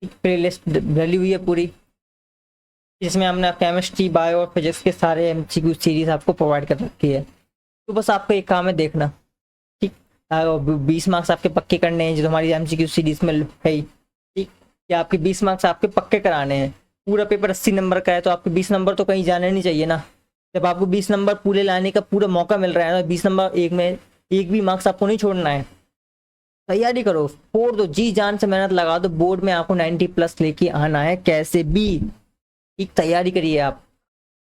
Speaker 1: प्लेलिस्ट डली हुई है पूरी, जिसमें हमने केमिस्ट्री, बायो और फिजिक्स के सारे एमसीक्यू सीरीज आपको प्रोवाइड कर रखी है। तो बस आपका एक काम है देखना, ठीक। 20 मार्क्स आपके पक्के करने हैं जो हमारी एमसीक्यू सीरीज में है, ठीक। या आपके 20 मार्क्स आपके पक्के कराने हैं। पूरा पेपर 80 नंबर का है तो आपके 20 नंबर तो कहीं जाने नहीं चाहिए ना। जब आपको 20 नंबर पूरे लाने का पूरा मौका मिल रहा है ना, 20 नंबर एक में एक भी मार्क्स आपको नहीं छोड़ना है। तैयारी करो, फोड़ दो, जी जान से मेहनत लगा दो, बोर्ड में आपको 90+ लेके आना है कैसे भी, ठीक। तैयारी करिए आप।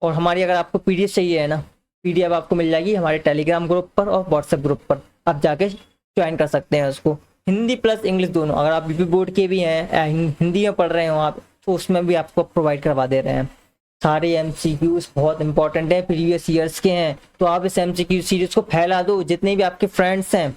Speaker 1: और हमारी अगर आपको पीडीएफ चाहिए है ना, पीडीएफ आपको मिल जाएगी हमारे टेलीग्राम ग्रुप पर और व्हाट्सएप ग्रुप पर, आप जाके ज्वाइन कर सकते हैं उसको, हिंदी प्लस इंग्लिश दोनों। अगर आप यूपी बोर्ड के भी हैं, हिंदी में पढ़ रहे हो आप, तो उसमें भी आपको प्रोवाइड करवा दे रहे हैं। सारे एमसीक्यूज बहुत इंपॉर्टेंट है, प्रीवियस ईयर्स के हैं। तो आप इस एमसीक्यू सीरीज को फैला दो, जितने भी आपके फ्रेंड्स हैं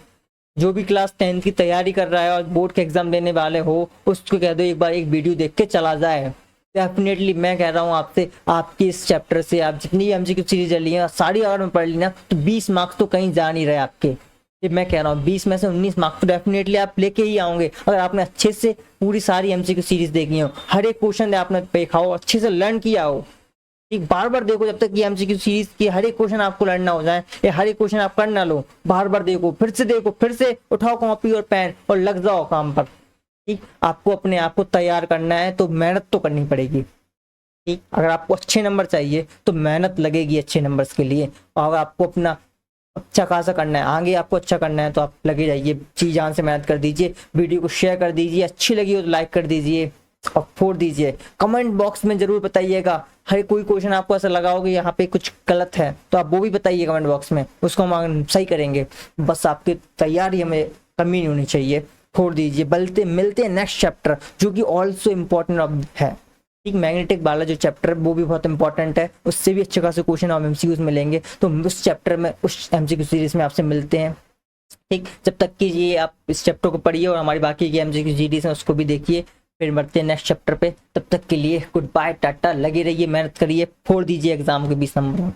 Speaker 1: जो भी क्लास 10 की तैयारी कर रहा है और बोर्ड के एग्जाम देने वाले हो, उसको कह दो एक बार एक वीडियो देख के चला जाए। डेफिनेटली मैं कह रहा हूँ आपसे, आपकी इस चैप्टर से आप जितनी भी एमसीक्यू सीरीज ली है सारी अगर मैं पढ़ ली ना, तो 20 मार्क्स तो कहीं जा नहीं रहे आपके। ये मैं कह रहा हूँ 20 में से 19 मार्क्स तो डेफिनेटली आप लेके ही आओगे, अगर आपने अच्छे से पूरी सारी एमसीक्यू सीरीज देखी हो, हर एक क्वेश्चन आपने देखा हो, अच्छे से लर्न किया हो। एक बार बार देखो, जब तक कि एमसीक्यू सीरीज की हर एक क्वेश्चन आपको लर्न ना हो जाए, या हर एक क्वेश्चन आप कर ना लो, बार बार देखो, फिर से उठाओ कॉपी और पेन और लग जाओ काम पर। ठीक, आपको अपने आप को तैयार करना है तो मेहनत तो करनी पड़ेगी। ठीक, अगर आपको अच्छे नंबर चाहिए तो मेहनत लगेगी अच्छे नंबर्स के लिए, और अगर आपको अपना अच्छा खासा करना है, आगे आपको अच्छा करना है, तो आप लगे जाइए, जी जान से मेहनत कर दीजिए। वीडियो को शेयर कर दीजिए, अच्छी लगी हो तो लाइक कर दीजिए और फोड़ दीजिए। कमेंट बॉक्स में जरूर बताइएगा, हर कोई क्वेश्चन आपको ऐसा लगा होगा यहाँ पे कुछ गलत है तो आप वो भी बताइए कमेंट बॉक्स में, उसको हम सही करेंगे। बस आपकी तैयारी हमें कमी नहीं होनी चाहिए। फोड़ दीजिए। मिलते हैं नेक्स्ट चैप्टर, जो कि ऑल्सो इम्पोर्टेंट है। ठीक, मैग्नेटिक वाला जो चैप्टर वो भी बहुत इंपॉर्टेंट है, उससे भी अच्छे खासे क्वेश्चन हम एमसीक्यूज में लेंगे, तो उस चैप्टर में, उस एमसीक्यू सीरीज में आपसे मिलते हैं। ठीक, जब तक कि ये आप इस चैप्टर को पढ़िए और हमारी बाकी की एमसीक्यू सीरीज है उसको भी देखिए, फिर बढ़ते हैं नेक्स्ट चैप्टर पे। तब तक के लिए गुड बाय, टाटा। लगे रहिए, मेहनत करिए, फोड़ दीजिए एग्जाम के 20 नंबर।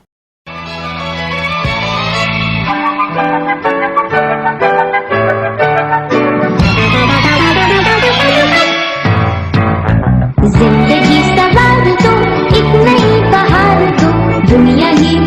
Speaker 2: जिंदगी सवार दो, एक नई बहार दो, दुनिया ही